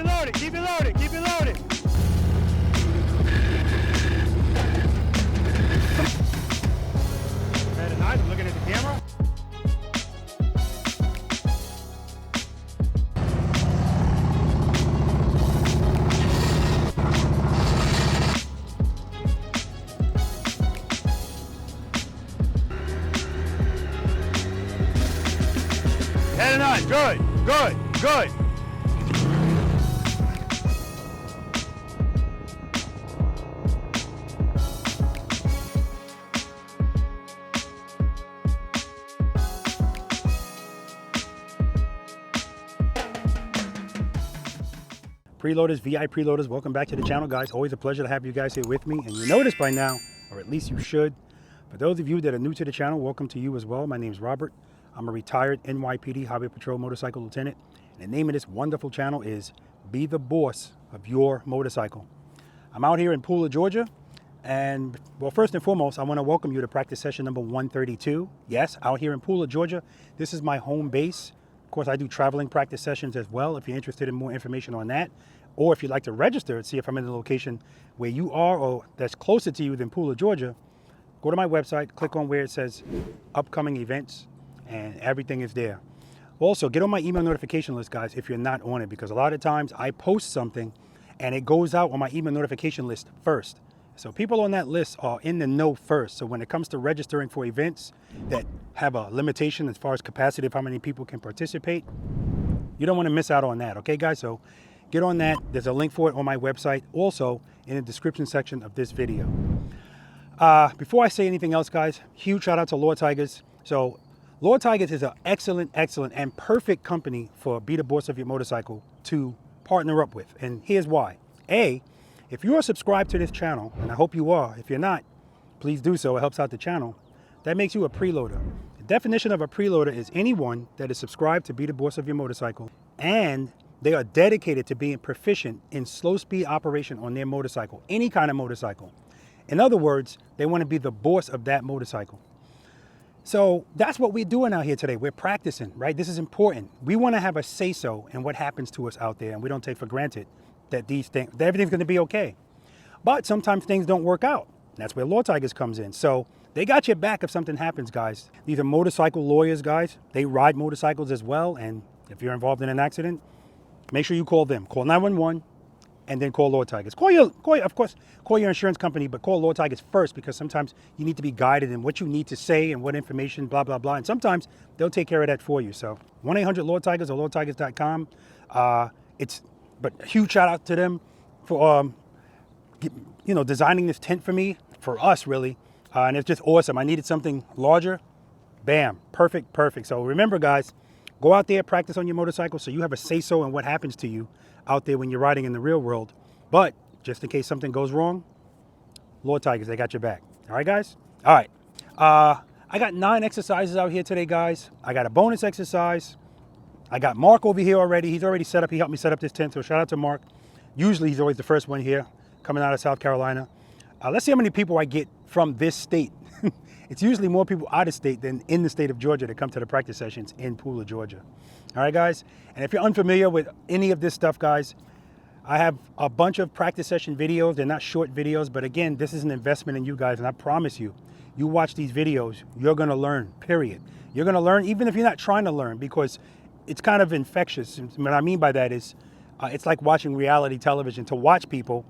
it loaded, keep it loaded, keep it loaded. Better nice, I'm looking at the camera. Head and on, good, good, good. Preloaders, V.I.Preloaders, welcome back to the channel, guys. Always a pleasure to have you guys here with me. And you noticed by now, or at least you should, for those of you that are new to the channel, welcome to you as well. My name is Robert. I'm a retired NYPD Highway Patrol motorcycle lieutenant. And the name of this wonderful channel is Be the Boss of Your Motorcycle. I'm out here in Pooler, Georgia. And, well, first and foremost, I want to welcome you to practice session number 132. Yes, out here in Pooler, Georgia. This is my home base. Of course, I do traveling practice sessions as well. If you're interested in more information on that, or if you'd like to register and see if I'm in the location where you are or that's closer to you than Pooler, Georgia, go to my website, click on where it says upcoming events, and everything is there. Also, get on my email notification list, guys, if you're not on it, because a lot of times I post something and it goes out on my email notification list first. So people on that list are in the know first. So when it comes to registering for events that have a limitation as far as capacity of how many people can participate, you don't want to miss out on that. Okay, guys? So get on that. There's a link for it on my website, also in the description section of this video. Before I say anything else, guys, huge shout out to Lord Tigers. So Lord Tigers is an excellent, and perfect company for Be the Boss of Your Motorcycle to partner up with. And here's why. A, if you are subscribed to this channel, and I hope you are, if you're not, please do so. It helps out the channel. That makes you a preloader. The definition of a preloader is anyone that is subscribed to Be the Boss of Your Motorcycle, and they are dedicated to being proficient in slow speed operation on their motorcycle, any kind of motorcycle. In other words, they want to be the boss of that motorcycle. So that's what we're doing out here today. We're practicing, right? This is important. We want to have a say-so in what happens to us out there, and we don't take for granted that that everything's going to be okay. But sometimes things don't work out. That's where Lord Tigers comes in. So they got your back if something happens, guys. These are motorcycle lawyers, guys. They ride motorcycles as well, and if you're involved in an accident, make sure you call them. Call 911 and then call Lord Tigers. Call your insurance company, but call Lord Tigers first, because sometimes you need to be guided in what you need to say and what information, blah, blah, blah. And sometimes they'll take care of that for you. So 1-800-LORD-TIGERS or LordTigers.com. But a huge shout out to them for, designing this tent for me, for us really. And it's just awesome. I needed something larger. Bam, perfect. So remember, guys, go out there, practice on your motorcycle so you have a say-so in what happens to you out there when you're riding in the real world. But just in case something goes wrong, Lord Tigers, they got your back. All right, guys? All right. I got 9 exercises out here today, guys. I got a bonus exercise. I got Mark over here already. He's already set up. He helped me set up this tent, so shout out to Mark. Usually he's always the first one here, coming out of South Carolina. Let's see how many people I get from this state. It's usually more people out of state than in the state of Georgia that come to the practice sessions in Pooler, Georgia. All right, guys? And if you're unfamiliar with any of this stuff, guys, I have a bunch of practice session videos. They're not short videos, but again, this is an investment in you guys, and I promise you, you watch these videos, you're going to learn, period. You're going to learn even if you're not trying to learn, because it's kind of infectious. What I mean by that is it's like watching reality television to watch people,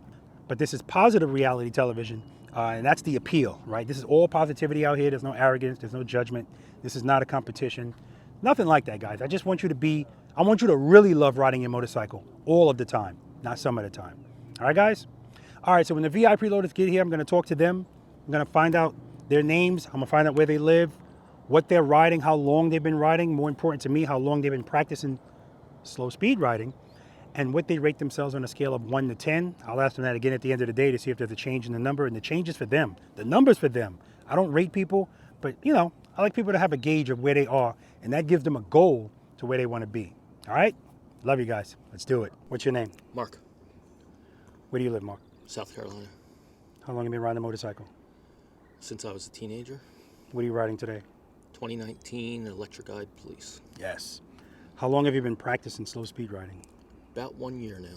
but this is positive reality television. And that's the appeal, right? This is all positivity out here. There's no arrogance. There's no judgment. This is not a competition. Nothing like that, guys. I just want you to really love riding your motorcycle all of the time, not some of the time. All right, guys? All right, so when the V.I.Preloaders get here, I'm going to talk to them. I'm going to find out their names. I'm going to find out where they live, what they're riding, how long they've been riding. More important to me, how long they've been practicing slow speed riding, and what they rate themselves on a scale of 1 to 10. I'll ask them that again at the end of the day to see if there's a change in the number, and the change is for them. The number's for them. I don't rate people, but, I like people to have a gauge of where they are, and that gives them a goal to where they want to be. All right? Love you guys. Let's do it. What's your name? Mark. Where do you live, Mark? South Carolina. How long have you been riding a motorcycle? Since I was a teenager. What are you riding today? 2019 Electric Guide Police. Yes. How long have you been practicing slow speed riding? About 1 year now.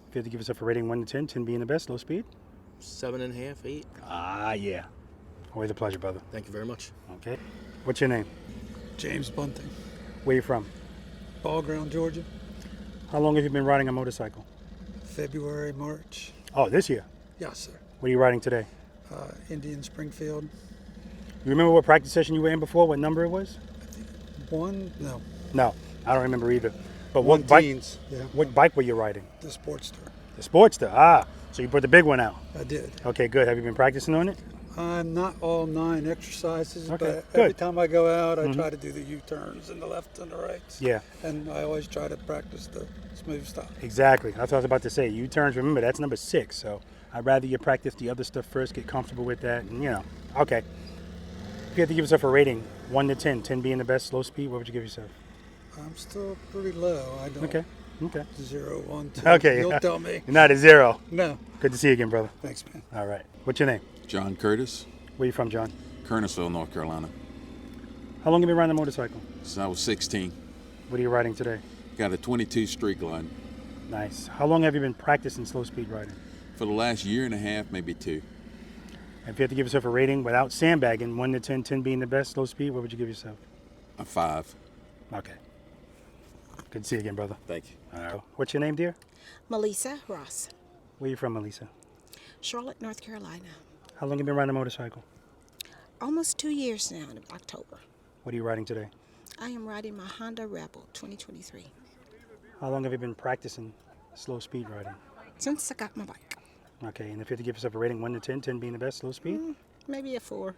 If you had to give yourself a rating 1 to 10, 10 being the best, low speed? 7.5, 8. Ah, yeah. Always a pleasure, brother. Thank you very much. Okay. What's your name? James Bunting, Where you from? Ball Ground, Georgia. How long have you been riding a motorcycle? February, March. Oh, this year. Yes, sir. What are you riding today? Indian Springfield. You remember what practice session you were in before? What number it was? No. No, I don't remember either. But One what bike? teens, yeah. What bike were you riding? The Sportster. The Sportster. Ah, so you put the big one out. I did. Okay, good. Have you been practicing on it? I'm not all 9 exercises, Okay, but every good. time I go out, I try to do the U-turns and the left and the rights. Yeah, And I always try to practice the smooth stuff. exactly. That's what I was about to say. U-turns. Remember, that's number 6. So I'd rather you practice the other stuff first, get comfortable with that, and Okay. If you had to give yourself a rating, 1 to 10, 10 being the best, slow speed, what would you give yourself? I'm still pretty low. I don't. Okay. 0, 1, 2. Okay. You'll tell me. You're not a 0. No. Good to see you again, brother. Thanks, man. All right. What's your name? John Curtis, Where you from, John? Kernersville, North Carolina. How long have you been riding a motorcycle? Since I was 16, What are you riding today? got a 22 Street Glide. Nice. How long have you been practicing slow speed riding? For the last year and a half, maybe 2. If you had to give yourself a rating without sandbagging, 1 to 10, 10 being the best, slow speed, what would you give yourself? A 5. Okay. Good to see you again, brother. Thank you. All right. What's your name, dear? Melissa Ross, Where you from, Melissa? Charlotte, North Carolina. How long have you been riding a motorcycle? Almost 2 years now in October. What are you riding today? I am riding my Honda Rebel 2023 How long have you been practicing slow speed riding? since I got my bike. Okay, and if you had to give yourself a rating 1 to 10, 10 being the best, slow speed? Maybe a 4.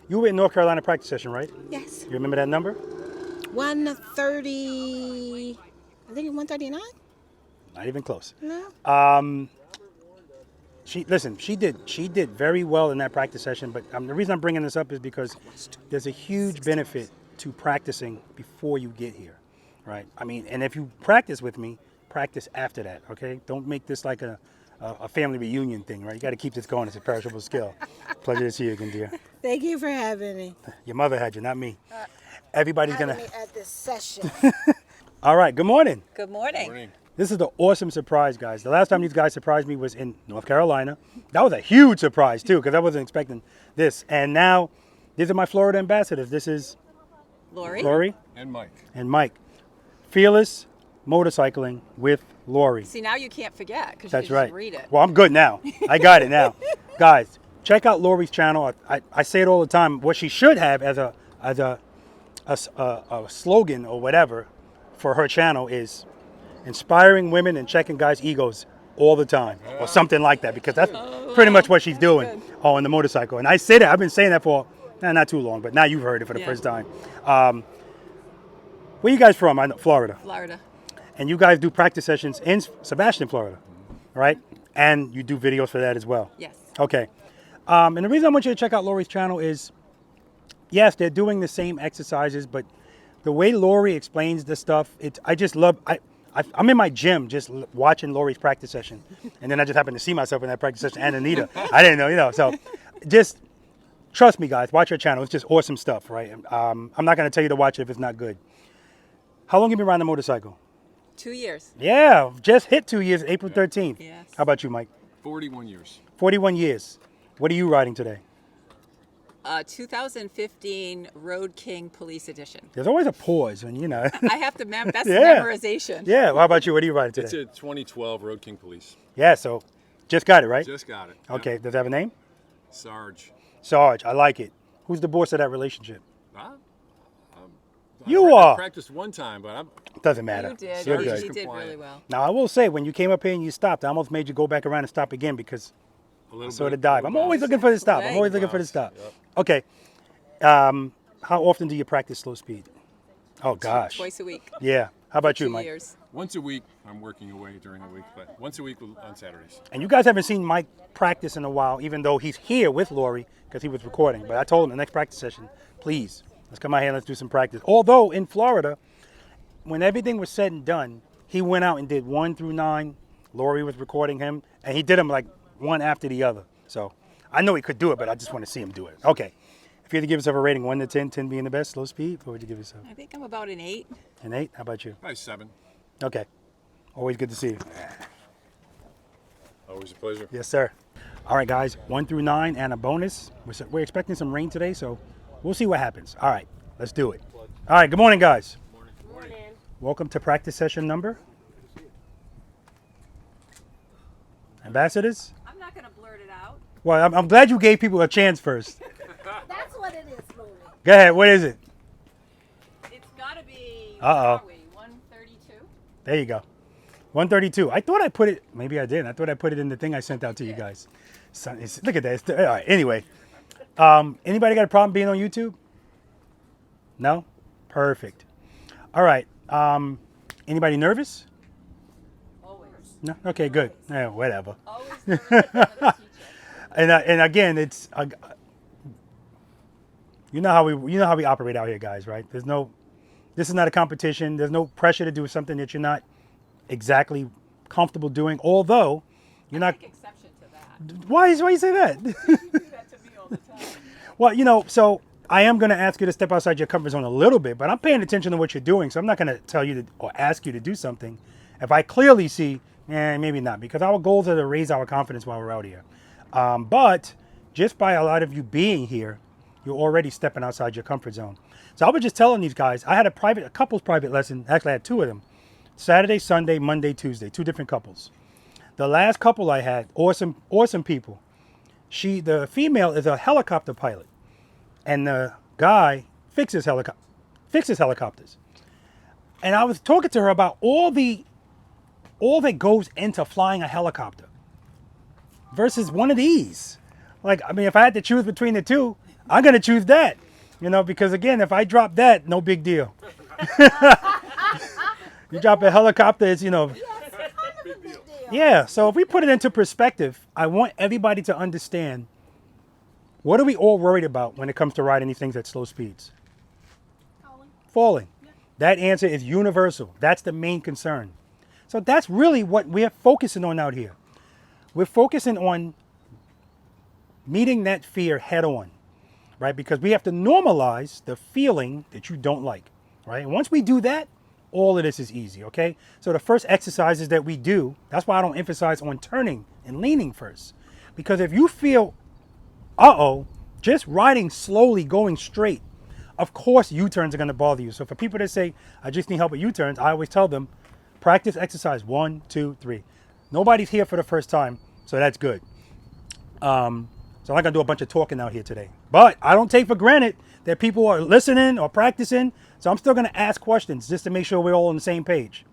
You were in North Carolina practice session, right? Yes. You remember that number? 130, I think 139? Not even close. No? She did very well in that practice session, but the reason I'm bringing this up is because there's a huge benefit to practicing before you get here, right? I mean, and if you practice with me, practice after that, okay? Don't make this like a family reunion thing, right? You got to keep this going. It's a perishable skill. Pleasure to see you again, dear. Thank you for having me. Your mother had you, not me. Everybody's Having gonna. me at this session. All right. Good morning. Good morning. This is the awesome surprise, guys. The last time these guys surprised me was in North Carolina. That was a huge surprise too, because I wasn't expecting this. And now, these are my Florida ambassadors. This is Lori. Lori And Mike. and Mike. Fearless motorcycling with Lori. See, now you can't forget because you That's can right. just read it. Well, I'm good now. I got it now. Guys, check out Lori's channel. I say it all the time. What she should have as a slogan or whatever for her channel is inspiring women and checking guys' egos all the time, or something like that, because that's pretty much what she's doing on the motorcycle. And I say that. I've been saying that for not too long, but now you've heard it for the first time. Where you guys from? I know Florida. Florida. And you guys do practice sessions in Sebastian, Florida, right? And you do videos for that as well. Yes. Okay. And the reason I want you to check out Lori's channel is, yes, they're doing the same exercises, but the way Lori explains the stuff, I just love. I'm in my gym just watching Lori's practice session, and then I just happen to see myself in that practice session and Anita. I didn't know, So, just trust me, guys. Watch her channel. It's just awesome stuff, right? I'm not going to tell you to watch it if it's not good. How long have you been riding a motorcycle? 2 years. Yeah, just hit 2 years, April 13th. Yes. How about you, Mike? 41 years. 41 years. What are you riding today? 2015 Road King Police Edition. There's always a pause when, I have to that's Yeah. memorization. Yeah, how about you? What are you riding It's today? a 2012 Road King Police. Yeah, so just got it, right? Just got it. Okay, does it have a name? Sarge. Sarge, I like it. Who's the boss of that relationship? Huh? You I are. practiced one time, but I'm Doesn't matter. You did. You're Sarge good. is You did compliant. really well. Now, I will say, when you came up here and you stopped, I almost made you go back around and stop again because a little I saw bit the dive. I'm always looking for the stop. I'm Leg always looking for the bounce. stop. Yep. Okay. How often do you practice slow speed? Oh, gosh. Twice a week. Yeah. How about you, 2 Mike? years. Once a week. I'm working away during the week, but once a week on Saturdays. And you guys haven't seen Mike practice in a while, even though he's here with Lori because he was recording. But I told him the next practice session, please, let's come out here and let's do some practice. Although in Florida, when everything was said and done, he went out and did 1 through 9. Lori was recording him, and he did them like one after the other. So I know he could do it, but I just want to see him do it. Okay. If you had to give yourself a rating, 1 to 10, 10 being the best, slow speed, what would you give yourself? I think I'm about an 8. An 8? How about you? Probably 7. Okay. Always good to see you. Always a pleasure. Yes, sir. All right, guys, 1 through 9 and a bonus. We're expecting some rain today, so we'll see what happens. All right, let's do it. All right, good morning, guys. Morning. Welcome to practice session number. Ambassadors? I'm not going to blurt it out. Well, I'm glad you gave people a chance first. That's what it is, Lily. Go ahead, what is it? It's got to be, Uh-oh. what are we, 132? There you go. 132. I thought I put it, maybe I did. I thought I put it in the thing I sent out to you guys. Look at that. All right, anyway. Anybody got a problem being on YouTube? No? Perfect. All right. Anybody nervous? Always. No? Okay, good. Yeah, whatever. Always nervous in front of a teacher. And again, it's you know how we operate out here, guys, right? This is not a competition. There's no pressure to do something that you're not exactly comfortable doing. Although you're not. Take exception to that. Why you say that? You do that to me all the time. Well, so I am going to ask you to step outside your comfort zone a little bit, but I'm paying attention to what you're doing. So I'm not going to tell you to or ask you to do something if I clearly see, maybe not, because our goals are to raise our confidence while we're out here. But just by a lot of you being here, you're already stepping outside your comfort zone. So I was just telling these guys, I had a couples private lesson. Actually, I had 2 of them. Saturday, Sunday, Monday, Tuesday, 2 different couples. The last couple I had, awesome people. The female is a helicopter pilot, and the guy fixes helicopters. And I was talking to her about all that goes into flying a helicopter versus one of these. Like, I mean, if I had to choose between the two, I'm gonna choose that. Because again, if I drop that, no big deal. You drop a helicopter, it's, Yes, it's kind of a big deal. Yeah, so if we put it into perspective, I want everybody to understand, what are we all worried about when it comes to riding these things at slow speeds? Falling. That answer is universal. That's the main concern. So that's really what we're focusing on out here. We're focusing on meeting that fear head on, right? Because we have to normalize the feeling that you don't like, right? And once we do that, all of this is easy, okay? So the first exercises that we do, that's why I don't emphasize on turning and leaning first. Because if you feel, just riding slowly, going straight, of course U-turns are gonna bother you. So for people that say, I just need help with U-turns, I always tell them, practice exercise 1, 2, 3. Nobody's here for the first time, so that's good. So I'm not gonna do a bunch of talking out here today. But I don't take for granted that people are listening or practicing. So I'm still gonna ask questions just to make sure we're all on the same page.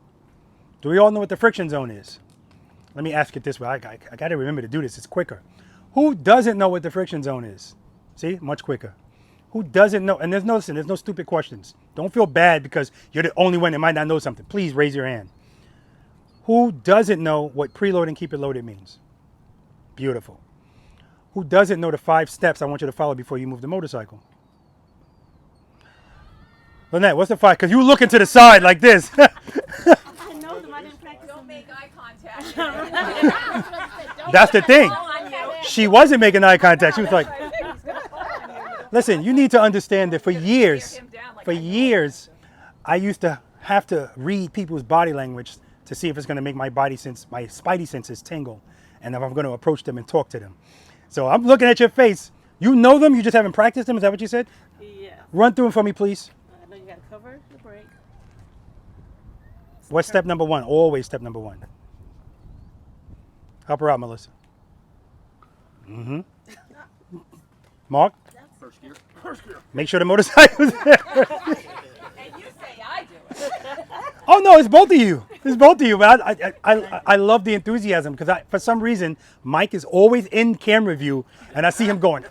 Do we all know what the friction zone is? Let me ask it this way. I gotta remember to do this, it's quicker. Who doesn't know what the friction zone is? See, much quicker. Who doesn't know? And there's no stupid questions. Don't feel bad because you're the only one that might not know something. Please raise your hand. Who doesn't know what preload and keep it loaded means? Beautiful. Who doesn't know the 5 steps I want you to follow before you move the motorcycle? Lynette, what's the 5? Because you looking to the side like this. I know them. I didn't practice. Don't make eye contact. That's the thing. On you. She wasn't making eye contact. She was like, listen, you need to understand that for years, I used to have to read people's body language to see if it's going to make my spidey senses tingle, and if I'm going to approach them and talk to them. So I'm looking at your face. You know them, you just haven't practiced them. Is that what you said? Yeah. Run through them for me, please. I know you got to cover the brake. What's step number 1? Always step number 1. Help her out, Melissa. Mark? First gear. Make sure the motorcycle's there. And you say I do it. Oh no, it's both of you. It's both of you. But I love the enthusiasm because for some reason Mike is always in camera view, and I see him going.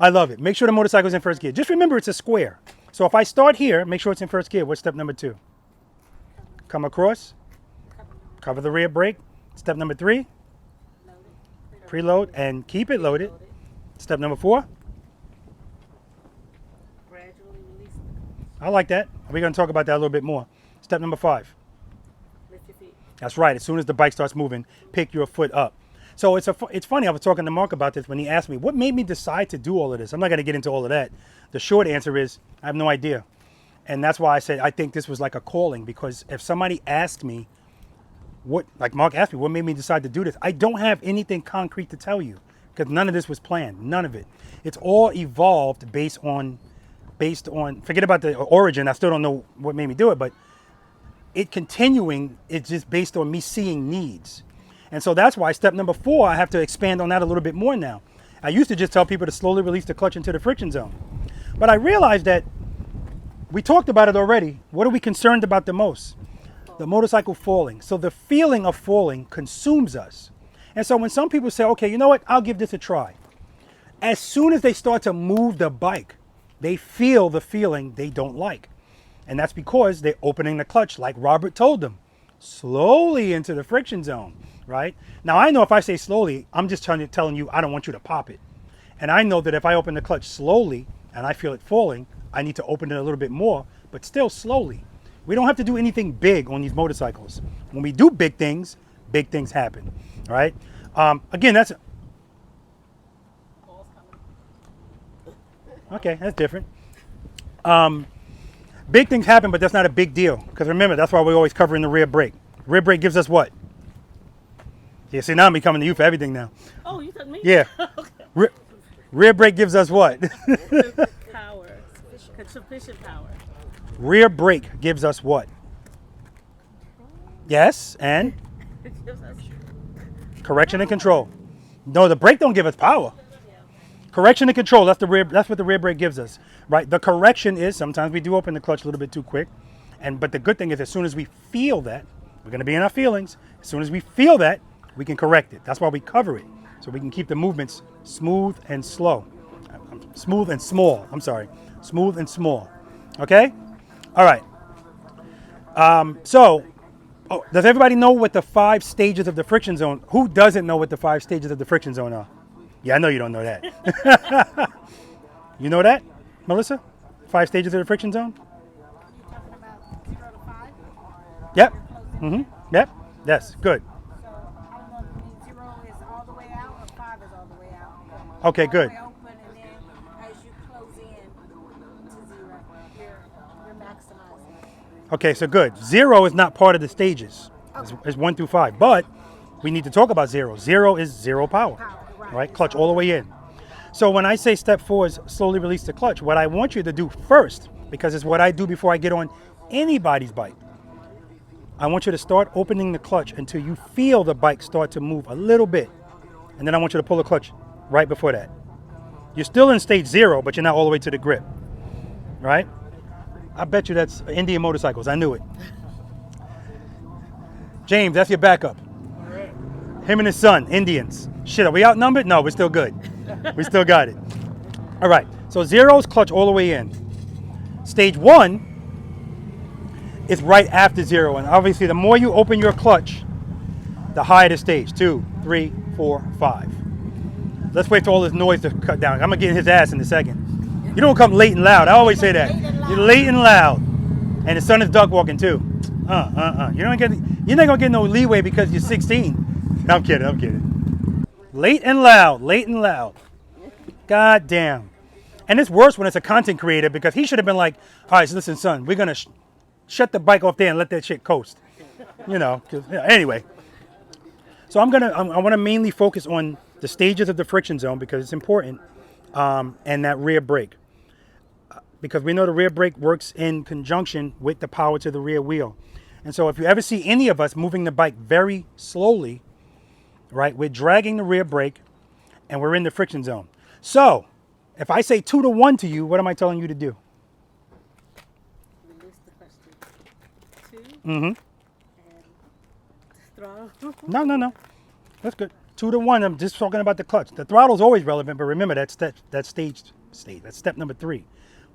I love it. Make sure the motorcycle's in first gear. Just remember it's a square. So if I start here, make sure it's in first gear. What's step number 2? Come across. Cover the rear brake. Step number 3. Preload and keep it loaded. Step number 4. Gradually release. I like that. We're going to talk about that a little bit more. Step number 5. Lift your feet. That's right. As soon as the bike starts moving, pick your foot up. So it's funny. I was talking to Mark about this when he asked me, what made me decide to do all of this? I'm not going to get into all of that. The short answer is I have no idea. And that's why I said I think this was like a calling, because if somebody asked me like Mark asked me, what made me decide to do this? I don't have anything concrete to tell you, because none of this was planned. None of it. It's all evolved based on, forget about the origin. I still don't know what made me do it, but it continuing, it's just based on me seeing needs. And so that's why step number 4, I have to expand on that a little bit more now. I used to just tell people to slowly release the clutch into the friction zone. But I realized that we talked about it already. What are we concerned about the most? The motorcycle falling. So the feeling of falling consumes us. And so when some people say, okay, you know what, I'll give this a try. As soon as they start to move the bike, they feel the feeling they don't like. And that's because they're opening the clutch, like Robert told them, slowly into the friction zone, right? Now I know if I say slowly, I'm just telling you I don't want you to pop it. And I know that if I open the clutch slowly and I feel it falling, I need to open it a little bit more, but still slowly. We don't have to do anything big on these motorcycles. When we do big things happen, right? Again, that's... Okay, that's different. Big things happen, but that's not a big deal. Because remember, that's why we're always covering the rear brake. Rear brake gives us what? Yeah, see, now I'm coming to you for everything now. Oh, you took me? Yeah. Okay. Rear brake gives us what? Power. Sufficient power. Rear brake gives us what? Yes, and? It gives us Correction and control. No, the brake don't give us power. Correction and control, that's what the rear brake gives us, right? The correction is sometimes we do open the clutch a little bit too quick. But the good thing is as soon as we feel that, we're going to be in our feelings. As soon as we feel that, we can correct it. That's why we cover it, so we can keep the movements smooth and slow. Smooth and small, I'm sorry. Smooth and small, okay? All right. Does everybody know what the 5 stages of the friction zone? Who doesn't know what the 5 stages of the friction zone are? Yeah, I know you don't know that. You know that, Melissa? 5 stages of the friction zone? You're talking about 0 to 5? Yep. Mm-hmm. Yep. Yes. Good. So I don't know if it means 0 is all the way out or 5 is all the way out. Okay, All good. the way open, and then as you close in to 0, you're maximizing. Okay, so good. 0 is not part of the stages. It's 1 through 5. But we need to talk about 0. 0 is 0 power. Right? Clutch all the way in. So when I say step 4 is slowly release the clutch, what I want you to do first, because it's what I do before I get on anybody's bike, I want you to start opening the clutch until you feel the bike start to move a little bit. And then I want you to pull the clutch right before that. You're still in stage 0, but you're not all the way to the grip. Right? I bet you that's Indian motorcycles. I knew it. James, that's your backup. Him and his son, Indians. Shit, are we outnumbered? No, we're still good. We still got it. All right, so 0 is clutch all the way in. Stage 1 is right after 0. And obviously, the more you open your clutch, the higher the stage. 2, 3, 4, 5. Let's wait for all this noise to cut down. I'm going to get in his ass in a second. You don't come late and loud. I always say that. You're late and loud. And the sun is duck walking too. You're not going to get no leeway because you're 16. No, I'm kidding. Late and loud. God damn. And it's worse when it's a content creator, because he should have been like, all right, so listen, son, we're going to shut the bike off there and let that shit coast. Anyway. So I want to mainly focus on the stages of the friction zone because it's important, and that rear brake. Because we know the rear brake works in conjunction with the power to the rear wheel. And so if you ever see any of us moving the bike very slowly, right, we're dragging the rear brake and we're in the friction zone. So if I say 2 to 1 to you, what am I telling you to do? release the clutch to 2 Mm-hmm. and throttle. No. That's good. 2 to 1, I'm just talking about the clutch. The throttle's always relevant, but remember that's step number 3.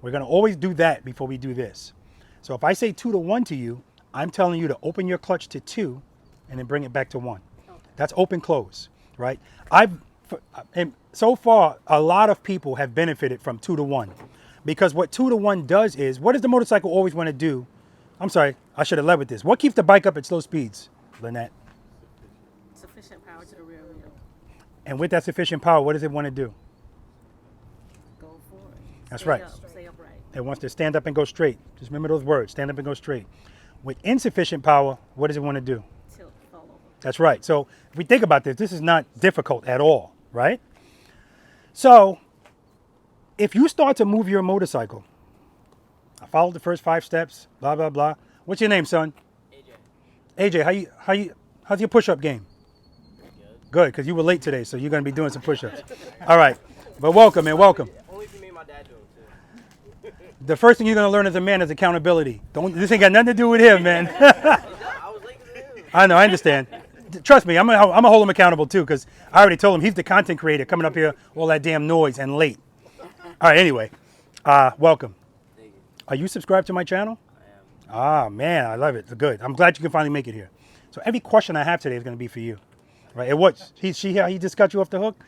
We're going to always do that before we do this. So if I say 2 to 1 to you, I'm telling you to open your clutch to 2 and then bring it back to 1. That's open close, right? And so far, a lot of people have benefited from 2 to 1, because what 2 to 1 does is, what does the motorcycle always want to do? I'm sorry, I should have led with this. What keeps the bike up at slow speeds, Lynette? Sufficient power to the rear wheel. And with that sufficient power, what does it want to do? Go for it. That's Stay right. Stay upright. It wants to stand up and go straight. Just remember those words, stand up and go straight. With insufficient power, what does it want to do? Tilt, fall over. That's right. So if we think about this, this is not difficult at all, right? So if you start to move your motorcycle, I followed the first 5 steps, blah, blah, blah. What's your name, son? AJ, how's your push-up game? Good, because you were late today, so you're going to be doing some push-ups. All right. But welcome, man, welcome. Only if you made my dad do it, too. The first thing you're going to learn as a man is accountability. This ain't got nothing to do with him, man. I was late to him. I know, I understand. Trust me, I'm gonna hold him accountable too, because I already told him he's the content creator coming up here, all that damn noise and late. All right, anyway, welcome. Thank you. Are you subscribed to my channel? I am. Ah, man, I love it. It's good. I'm glad you can finally make it here. So every question I have today is going to be for you, right? And what? He just got you off the hook?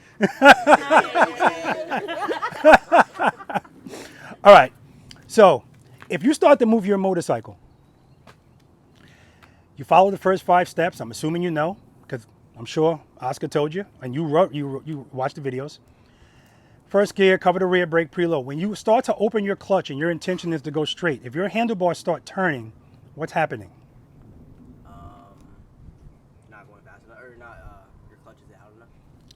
All right. So if you start to move your motorcycle, you follow the first 5 steps. I'm assuming you know, because I'm sure Oscar told you, and you watched the videos. First gear, cover the rear brake, preload. When you start to open your clutch and your intention is to go straight, if your handlebars start turning, what's happening? Not going fast enough, or not, your clutch isn't out enough.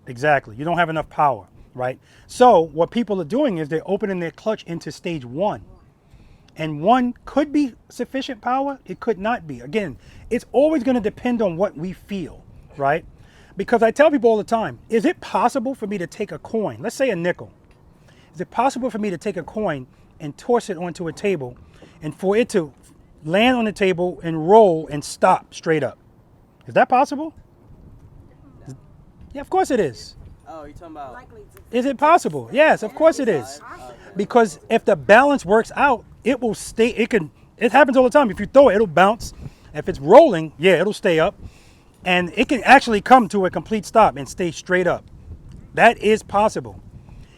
Exactly. You don't have enough power, right? So what people are doing is they're opening their clutch into stage 1. And 1 could be sufficient power. It could not be. Again, it's always going to depend on what we feel, right? Because I tell people all the time, is it possible for me to take a coin, let's say a nickel, is it possible for me to take a coin and toss it onto a table and for it to land on the table and roll and stop straight up? Is that possible? Yeah, of course it is. Oh, you're talking about... Is it possible? Yes, of course it is. Because if the balance works out, it will stay, it happens all the time. If you throw it, it'll bounce. If it's rolling, yeah, it'll stay up. And it can actually come to a complete stop and stay straight up. That is possible.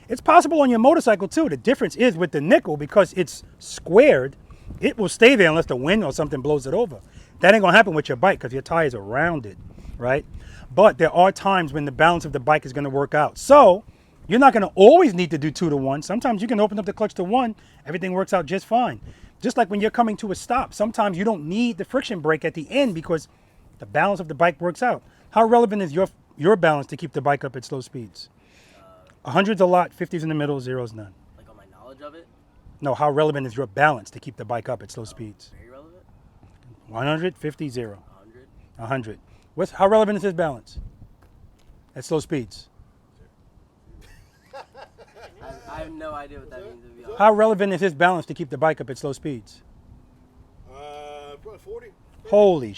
It's possible on your motorcycle too. The difference is with the nickel, because it's squared, it will stay there unless the wind or something blows it over. That ain't gonna happen with your bike because your tires are rounded, right? But there are times when the balance of the bike is gonna work out. So you're not gonna always need to do 2 to 1. Sometimes you can open up the clutch to 1, everything works out just fine. Just like when you're coming to a stop, sometimes you don't need the friction brake at the end because the balance of the bike works out. How relevant is your balance to keep the bike up at slow speeds? 100's a lot, 50's in the middle, 0's none. Like on my knowledge of it? No, how relevant is your balance to keep the bike up at slow speeds? Very relevant. 100, 50, 0. 100. 100. How relevant is his balance at slow speeds? I have no idea what that means, to be honest. How relevant is his balance to keep the bike up at slow speeds? Probably 40. Holy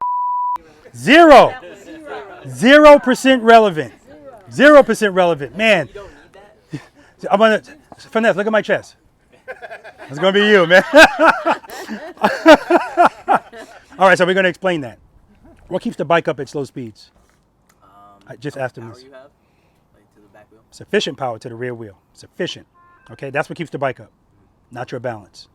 0. 0% relevant. 0% relevant. Man, You don't need that? I'm gonna, Finesse, look at my chest. It's gonna be you, man. All right, so we're gonna explain that. What keeps the bike up at slow speeds? I just asked him Power this. you have? Like to the back wheel? Sufficient power to the rear wheel. Sufficient. Okay, that's what keeps the bike up, not your balance.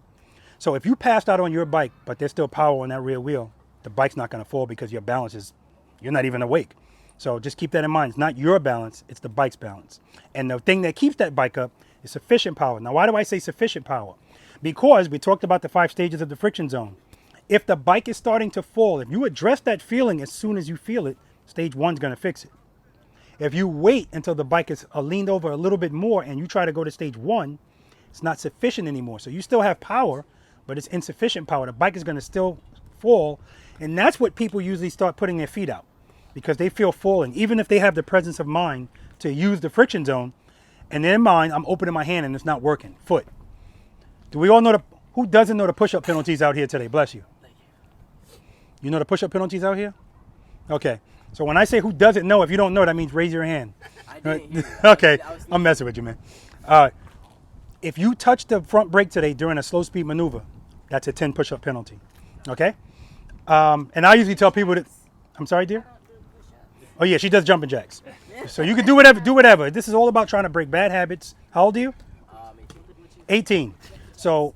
So if you passed out on your bike, but there's still power on that rear wheel, the bike's not gonna fall because your balance is, you're not even awake. So just keep that in mind. It's not your balance, it's the bike's balance. And the thing that keeps that bike up is sufficient power. Now, why do I say sufficient power? Because we talked about the 5 stages of the friction zone. If the bike is starting to fall, if you address that feeling as soon as you feel it, stage 1's gonna fix it. If you wait until the bike is leaned over a little bit more and you try to go to stage 1, it's not sufficient anymore. So you still have power, but it's insufficient power. The bike is gonna still fall. And that's what people usually start putting their feet out because they feel falling, even if they have the presence of mind to use the friction zone. And in their mind, I'm opening my hand and it's not working. Foot. Do we all know who doesn't know the push-up penalties out here today? Bless you. You know the push-up penalties out here? Okay. So when I say who doesn't know, if you don't know, that means raise your hand. I didn't hear you. Okay. I'm messing with you, man. If you touch the front brake today during a slow speed maneuver, that's a 10 push-up penalty. Okay? And I usually tell people that, I'm sorry, dear? Oh yeah, she does jumping jacks. So you can do whatever. This is all about trying to break bad habits. How old are you? 18. So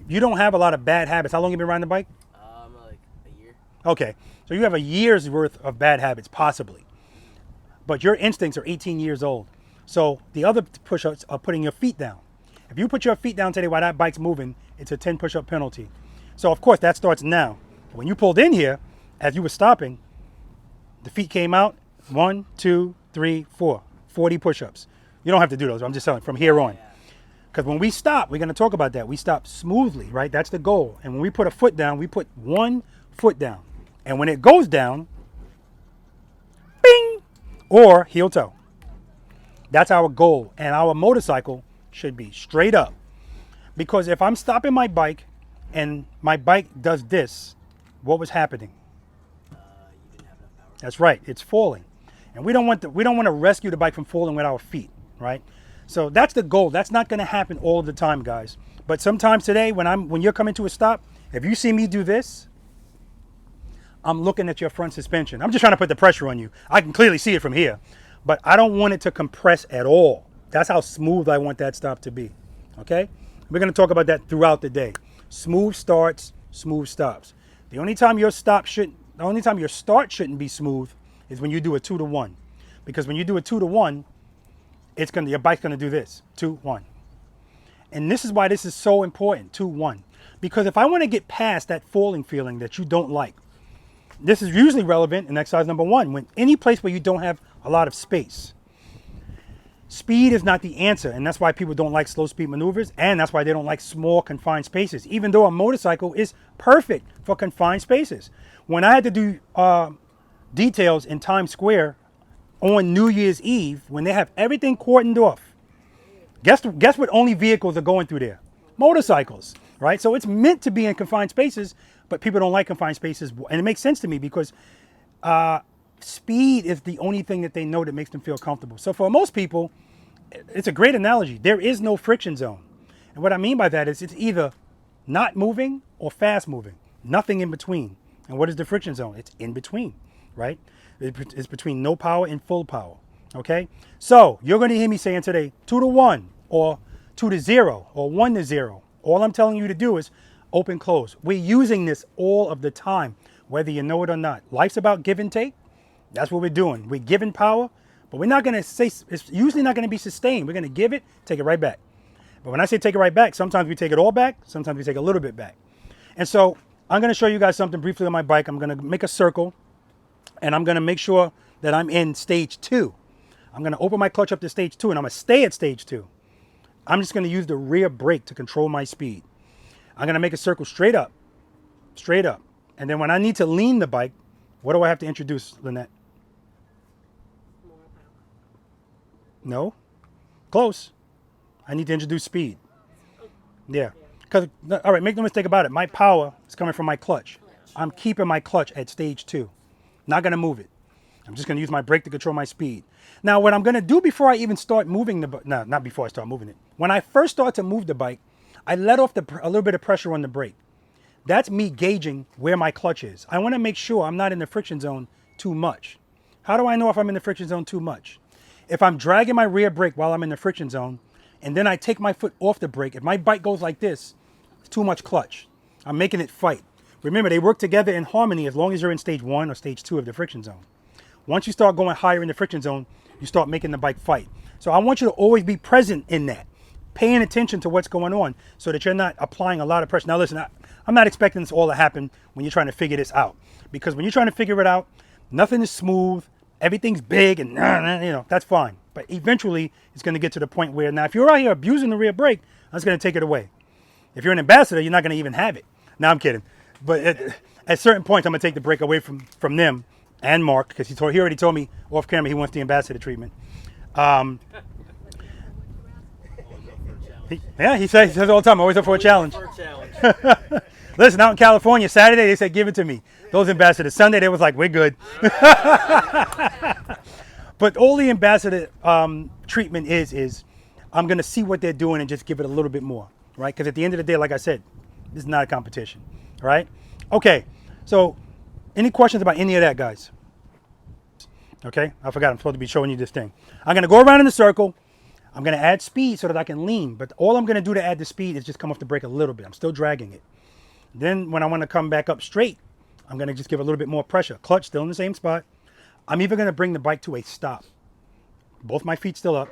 you don't have a lot of bad habits. How long have you been riding the bike? Like a year. Okay. So you have a year's worth of bad habits, possibly. But your instincts are 18 years old. So the other push-ups are putting your feet down. If you put your feet down today while that bike's moving, it's a 10 push-up penalty. So of course that starts now. When you pulled in here, as you were stopping, the feet came out, 1, 2, 3, 4, 40 push-ups. You don't have to do those, I'm just telling you, from here on. Because when we stop, we're gonna talk about that. We stop smoothly, right? That's the goal. And when we put a foot down, we put 1 foot down. And when it goes down, bing, or heel toe. That's our goal. And our motorcycle should be straight up. Because if I'm stopping my bike and my bike does this, what was happening? You didn't have enough power. That's right, it's falling. And we don't want to rescue the bike from falling with our feet, right? So that's the goal. That's not going to happen all the time, guys. But sometimes today when you're coming to a stop, if you see me do this, I'm looking at your front suspension. I'm just trying to put the pressure on you. I can clearly see it from here, but I don't want it to compress at all. That's how smooth I want that stop to be. Okay? We're going to talk about that throughout the day. Smooth starts, smooth stops. The only time your start shouldn't be smooth is when you do a 2-to-1. Because when you do a 2-to-1, your bike's gonna do this, 2-1. And this is why this is so important, 2-1. Because if I want to get past that falling feeling that you don't like, this is usually relevant in exercise number 1, when any place where you don't have a lot of space. Speed is not the answer, and that's why people don't like slow speed maneuvers, and that's why they don't like small confined spaces, even though a motorcycle is perfect for confined spaces. When I had to do details in Times Square on New Year's Eve, when they have everything cordoned off, guess what only vehicles are going through there? Motorcycles, right? So it's meant to be in confined spaces, but people don't like confined spaces, and it makes sense to me because speed is the only thing that they know that makes them feel comfortable. So for most people, it's a great analogy. There is no friction zone. And what I mean by that is it's either not moving or fast moving, nothing in between. And what is the friction zone? It's in between, right? It's between no power and full power, okay? So you're gonna hear me saying today, 2-to-1 or 2-to-0 or 1-to-0. All I'm telling you to do is open, close. We're using this all of the time, whether you know it or not. Life's about give and take. That's what we're doing. We're giving power, but we're not gonna say, it's usually not gonna be sustained. We're gonna give it, take it right back. But when I say take it right back, sometimes we take it all back, sometimes we take a little bit back. And so I'm gonna show you guys something briefly on my bike. I'm gonna make a circle and I'm gonna make sure that I'm in stage 2. I'm gonna open my clutch up to stage 2 and I'm gonna stay at stage 2. I'm just gonna use the rear brake to control my speed. I'm gonna make a circle straight up. And then when I need to lean the bike, what do I have to introduce, Lynette? No, close. I need to introduce speed. Yeah, because, all right, make no mistake about it. My power is coming from my clutch. I'm keeping my clutch at stage 2. Not gonna move it. I'm just gonna use my brake to control my speed. Now, what I'm gonna do before I even start moving the bike, no, not before I start moving it. When I first start to move the bike, I let off a little bit of pressure on the brake. That's me gauging where my clutch is. I wanna make sure I'm not in the friction zone too much. How do I know if I'm in the friction zone too much? If I'm dragging my rear brake while I'm in the friction zone, and then I take my foot off the brake, if my bike goes like this, it's too much clutch. I'm making it fight. Remember, they work together in harmony as long as you're in stage 1 or stage 2 of the friction zone. Once you start going higher in the friction zone, you start making the bike fight. So I want you to always be present in that, paying attention to what's going on so that you're not applying a lot of pressure. Now listen, I'm not expecting this all to happen when you're trying to figure this out. Because when you're trying to figure it out, nothing is smooth, everything's big, and that's fine. But eventually, it's going to get to the point where, now if you're out here abusing the rear brake, I'm just going to take it away. If you're an ambassador, you're not going to even have it. No, I'm kidding. But at certain points, I'm going to take the brake away from them and Mark, because he already told me off camera he wants the ambassador treatment. He says all the time, always up for a challenge. Listen, out in California, Saturday, they said, give it to me. Those ambassadors. Sunday, they was like, we're good. But all the ambassador treatment is I'm going to see what they're doing and just give it a little bit more, right? Because at the end of the day, like I said, this is not a competition, right? Okay, so any questions about any of that, guys? Okay, I forgot I'm supposed to be showing you this thing. I'm going to go around in the circle. I'm going to add speed so that I can lean. But all I'm going to do to add the speed is just come off the brake a little bit. I'm still dragging it. Then when I want to come back up straight, I'm going to just give a little bit more pressure. Clutch still in the same spot. I'm even going to bring the bike to a stop. Both my feet still up.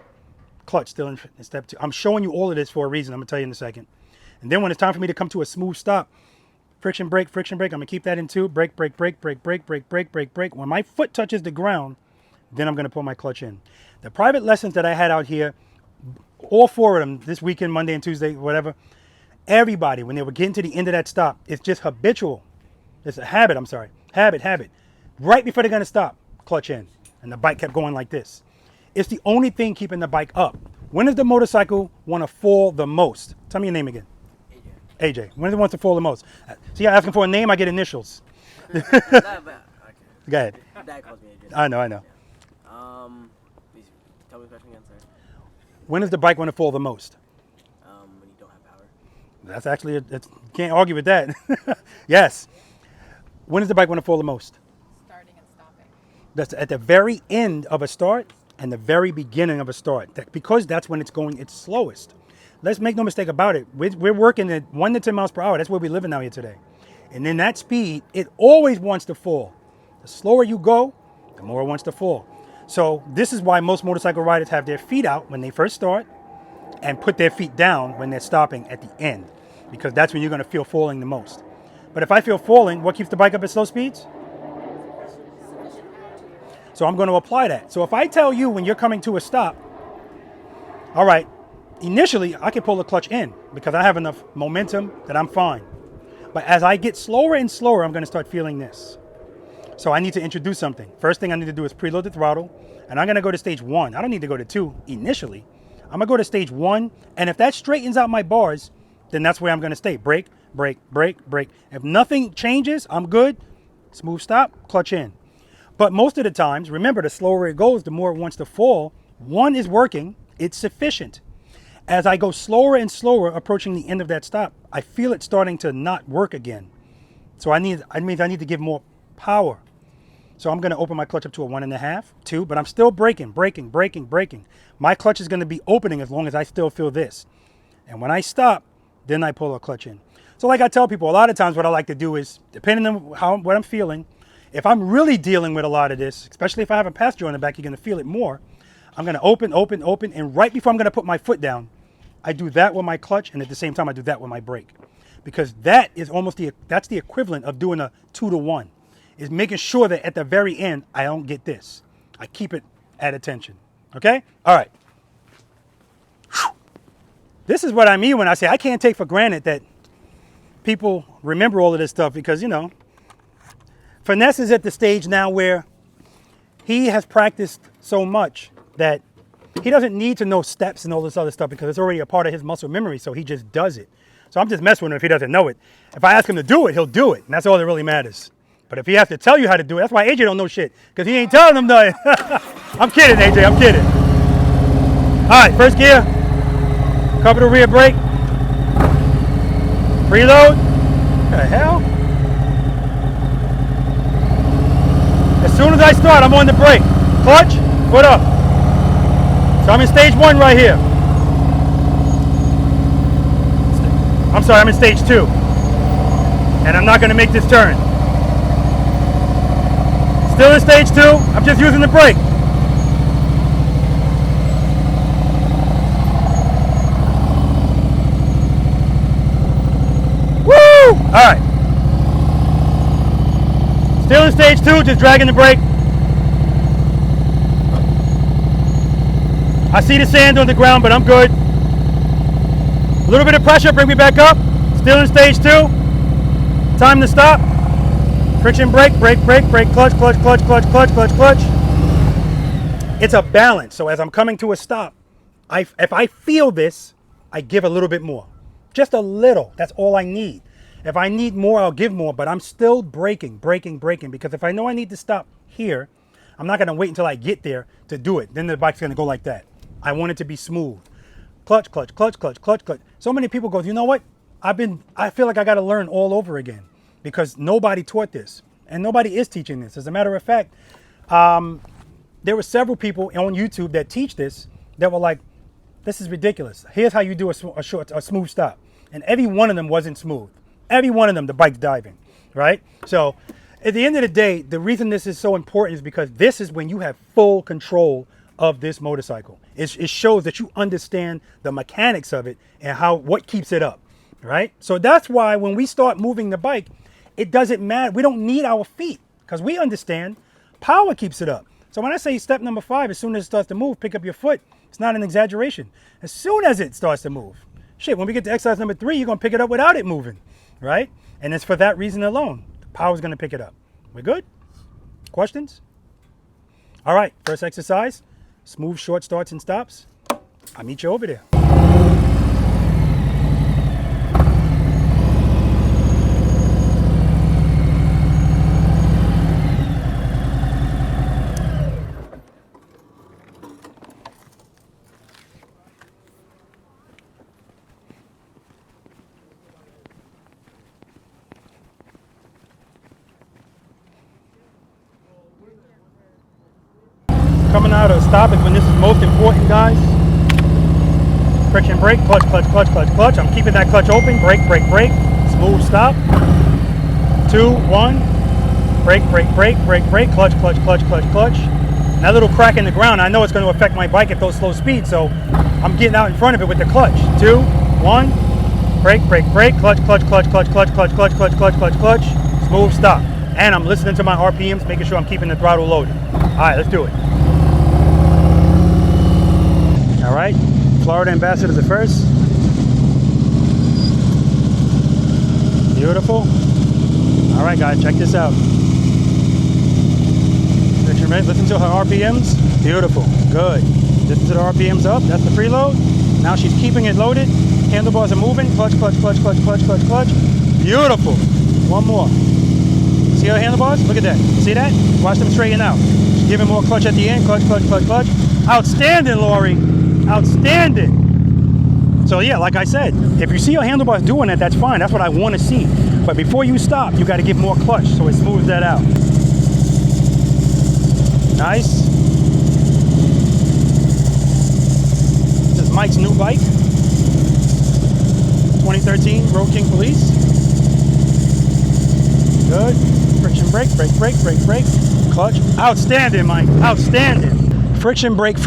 clutch still in step 2. I'm showing you all of this for a reason. I'm going to tell you in a second. And then when it's time for me to come to a smooth stop, friction brake, I'm going to keep that in 2. Brake, brake, brake, brake, brake, brake, brake, brake, brake. When my foot touches the ground, then I'm going to put my clutch in. The private lessons that I had out here, all 4 of them, this weekend, Monday and Tuesday, whatever, everybody, when they were getting to the end of that stop, it's just habitual. It's a habit, I'm sorry. Habit. Right before they're going to stop, clutch in. And the bike kept going like this. It's the only thing keeping the bike up. When does the motorcycle want to fall the most? Tell me your name again. AJ. When does it want to fall the most? See, I'm asking for a name, I get initials. Go ahead. Dad calls me AJ. I know. Please tell me the question again, sir. When does the bike want to fall the most? When you don't have power. That's actually, can't argue with that. Yes. When does the bike want to fall the most? Starting and stopping. That's at the very end of a start and the very beginning of a start. Because that's when it's going its slowest. Let's make no mistake about it. We're working at 1 to 10 miles per hour. That's where we're living out here today. And in that speed, it always wants to fall. The slower you go, the more it wants to fall. So this is why most motorcycle riders have their feet out when they first start and put their feet down when they're stopping at the end, because that's when you're going to feel falling the most. But if I feel falling, what keeps the bike up at slow speeds? So I'm going to apply that. So if I tell you when you're coming to a stop, all right, initially I can pull the clutch in because I have enough momentum that I'm fine. But as I get slower and slower, I'm going to start feeling this. So I need to introduce something. First thing I need to do is preload the throttle, and I'm going to go to stage 1. I don't need to go to 2 initially. I'm going to go to stage 1, and if that straightens out my bars, then that's where I'm going to stay. Brake, brake, brake, brake. If nothing changes, I'm good. Smooth stop, clutch in. But most of the times, remember, the slower it goes, the more it wants to fall. 1 is working. It's sufficient. As I go slower and slower approaching the end of that stop, I feel it starting to not work again. So I need to give more power. So I'm going to open my clutch up to a 1.5, 2, but I'm still braking. My clutch is going to be opening as long as I still feel this. And when I stop, then I pull a clutch in. So like I tell people, a lot of times what I like to do is, depending on what I'm feeling, if I'm really dealing with a lot of this, especially if I have a passenger on the back, you're going to feel it more. I'm going to open, and right before I'm going to put my foot down, I do that with my clutch, and at the same time I do that with my brake. Because that is that's the equivalent of doing a 2-to-1. Is making sure that at the very end, I don't get this. I keep it at attention. Okay? All right. This is what I mean when I say I can't take for granted that people remember all of this stuff because, you know, Finesse is at the stage now where he has practiced so much that he doesn't need to know steps and all this other stuff because it's already a part of his muscle memory, so he just does it. So I'm just messing with him if he doesn't know it. If I ask him to do it, he'll do it, and that's all that really matters. But if he has to tell you how to do it, that's why AJ don't know shit, because he ain't telling them nothing. I'm kidding, AJ, I'm kidding. All right, first gear, cover the rear brake, preload. What the hell? As soon as I start, I'm on the brake. Clutch, foot up. So I'm in stage 1 right here. I'm sorry, I'm in stage 2. And I'm not gonna make this turn. Still in stage 2, I'm just using the brake. Woo! Alright. Still in stage 2, just dragging the brake. I see the sand on the ground, but I'm good. A little bit of pressure, bring me back up. Still in stage 2. Time to stop. Friction brake, brake, brake, brake, clutch, clutch, clutch, clutch, clutch, clutch, clutch. It's a balance. So as I'm coming to a stop, if I feel this, I give a little bit more. Just a little. That's all I need. If I need more, I'll give more, but I'm still braking, because if I know I need to stop here, I'm not going to wait until I get there to do it. Then the bike's going to go like that. I want it to be smooth. Clutch, clutch, clutch, clutch, clutch, clutch. So many people go, you know what? I feel like I got to learn all over again because nobody taught this and nobody is teaching this. As a matter of fact, there were several people on YouTube that teach this that were like, this is ridiculous. Here's how you do a smooth stop. And every one of them wasn't smooth. Every one of them, the bike's diving, right? So at the end of the day, the reason this is so important is because this is when you have full control of this motorcycle. It shows that you understand the mechanics of it and what keeps it up, right? So that's why when we start moving the bike, it doesn't matter. We don't need our feet because we understand power keeps it up. So when I say step number 5, as soon as it starts to move, pick up your foot. It's not an exaggeration. As soon as it starts to move, shit, when we get to exercise number 3, you're going to pick it up without it moving, right? And it's for that reason alone. The power's going to pick it up. We're good? Questions? All right, first exercise, smooth short starts and stops. I'll meet you over there. Coming out of a stop is when this is most important, guys. Friction brake, clutch, clutch, clutch, clutch, clutch. I'm keeping that clutch open. Brake, brake, brake. Smooth stop. 2, 1. Brake, brake, brake, brake, brake. Clutch, clutch, clutch, clutch, clutch. And that little crack in the ground, I know it's going to affect my bike at those slow speeds, so I'm getting out in front of it with the clutch. 2, 1. Brake, brake, brake. Clutch, clutch, clutch, clutch, clutch, clutch, clutch, clutch, clutch, clutch, clutch. Smooth stop. And I'm listening to my RPMs, making sure I'm keeping the throttle loaded. All right, let's do it. All right, Florida Ambassadors at first. Beautiful. All right, guys, check this out. Listen to her RPMs. Beautiful, good. Listen to the RPMs up, that's the preload. Now she's keeping it loaded. Handlebars are moving, clutch, clutch, clutch, clutch, clutch, clutch, clutch. Beautiful, one more. See her handlebars? Look at that, see that? Watch them straighten out. She's giving more clutch at the end, clutch, clutch, clutch, clutch. Outstanding, Lori. Outstanding. So yeah, like I said, if you see your handlebars doing that, that's fine. That's what I want to see. But before you stop, you got to give more clutch so it smooths that out. Nice. This is Mike's new bike. 2013 Road King Police. Good. Friction brake, brake, brake, brake, brake. Clutch. Outstanding, Mike. Outstanding. Friction brake,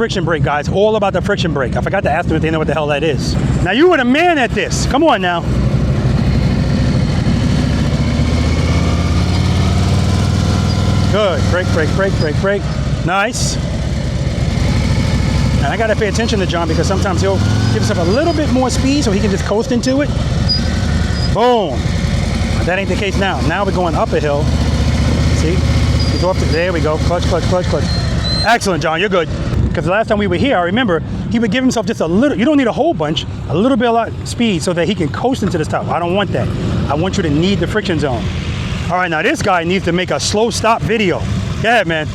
guys. All about the friction brake. I forgot to ask them if they know what the hell that is. Now, you were the man at this. Come on now. Good. Brake, brake, brake, brake, brake. Nice. And I got to pay attention to John because sometimes he'll give himself a little bit more speed so he can just coast into it. Boom. That ain't the case now. Now we're going up a hill. See? He's off. There we go. Clutch, clutch, clutch, clutch. Excellent, John, you're good. Because the last time we were here, I remember he would give himself just a little, you don't need a whole bunch, a little bit of speed so that he can coast into the top. I don't want that. I want you to need the friction zone. All right, now this guy needs to make a slow stop video. Go ahead, man.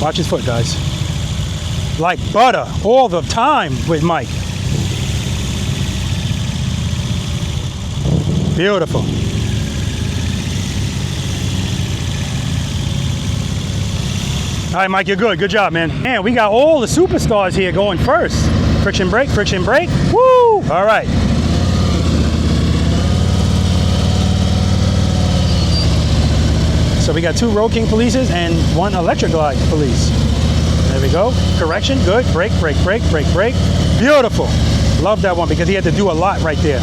Watch his foot, guys. Like butter all the time with Mike. Beautiful. All right, Mike, you're good. Good job, man. Man, we got all the superstars here going first. Friction brake, friction brake. Woo! All right. So we got 2 Road King Polices and 1 Electric Glide Police. There we go. Correction, good. Brake, brake, brake, brake, brake. Beautiful. Love that one because he had to do a lot right there.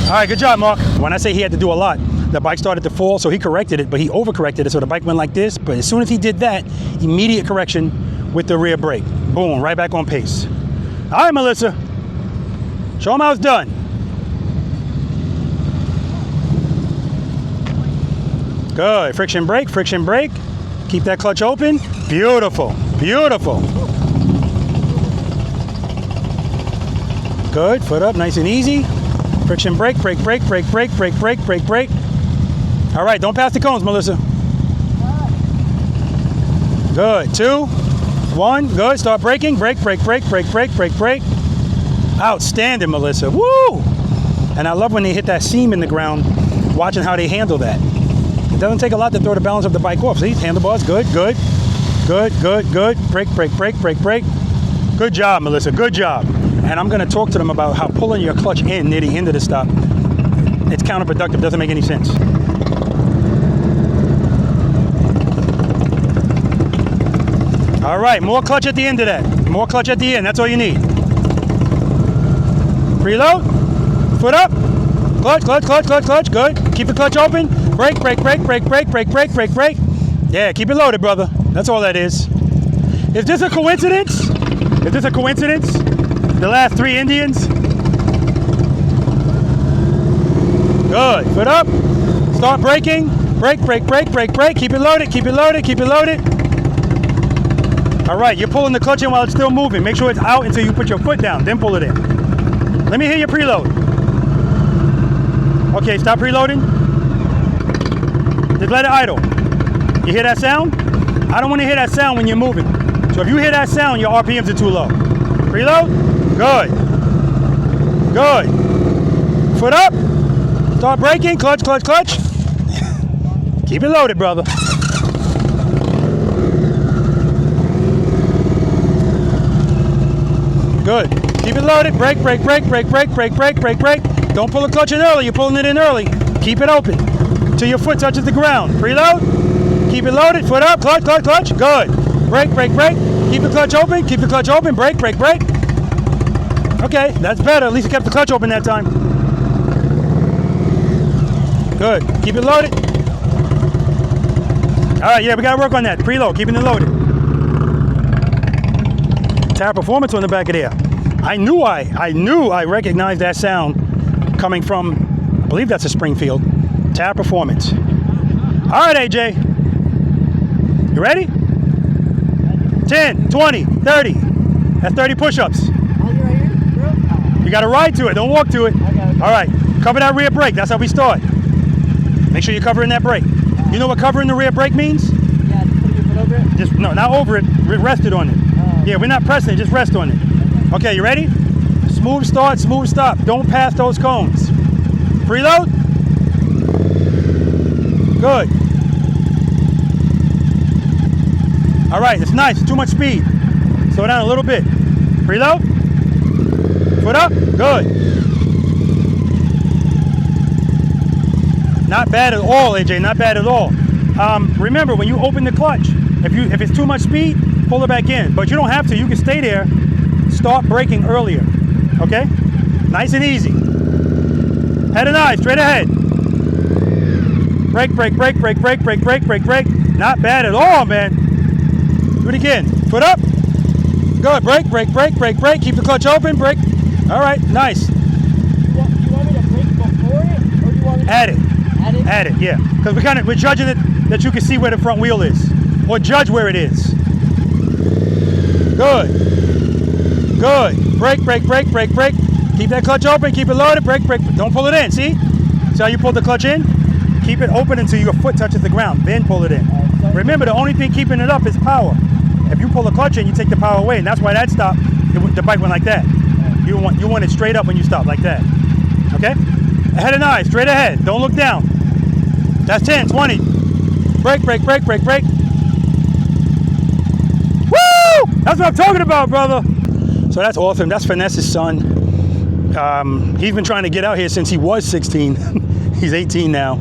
All right, good job, Mark. When I say he had to do a lot, the bike started to fall, so he corrected it, but he overcorrected it, so the bike went like this. But as soon as he did that, immediate correction with the rear brake. Boom, right back on pace. All right, Melissa. Show him how it's done. Good. Friction brake, friction brake. Keep that clutch open. Beautiful, beautiful. Good, foot up, nice and easy. Friction brake, brake, brake, brake, brake, brake, brake, brake, brake. All right, don't pass the cones, Melissa. Good, 2, 1, good. Start braking, brake, brake, brake, brake, brake, brake, brake. Outstanding, Melissa, woo! And I love when they hit that seam in the ground, watching how they handle that. It doesn't take a lot to throw the balance of the bike off. See, handlebars, good, good, good, good, good. Brake, brake, brake, brake, brake. Good job, Melissa, good job. And I'm gonna talk to them about how pulling your clutch in near the end of the stop, it's counterproductive, doesn't make any sense. All right, more clutch at the end of that. More clutch at the end, that's all you need. Preload, foot up, clutch, clutch, clutch, clutch, clutch, good. Keep the clutch open, brake, brake, brake, brake, brake, brake, brake, brake, brake. Yeah, keep it loaded, brother. That's all that is. Is this a coincidence? Is this a coincidence? The last 3 Indians? Good, foot up, start braking, brake, brake, brake, brake, brake, keep it loaded, keep it loaded, keep it loaded. All right, you're pulling the clutch in while it's still moving. Make sure it's out until you put your foot down, then pull it in. Let me hear your preload. Okay, stop preloading. Just let it idle. You hear that sound? I don't want to hear that sound when you're moving. So if you hear that sound, your RPMs are too low. Preload. Good. Good. Foot up. Start braking. Clutch, clutch, clutch. Keep it loaded, brother. Good. Keep it loaded. Brake, brake, brake, brake, brake, brake, brake, brake, brake. Don't pull the clutch in early. You're pulling it in early. Keep it open till your foot touches the ground. Preload. Keep it loaded. Foot up. Clutch, clutch, clutch. Good. Brake, brake, brake. Keep the clutch open. Keep the clutch open. Brake, brake, brake. Okay, that's better. At least you kept the clutch open that time. Good. Keep it loaded. All right, yeah, we got to work on that. Preload. Keeping it loaded. Tire performance on the back of there. I knew I recognized that sound coming from, I believe that's a Springfield. Tire performance. All right, AJ. You ready? 10, 20, 30. That's 30 push-ups. You got to ride to it. Don't walk to it. All right. Cover that rear brake. That's how we start. Make sure you're covering that brake. You know what covering the rear brake means? Yeah, put your foot over it. Just, no, not over it. Rest it on it. Yeah, we're not pressing it. Just rest on it. Okay, you ready? Smooth start, smooth stop. Don't pass those cones. Preload. Good. All right, it's nice. Too much speed. Slow down a little bit. Preload. Foot up. Good. Not bad at all, AJ. Not bad at all. Remember, when you open the clutch, if it's too much speed, pull it back in. But you don't have to. You can stay there. Start braking earlier. Okay? Nice and easy. Head and eyes, straight ahead. Brake, brake, brake, brake, brake, brake, brake, brake, brake. Not bad at all, man. Do it again. Foot up. Good. Brake, brake, brake, brake, brake. Keep the clutch open. Brake. All right. Nice. You want me to brake before it, or do you want me to Add it. add it? Add it, yeah. Because we're judging it that you can see where the front wheel is. Or judge where it is. Good. Good. Brake, brake, brake, brake, brake. Keep that clutch open. Keep it loaded. Brake, brake. Don't pull it in. See? See how you pull the clutch in? Keep it open until your foot touches the ground. Then pull it in. Remember, the only thing keeping it up is power. If you pull the clutch in, you take the power away. And that's why that stopped. The bike went like that. You want it straight up when you stop, like that. Okay? Ahead and eyes. Straight ahead. Don't look down. That's 10, 20. Brake, brake, brake, brake, brake. Woo! That's what I'm talking about, brother. So that's awesome. That's Finesse's son. He's been trying to get out here since he was 16. He's 18 now.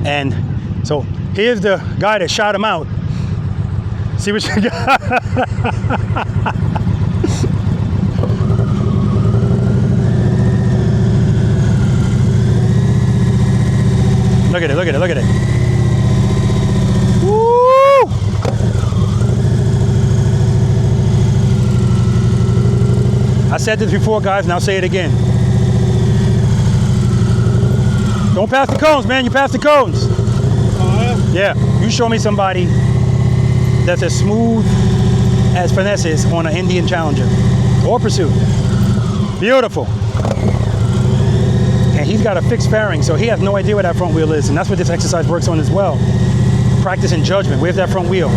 And so here's the guy that shot him out. See what you got? Look at it, look at it, look at it. Woo! I said this before, guys, and I'll say it again. Don't pass the cones, man. You pass the cones. Yeah, you show me somebody that's as smooth as Finesse is on an Indian Challenger or Pursuit. Beautiful. And he's got a fixed fairing, so he has no idea where that front wheel is, and that's what this exercise works on as well. Practice and judgment. Where's that front wheel?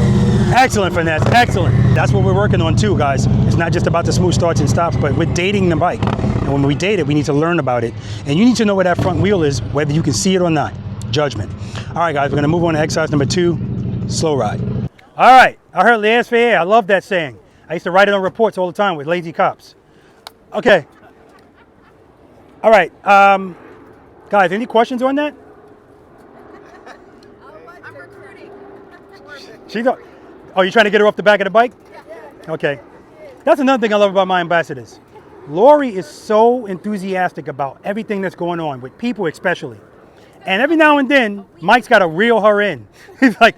Excellent, Finesse. Excellent. That's what we're working on too, guys. It's not just about the smooth starts and stops, but we're dating the bike. And when we date it, we need to learn about it. And you need to know where that front wheel is, whether you can see it or not. Judgment. All right, guys, we're going to move on to exercise number 2, slow ride. All right, I heard les for air. I love that saying. I used to write it on reports all the time with lazy cops. Okay. All right, guys, any questions on that? I'm recruiting. She's oh, you're trying to get her off the back of the bike? Yeah. Okay. That's another thing I love about my ambassadors. Lori is so enthusiastic about everything that's going on with people especially. And every now and then, Mike's got to reel her in. He's like,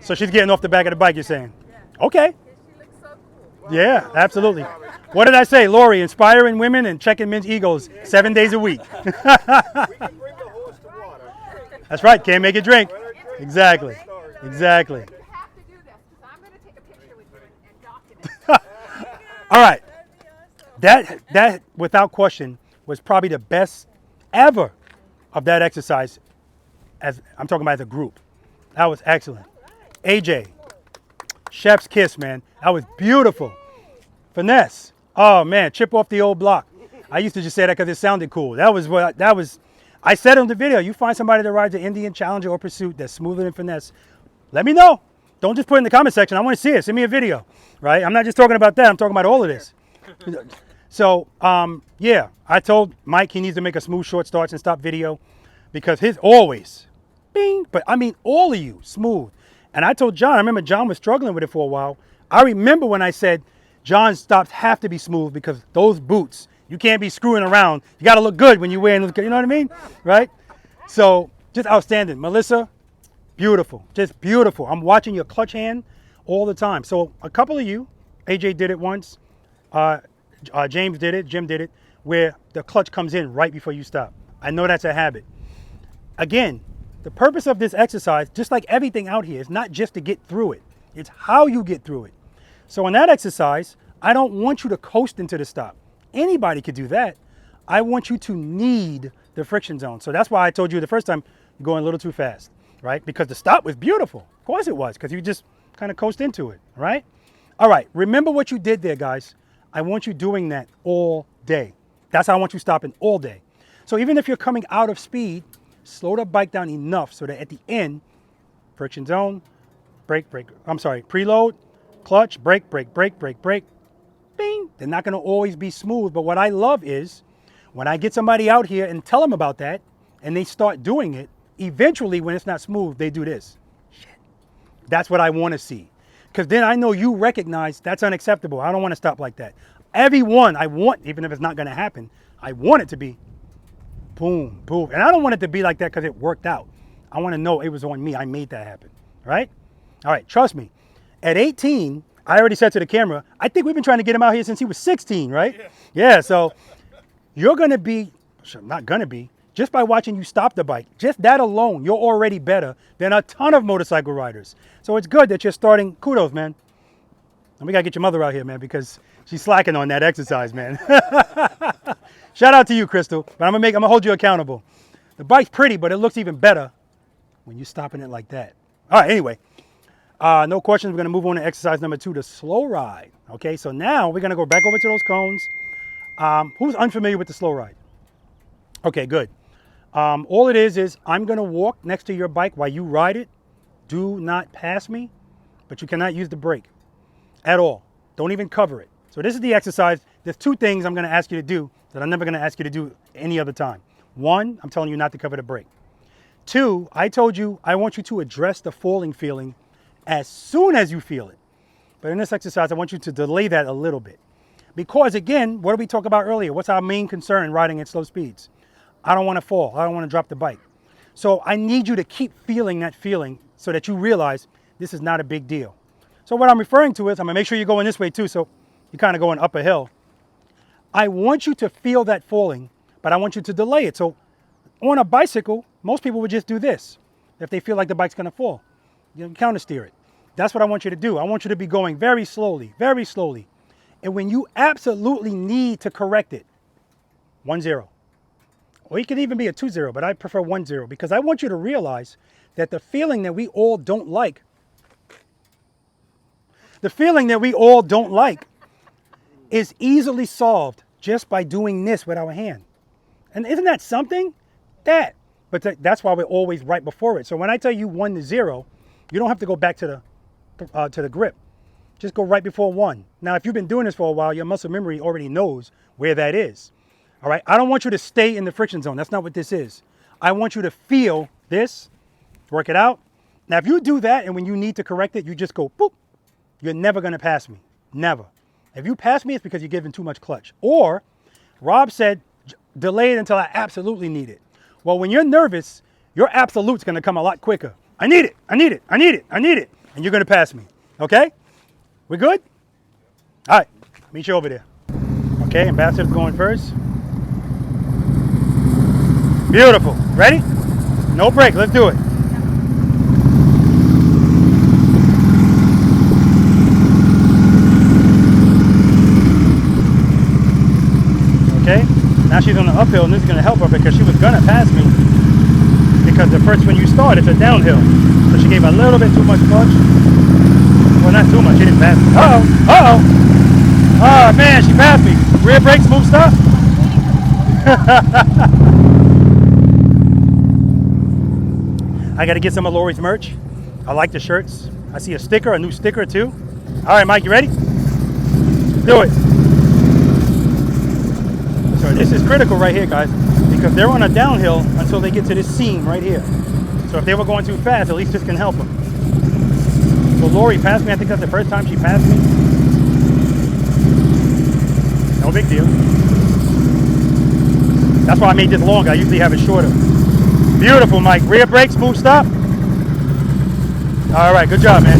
so she's getting off the back of the bike, you're saying? Okay. Yeah, absolutely. What did I say? Lori, inspiring women and checking men's egos 7 days a week. We can bring the horse to water. That's right. Can't make it drink. Exactly. Exactly. You have to do this because I'm going to take a picture with you and document. All right. That, without question, was probably the best ever of that exercise. As I'm talking about as a group. That was excellent. AJ, chef's kiss, man. That was beautiful. Finesse. Oh man, chip off the old block. I used to just say that because it sounded cool. That was. I said on the video, you find somebody that rides an Indian Challenger or Pursuit that's smoother than Finesse, let me know. Don't just put it in the comment section. I want to see it. Send me a video, right? I'm not just talking about that. I'm talking about all of this. So, yeah, I told Mike he needs to make a smooth short starts and stop video because his always, bing, but I mean all of you, smooth. And I told John, I remember John was struggling with it for a while. I remember when I said John's stops have to be smooth because those boots, you can't be screwing around. You got to look good when you're wearing those, you know what I mean? Right? So, just outstanding. Melissa, beautiful, just beautiful. I'm watching your clutch hand all the time. So, a couple of you, AJ did it once. James did it, Jim did it, where the clutch comes in right before you stop. I know that's a habit. Again, the purpose of this exercise, just like everything out here, is not just to get through it. It's how you get through it. So in that exercise, I don't want you to coast into the stop. Anybody could do that. I want you to need the friction zone. So that's why I told you the first time you're going a little too fast, right? Because the stop was beautiful. Of course it was, because you just kind of coast into it, right? All right, remember what you did there, guys. I want you doing that all day. That's how I want you stopping all day. So even if you're coming out of speed, slow the bike down enough so that at the end, friction zone, brake, brake, I'm sorry, preload, clutch, brake, brake, brake, brake, brake, bing. They're not gonna always be smooth, but what I love is when I get somebody out here and tell them about that and they start doing it, eventually when it's not smooth, they do this. Shit. That's what I wanna see. Because then I know you recognize that's unacceptable. I don't wanna stop like that. Everyone I want, even if it's not gonna happen, I want it to be boom, boom. And I don't want it to be like that because it worked out. I want to know it was on me. I made that happen, right? All right, trust me. At 18, I already said to the camera, I think we've been trying to get him out here since he was 16, right? Yeah, so you're going to be, not going to be, just by watching you stop the bike, just that alone, you're already better than a ton of motorcycle riders. So it's good that you're starting. Kudos, man. And we got to get your mother out here, man, because she's slacking on that exercise, man. Shout out to you, Crystal. But I'm gonna hold you accountable. The bike's pretty, but it looks even better when you're stopping it like that. All right, anyway. No questions. We're gonna move on to exercise number 2, the slow ride. Okay, so now we're gonna go back over to those cones. Who's unfamiliar with the slow ride? Okay, good. All it is I'm gonna walk next to your bike while you ride it. Do not pass me, but you cannot use the brake at all. Don't even cover it. So this is the exercise. There's 2 things I'm gonna ask you to do that I'm never gonna ask you to do any other time. 1, I'm telling you not to cover the brake. 2, I told you I want you to address the falling feeling as soon as you feel it. But in this exercise, I want you to delay that a little bit. Because again, what did we talk about earlier? What's our main concern riding at slow speeds? I don't wanna fall, I don't wanna drop the bike. So I need you to keep feeling that feeling so that you realize this is not a big deal. So what I'm referring to is, I'm gonna make sure you're going this way too, so you're kind of going up a hill. I want you to feel that falling, but I want you to delay it. So on a bicycle, most people would just do this. If they feel like the bike's gonna fall, you counter steer it. That's what I want you to do. I want you to be going very slowly, very slowly. And when you absolutely need to correct it, 1-0. Or it could even be a 2-0, but I prefer 1-0 because I want you to realize that the feeling that we all don't like, is easily solved just by doing this with our hand. And isn't that something? But that's why we're always right before it. So when I tell you 1-0, you don't have to go back to the grip. Just go right before 1. Now, if you've been doing this for a while, your muscle memory already knows where that is. All right, I don't want you to stay in the friction zone. That's not what this is. I want you to feel this, work it out. Now, if you do that and when you need to correct it, you just go boop, you're never gonna pass me, never. If you pass me, it's because you're giving too much clutch. Or, Rob said, delay it until I absolutely need it. Well, when you're nervous, your absolute's gonna come a lot quicker. I need it, I need it, I need it, I need it. And you're gonna pass me, okay? We good? All right, meet you over there. Okay, Ambassador's going first. Beautiful, ready? No break, let's do it. Okay, now she's on the uphill, and this is gonna help her because she was gonna pass me because the first when you start, it's a downhill. So she gave a little bit too much clutch. Well, not too much, she didn't pass me. Uh-oh, uh-oh. Oh man, she passed me. Rear brakes, move, stop. I gotta get some of Lori's merch. I like the shirts. I see a sticker, a new sticker too. All right, Mike, you ready? Do it. So this is critical right here, guys, because they're on a downhill until they get to this seam right here. So if they were going too fast, at least this can help them. So Lori passed me. I think that's the first time she passed me. No big deal. That's why I made this longer. I usually have it shorter. Beautiful, Mike. Rear brakes, move, stop. All right, good job, man.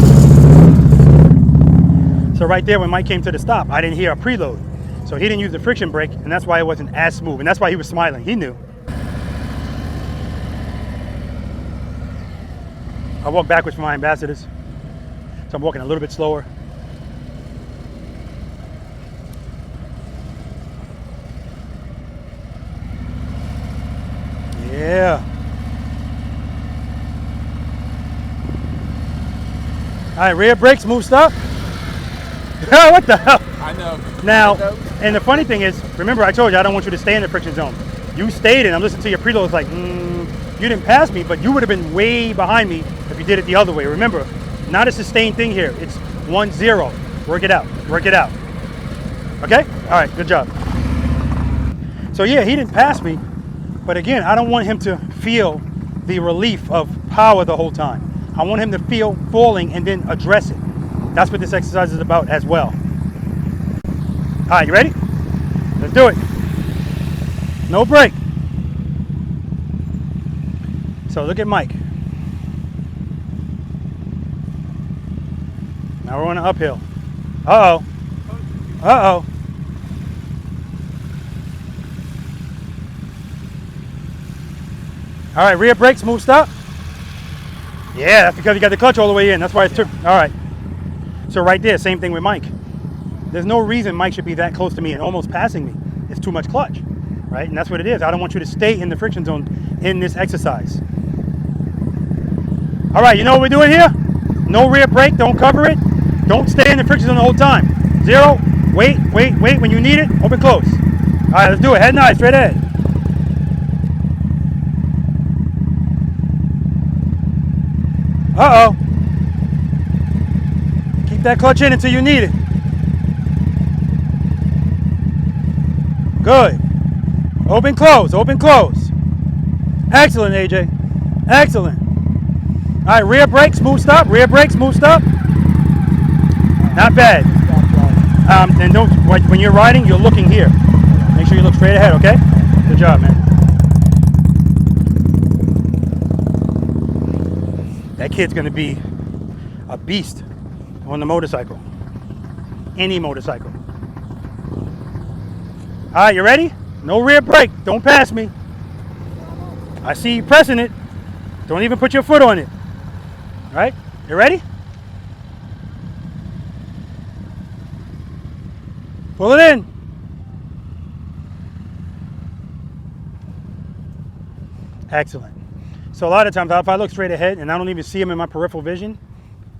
So right there when Mike came to the stop, I didn't hear a preload. So he didn't use the friction brake, and that's why it wasn't as smooth. And that's why he was smiling. He knew. I walk backwards for my ambassadors. So I'm walking a little bit slower. Yeah. All right, rear brakes, move, stop. What the hell? I know. Now, and the funny thing is, remember I told you I don't want you to stay in the friction zone. You stayed in. I'm listening to your preload. It's like, you didn't pass me, but you would have been way behind me if you did it the other way. Remember, not a sustained thing here. It's 1-0. Work it out. Work it out. Okay? All right, good job. So yeah, he didn't pass me, but again, I don't want him to feel the relief of power the whole time. I want him to feel falling and then address it. That's what this exercise is about as well. All right, you ready? Let's do it. No break. So look at Mike. Now we're on an uphill. Uh-oh. Uh-oh. All right, rear brakes, move, stop. Yeah, that's because you got the clutch all the way in. That's why it took. All right. So right there, same thing with Mike. There's no reason Mike should be that close to me and almost passing me. It's too much clutch, right? And that's what it is. I don't want you to stay in the friction zone in this exercise. All right, you know what we're doing here? No rear brake, don't cover it. Don't stay in the friction zone the whole time. 0, wait, wait, wait. When you need it, open, close. All right, let's do it. Head and eye, straight ahead. Uh-oh. Keep that clutch in until you need it. Good. Open, close, open, close. Excellent, AJ. Excellent. All right, rear brakes, move, stop. Rear brakes, move, stop. Not bad. And don't, when you're riding, you're looking here. Make sure you look straight ahead, okay? Good job, man. That kid's gonna be a beast on the motorcycle. Any motorcycle. All right, you ready? No rear brake, don't pass me. I see you pressing it. Don't even put your foot on it. All right, you ready? Pull it in. Excellent. So a lot of times, if I look straight ahead and I don't even see them in my peripheral vision,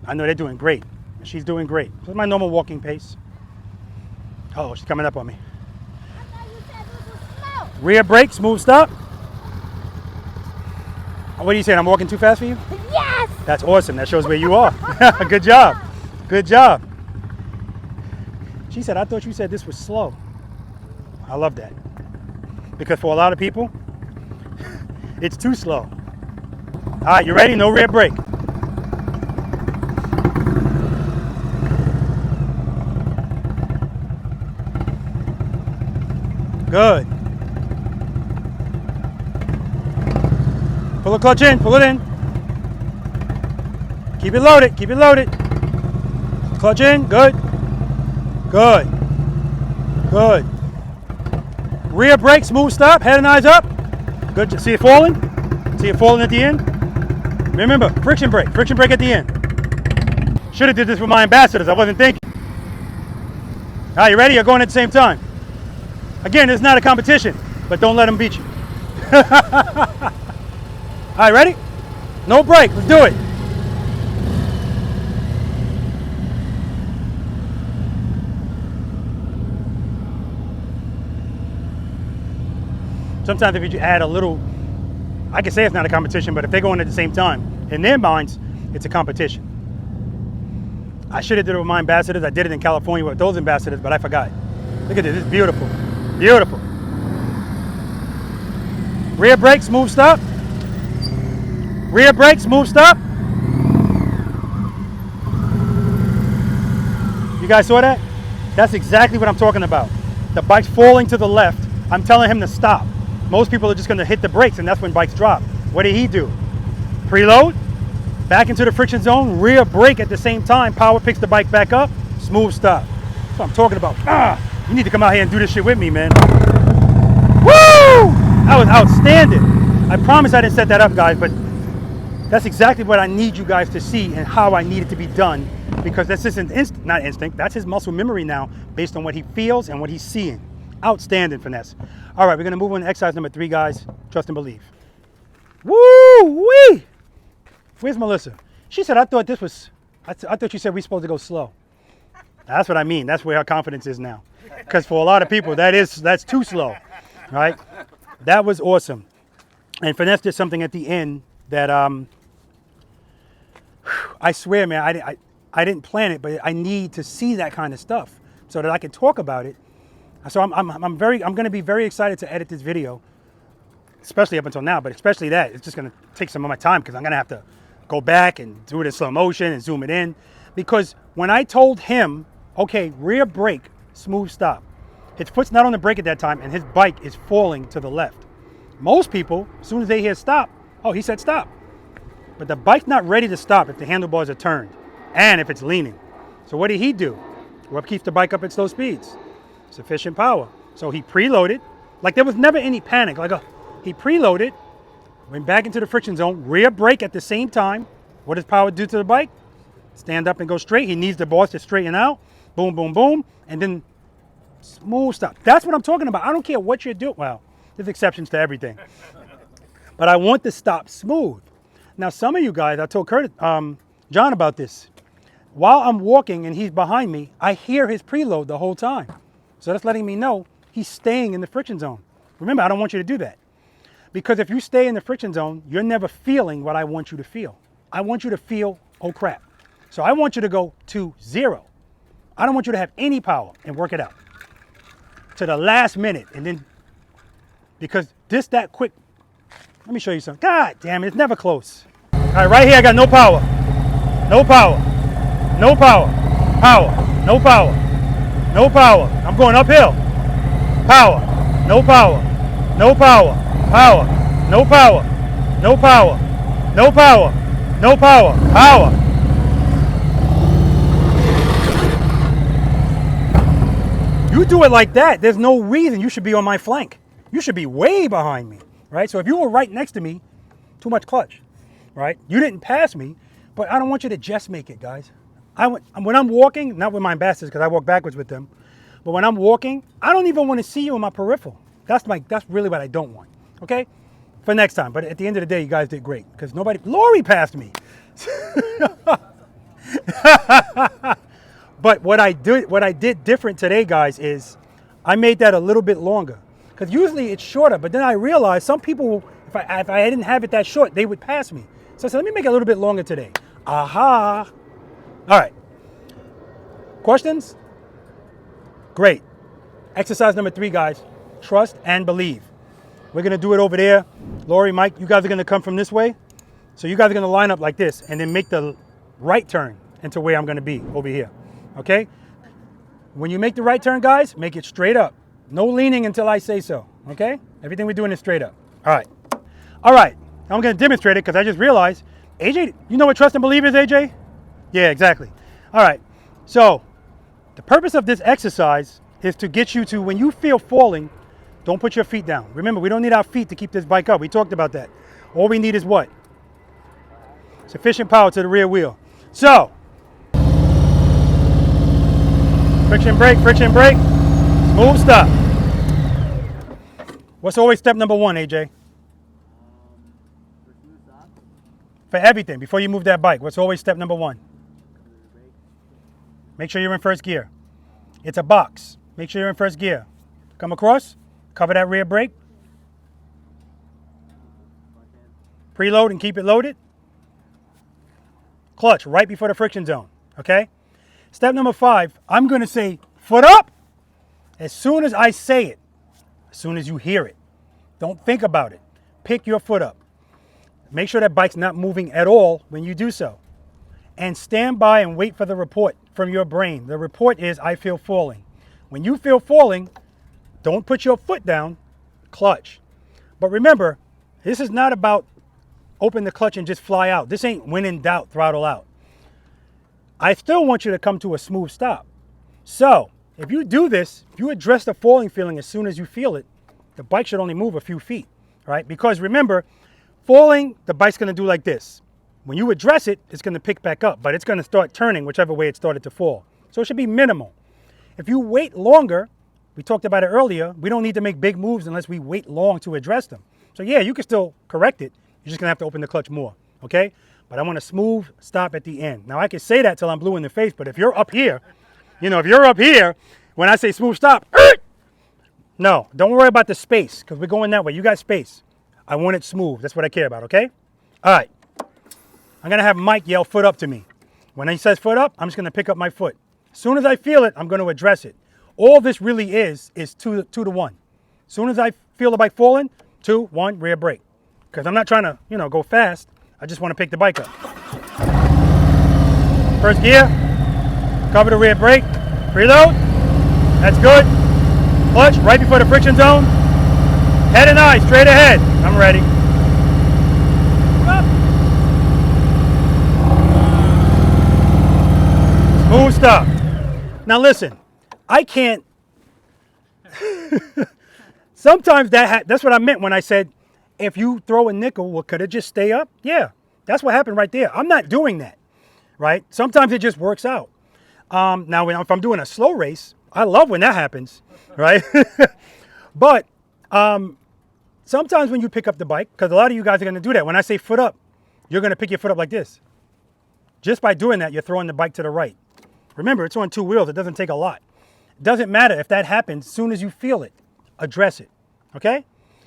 I know they're doing great. She's doing great. So it's my normal walking pace. Oh, she's coming up on me. Rear brakes, move, stop. What are you saying? I'm walking too fast for you? Yes! That's awesome. That shows where you are. Good job. Good job. She said, I thought you said this was slow. I love that. Because for a lot of people, it's too slow. All right, you ready? No rear brake. Good. Pull the clutch in, pull it in. Keep it loaded, keep it loaded. Clutch in, good. Good. Good. Rear brake, smooth stop, head and eyes up. Good, see it falling? See it falling at the end? Remember, friction brake at the end. Should have did this with my ambassadors, I wasn't thinking. All right, you ready? You're going at the same time. Again, it's not a competition, but don't let them beat you. All right, ready? No brake, let's do it. Sometimes if you add a little, I can say it's not a competition, but if they're going at the same time, in their minds, it's a competition. I should have did it with my ambassadors. I did it in California with those ambassadors, but I forgot. Look at this, it's beautiful. Beautiful. Rear brake, smooth stop. Rear brake, smooth stop. You guys saw that? That's exactly what I'm talking about. The bike's falling to the left. I'm telling him to stop. Most people are just going to hit the brakes, and that's when bikes drop. What did he do? Preload, back into the friction zone, rear brake at the same time. Power picks the bike back up, smooth stop. That's what I'm talking about. You need to come out here and do this shit with me, man. Woo! That was outstanding. I promise I didn't set that up, guys, but that's exactly what I need you guys to see and how I need it to be done, because that's just not instinct, that's his muscle memory now based on what he feels and what he's seeing. Outstanding finesse. All right, we're gonna move on to exercise number 3, guys. Trust and believe. Woo-wee! Where's Melissa? She said, I thought you said we're supposed to go slow. That's what I mean. That's where her confidence is now. Because for a lot of people, that's too slow, right? That was awesome. And finesse did something at the end that I swear, man, I didn't plan it, but I need to see that kind of stuff so that I can talk about it. So I'm going to be very excited to edit this video, especially up until now, but especially that. It's just going to take some of my time because I'm going to have to go back and do it in slow motion and zoom it in. Because when I told him, okay, rear brake, smooth stop, his foot's not on the brake at that time and his bike is falling to the left. Most people, as soon as they hear stop, oh, he said stop. But the bike's not ready to stop if the handlebars are turned and if it's leaning. So what did he do? What keeps the bike up at slow speeds? Sufficient power. So he preloaded, like there was never any panic. He preloaded, went back into the friction zone, rear brake at the same time. What does power do to the bike? Stand up and go straight. He needs the bars to straighten out. Boom, boom, boom. And then smooth stop. That's what I'm talking about. I don't care what you're doing. Well, there's exceptions to everything. But I want the stop smooth. Now, some of you guys, I told John about this. While I'm walking and he's behind me, I hear his preload the whole time. So that's letting me know he's staying in the friction zone. Remember, I don't want you to do that. Because if you stay in the friction zone, you're never feeling what I want you to feel. I want you to feel, oh crap. So I want you to go to 0. I don't want you to have any power and work it out to the last minute. And then, because that quick, let me show you something. God damn it, it's never close. All right, right here, I got no power. No power. No power. Power. No power. No power. I'm going uphill. Power. No power. No power. Power. No power. No power. No power. No power. Power. You do it like that, there's no reason you should be on my flank. You should be way behind me, right? So if you were right next to me, too much clutch, right? You didn't pass me, but I don't want you to just make it, guys. When I'm walking, not with my ambassadors because I walk backwards with them, but when I'm walking, I don't even want to see you in my peripheral. That's really what I don't want, okay? For next time, but at the end of the day, you guys did great because Lori passed me. But what I did different today, guys, is I made that a little bit longer. Because usually it's shorter, but then I realized some people, if I didn't have it that short, they would pass me. So I said, let me make it a little bit longer today. Aha. All right. Questions? Great. Exercise number 3, guys. Trust and believe. We're going to do it over there. Lori, Mike, you guys are going to come from this way. So you guys are gonna line up like this and then make the right turn into where I'm gonna be over here, okay? When you make the right turn, guys, make it straight up. No leaning until I say so, okay? Everything we're doing is straight up. All right. All right, I'm gonna demonstrate it because I just realized, AJ, you know what trust and believe is, AJ? Yeah, exactly. All right, so the purpose of this exercise is to get you to, when you feel falling, don't put your feet down. Remember, we don't need our feet to keep this bike up. We talked about that. All we need is what? Sufficient power to the rear wheel. So, friction brake, smooth stop. What's always step number one, AJ? For everything, before you move that bike, what's always step number one? Make sure you're in first gear. It's a box. Make sure you're in first gear. Come across, cover that rear brake. Preload and keep it loaded. Clutch right before the friction zone, okay? Step number 5, I'm gonna say foot up as soon as I say it, as soon as you hear it. Don't think about it. Pick your foot up. Make sure that bike's not moving at all when you do so. And stand by and wait for the report from your brain. The report is, I feel falling. When you feel falling, don't put your foot down, clutch. But remember, this is not about open the clutch and just fly out. This ain't when in doubt, throttle out. I still want you to come to a smooth stop. So if you do this, if you address the falling feeling as soon as you feel it, the bike should only move a few feet, right? Because remember, falling, the bike's gonna do like this. When you address it, it's gonna pick back up, but it's gonna start turning whichever way it started to fall. So it should be minimal. If you wait longer, we talked about it earlier, we don't need to make big moves unless we wait long to address them. So yeah, you can still correct it. You're just gonna have to open the clutch more, okay? But I want a smooth stop at the end. Now I can say that till I'm blue in the face, but if you're up here, you know, if you're up here, when I say smooth stop, no, don't worry about the space because we're going that way. You got space. I want it smooth. That's what I care about, okay? All right. I'm gonna have Mike yell foot up to me. When he says foot up, I'm just gonna pick up my foot. As soon as I feel it, I'm gonna address it. All this really is 2 to 1. As soon as I feel the bike falling, 2, 1, rear brake. Because I'm not trying to, you know, go fast. I just want to pick the bike up. First gear, cover the rear brake, preload. That's good. Clutch right before the friction zone. Head and eye straight ahead. I'm ready. Smooth stop. Now listen, I can't. Sometimes that's what I meant when I said, if you throw a nickel, well, could it just stay up? Yeah, that's what happened right there. I'm not doing that, right? Sometimes it just works out. Now, if I'm doing a slow race, I love when that happens, right? But sometimes when you pick up the bike, because a lot of you guys are going to do that. When I say foot up, you're going to pick your foot up like this. Just by doing that, you're throwing the bike to the right. Remember, it's on 2 wheels. It doesn't take a lot. It doesn't matter if that happens. As soon as you feel it, address it, okay?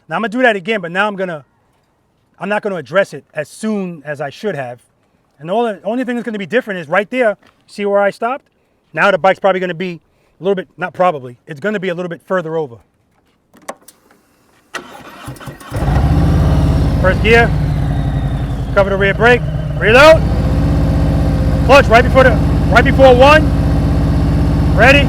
Now I'm gonna do that again, but now I'm not gonna address it as soon as I should have. And the only thing that's gonna be different is right there, see where I stopped? Now the bike's probably gonna be a little bit, not probably, it's gonna be a little bit further over. First gear, cover the rear brake, reload. Clutch right before 1, ready.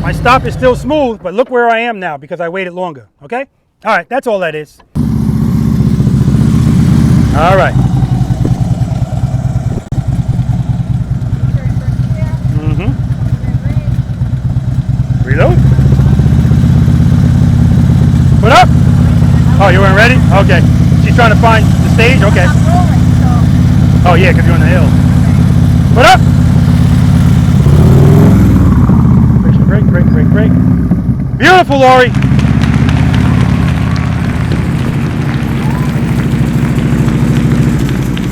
My stop is still smooth, but look where I am now because I waited longer, okay? All right, that's all that is. All right. Reload. Put up. Oh, you weren't ready? Okay. She's trying to find the stage? Okay. Oh, yeah, because you're on the hill. Put up. Brake. Beautiful, Lori.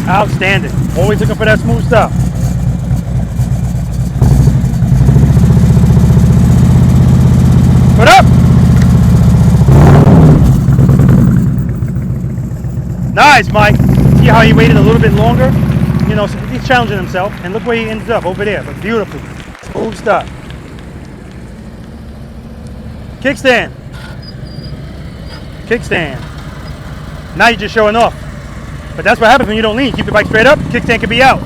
Outstanding. Always looking for that smooth stop. Put up. Nice, Mike. See how he waited a little bit longer? You know, so he's challenging himself. And look where he ends up, over there. But beautiful. Smooth stop. Kickstand. Kickstand. Now you're just showing off. But that's what happens when you don't lean. You keep the bike straight up, kickstand can be out.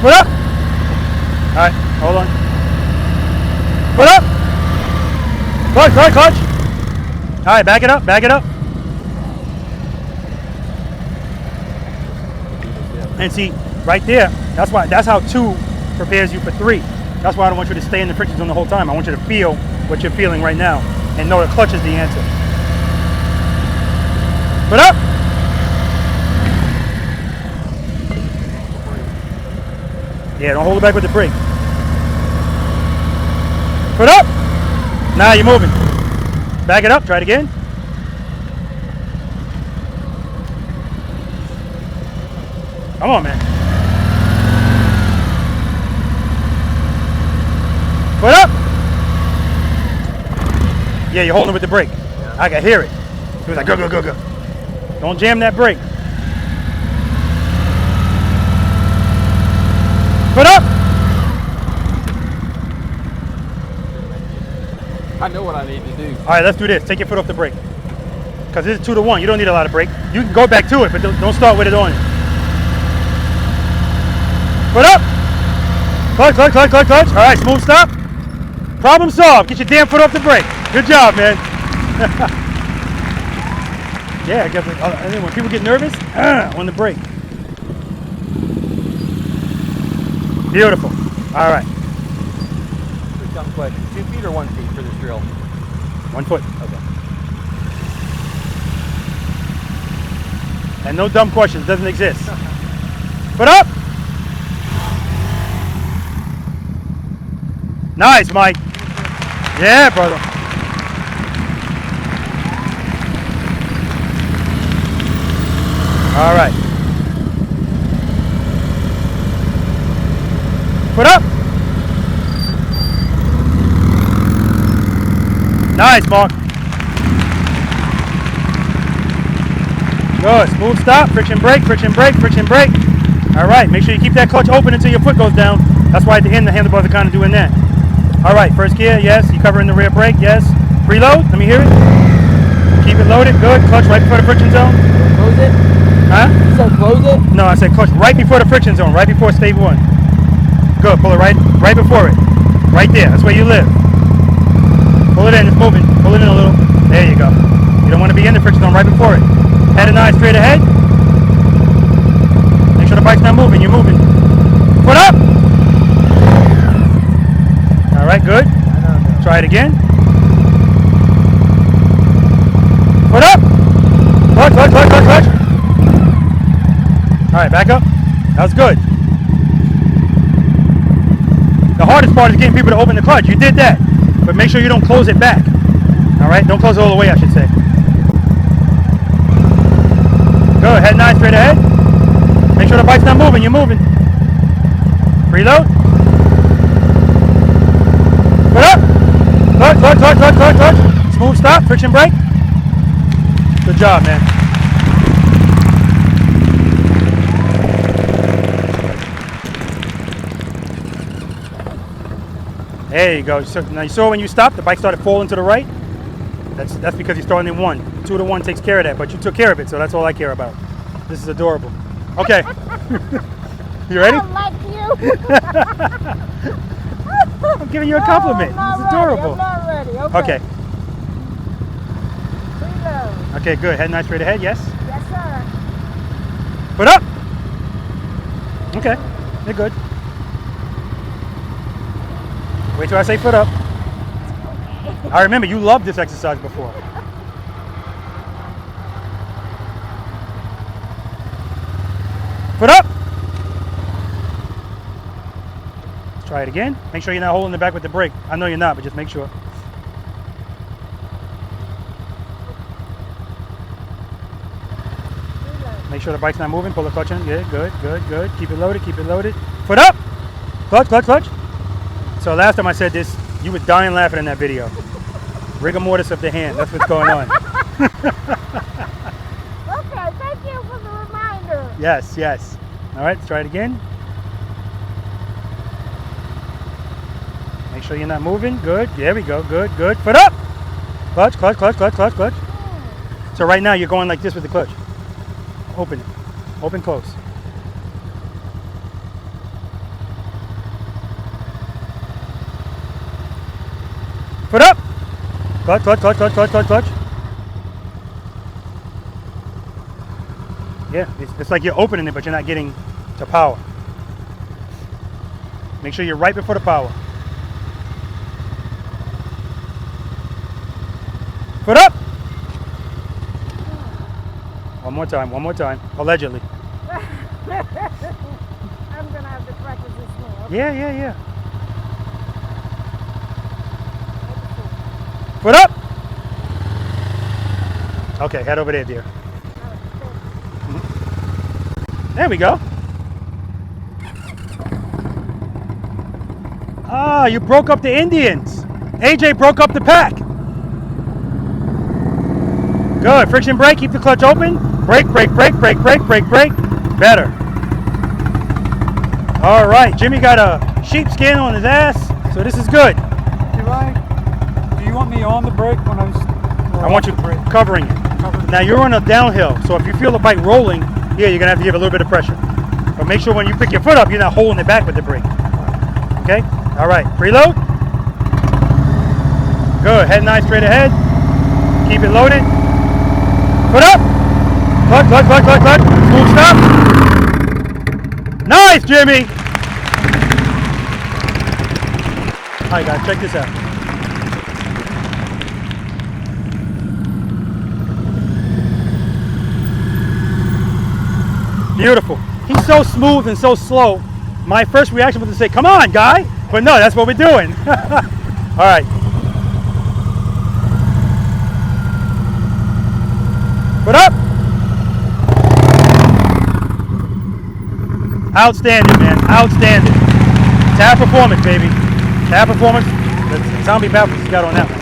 Foot up. All right, hold on. Foot up. Clutch, clutch, clutch. All right, back it up, back it up. And see, right there, that's how 2 prepares you for 3. That's why I don't want you to stay in the friction zone the whole time. I want you to feel what you're feeling right now and know the clutch is the answer. Foot up. Yeah, don't hold it back with the brake. Foot up. Now you're moving. Back it up, try it again. Come on, man. Foot up. Yeah, you're holding it with the brake. I can hear it. It was like, go, go, go, go. Don't jam that brake. Foot up. I know what I need to do. All right, let's do this. Take your foot off the brake. Because this is 2 to 1. You don't need a lot of brake. You can go back to it, but don't start with it on it. Foot up. Clutch, clutch, clutch, clutch, clutch. All right, smooth stop. Problem solved. Get your damn foot off the brake. Good job, man. Yeah, I guess when people get nervous, on the brake. Beautiful. All right. Quick dumb question. 2 feet or 1 feet for this drill? 1 foot. Okay. And no dumb questions. Doesn't exist. Foot up. Nice, Mike. Yeah, brother. All right. Foot up. Nice, Mark. Good. Smooth stop. Friction brake, friction brake, friction brake. All right. Make sure you keep that clutch open until your foot goes down. That's why at the end the handlebars are kind of doing that. All right. First gear. Yes. You covering the rear brake. Yes. Preload. Let me hear it. Keep it loaded. Good. Clutch right before the friction zone. Close it? Huh? You said close it? No, I said clutch right before the friction zone. Right before stage 1. Good. Pull it right before it. Right there. That's where you live. Pull it in. It's moving. Pull it in a little. There you go. You don't want to be in the friction zone right before it. Head and eye straight ahead. Make sure the bike's not moving. You're moving. Foot up. All right, good. Try it again. Foot up. Clutch, clutch, clutch, clutch, clutch. All right, back up. That was good. The hardest part is getting people to open the clutch. You did that. But make sure you don't close it back. All right, don't close it all the way, I should say. Good, head 9 straight ahead. Make sure the bike's not moving, you're moving. Preload. Foot up. Clutch, clutch, clutch, clutch, clutch, clutch. Smooth stop, friction brake. Good job, man. There you go. So now you saw when you stopped, the bike started falling to the right. That's because you're starting in 1. 2 to 1 takes care of that, but you took care of it, so that's all I care about. This is adorable. Okay. You ready? I don't like you. I'm giving you a compliment. No, It's adorable. I'm not ready. Okay. Preload. Okay, good. Head 9 straight ahead, yes? Yes, sir. Foot up. Okay, you're good. Wait till I say foot up. I remember you loved this exercise before. Foot up. Let's try it again. Make sure you're not holding the back with the brake. I know you're not, but just make sure. Make sure the bike's not moving. Pull the clutch in. Yeah, good, good, good. Keep it loaded, keep it loaded. Foot up. Clutch, clutch, clutch. So last time I said this, you were dying laughing in that video. Rigor mortis of the hand. That's what's going on. Okay, thank you for the reminder. Yes, yes. All right, let's try it again. Make sure you're not moving. Good. There we go. Good, good. Foot up. Clutch, clutch, clutch, clutch, clutch, clutch. So right now you're going like this with the clutch. Open it. Open, close. Foot up. Clutch, clutch, clutch, clutch, clutch, clutch, clutch. Yeah, it's like you're opening it, but you're not getting to power. Make sure you're right before the power. Foot up. One more time, one more time. Allegedly. I'm gonna have to practice this more. Yeah, yeah, yeah. Foot up. Okay, head over there, dear. There we go. Ah, you broke up the Indians. AJ broke up the pack. Good. Friction brake. Keep the clutch open. Brake, brake, brake, brake, brake, brake, brake. Better. All right. Jimmy got a sheepskin on his ass, so this is good. Do you want me on the brake when I want you covering it. Now you're on a downhill, so if you feel the bike rolling, yeah, you're gonna have to give a little bit of pressure. But make sure when you pick your foot up, you're not holding it back with the brake. Okay? All right. Preload. Good. Head nice straight ahead. Keep it loaded. Foot up. Clutch, clutch, clutch, clutch, clutch. Smooth stop. Nice, Jimmy. All right, guys, check this out. Beautiful. He's so smooth and so slow. My first reaction was to say, come on, guy. But no, that's what we're doing. All right. Put up. Outstanding, man. Outstanding. Tab performance, baby. Tab performance. The zombie baffles you got on that one.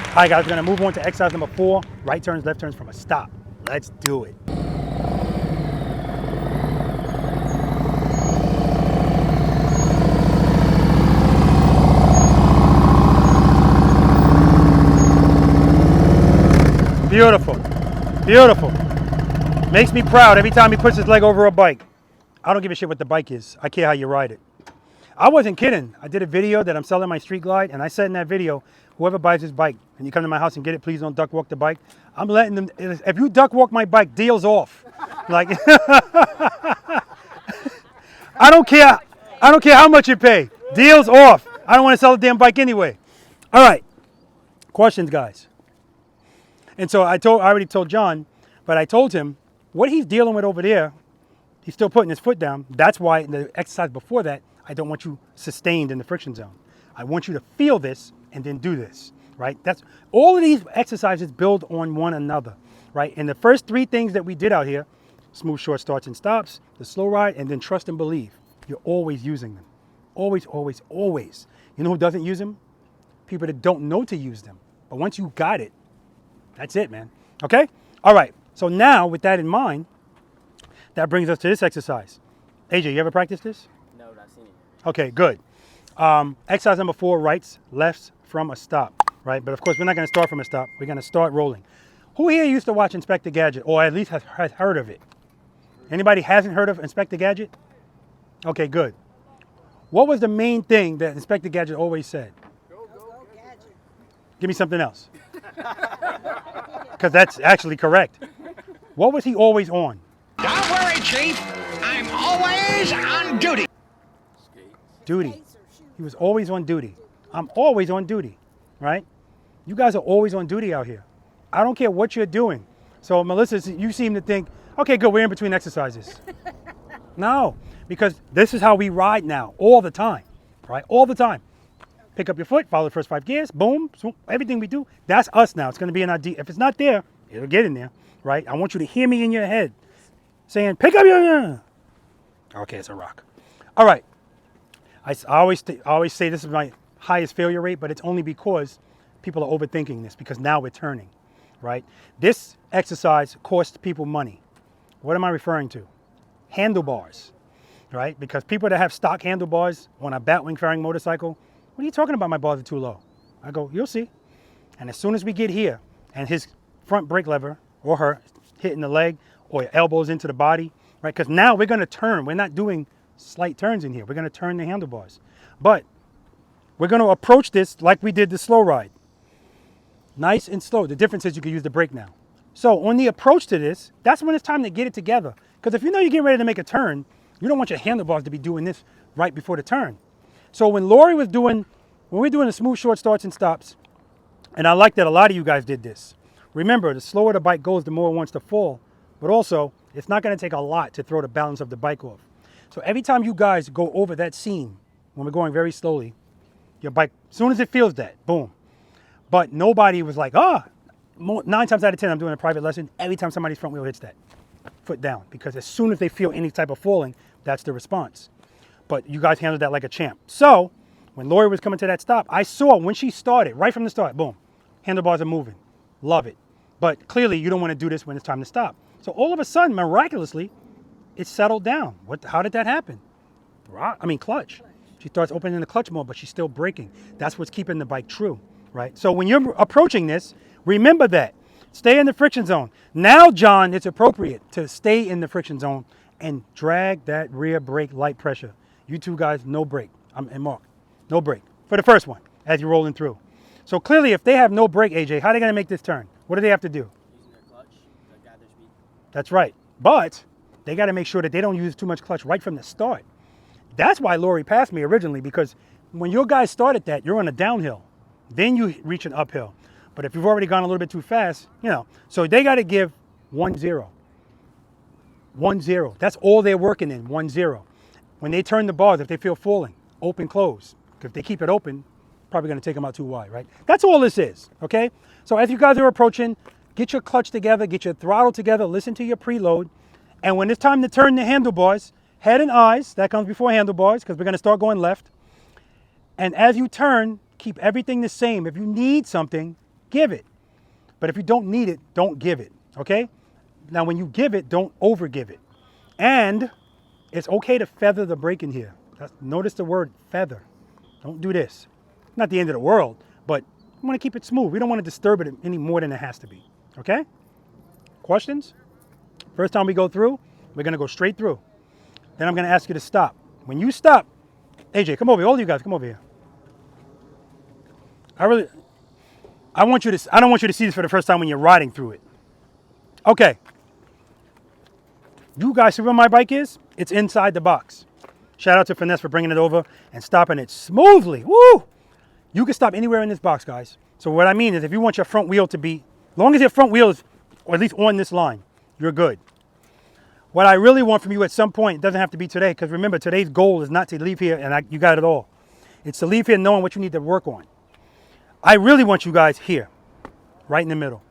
All right, guys, we're going to move on to exercise number 4. Right turns, left turns from a stop. Let's do it. Beautiful. Beautiful. Makes me proud every time he puts his leg over a bike. I don't give a shit what the bike is. I care how you ride it. I wasn't kidding. I did a video that I'm selling my Street Glide, and I said in that video, whoever buys this bike and you come to my house and get it, please don't duck walk the bike. I'm letting them, if you duck walk my bike, deal's off. Like, I don't care how much you pay. Deal's off. I don't want to sell the damn bike anyway. All right. Questions, guys. And so I already told John, but I told him what he's dealing with over there, he's still putting his foot down. That's why in the exercise before that, I don't want you sustained in the friction zone. I want you to feel this and then do this, right? That's all of these exercises build on one another, right? And the first 3 things that we did out here, smooth short starts and stops, the slow ride, and then trust and believe. You're always using them. Always, always, always. You know who doesn't use them? People that don't know to use them. But once you got it, that's it, man. Okay? All right. So now, with that in mind, that brings us to this exercise. AJ, you ever practiced this? No, I've seen it. Okay, good. Exercise number 4, rights, lefts from a stop, right? But of course, we're not going to start from a stop. We're going to start rolling. Who here used to watch Inspector Gadget, or at least has heard of it? Anybody hasn't heard of Inspector Gadget? Okay, good. What was the main thing that Inspector Gadget always said? Go, Gadget. Give me something else. Because that's actually correct. What was he always on? Don't worry, Chief. I'm always on duty. Duty. He was always on duty. I'm always on duty, right? You guys are always on duty out here. I don't care what you're doing. So Melissa, you seem to think, okay, good, we're in between exercises. No, because this is how we ride now, all the time, right? All the time. Pick up your foot, follow the first 5 gears, boom, swoop, everything we do, that's us now. It's going to be in our D. If it's not there, it'll get in there, right? I want you to hear me in your head saying, pick up your... Okay, it's a rock. All right. I always say this is my highest failure rate, but it's only because people are overthinking this because now we're turning, right? This exercise costs people money. What am I referring to? Handlebars, right? Because people that have stock handlebars on a Batwing fairing motorcycle, what are you talking about? My bars are too low. I go, you'll see. And as soon as we get here and his front brake lever or her hitting the leg or elbows into the body, right? Because now we're going to turn. We're not doing slight turns in here. We're going to turn the handlebars. But we're going to approach this like we did the slow ride. Nice and slow. The difference is you can use the brake now. So on the approach to this, that's when it's time to get it together. Because if you know you're getting ready to make a turn, you don't want your handlebars to be doing this right before the turn. So when Lori was doing, when we're doing the smooth short starts and stops, and I like that a lot of you guys did this. Remember, the slower the bike goes, the more it wants to fall. But also, it's not going to take a lot to throw the balance of the bike off. So every time you guys go over that seam, when we're going very slowly, your bike, as soon as it feels that, boom. But nobody was like, 9 times out of 10, I'm doing a private lesson. Every time somebody's front wheel hits that, foot down. Because as soon as they feel any type of falling, that's the response. But you guys handled that like a champ. So when Lori was coming to that stop, I saw when she started, right from the start, boom, handlebars are moving. Love it. But clearly you don't want to do this when it's time to stop. So all of a sudden, miraculously, it settled down. How did that happen? Clutch. She starts opening the clutch mode, but she's still braking. That's what's keeping the bike true, right? So when you're approaching this, remember that. Stay in the friction zone. Now, John, it's appropriate to stay in the friction zone and drag that rear brake light pressure. You two guys, no brake. And Mark, no brake for the first one as you're rolling through. So clearly, if they have no brake, AJ, how are they going to make this turn? What do they have to do? Using their clutch to guide their speed. That's right. But they got to make sure that they don't use too much clutch right from the start. That's why Lori passed me originally, because when your guys started that, you're on a downhill. Then you reach an uphill. But if you've already gone a little bit too fast, so they got to give 1-0. 1-0. That's all they're working in, 1-0. When they turn the bars, if they feel falling, open, close. If they keep it open, probably going to take them out too wide, right? That's all this is, okay? So as you guys are approaching, get your clutch together, get your throttle together, listen to your preload. And when it's time to turn the handlebars, head and eyes, that comes before handlebars because we're going to start going left. And as you turn, keep everything the same. If you need something, give it. But if you don't need it, don't give it, okay? Now, when you give it, don't overgive it. And it's okay to feather the brake in here. Notice the word feather. Don't do this. Not the end of the world, but we want to keep it smooth. We don't want to disturb it any more than it has to be, okay? Questions? First time we go through, we're going to go straight through. Then I'm going to ask you to stop. When you stop, AJ, come over here. All of you guys, come over here. I don't want you to see this for the first time when you're riding through it. Okay. You guys see where my bike is? It's inside the box. Shout out to Finesse for bringing it over and stopping it smoothly. Woo! You can stop anywhere in this box, guys. So what I mean is if you want your front wheel to be, as long as your front wheel is, or at least on this line, you're good. What I really want from you at some point, it doesn't have to be today, because remember, today's goal is not to leave here and you got it all. It's to leave here knowing what you need to work on. I really want you guys here, right in the middle.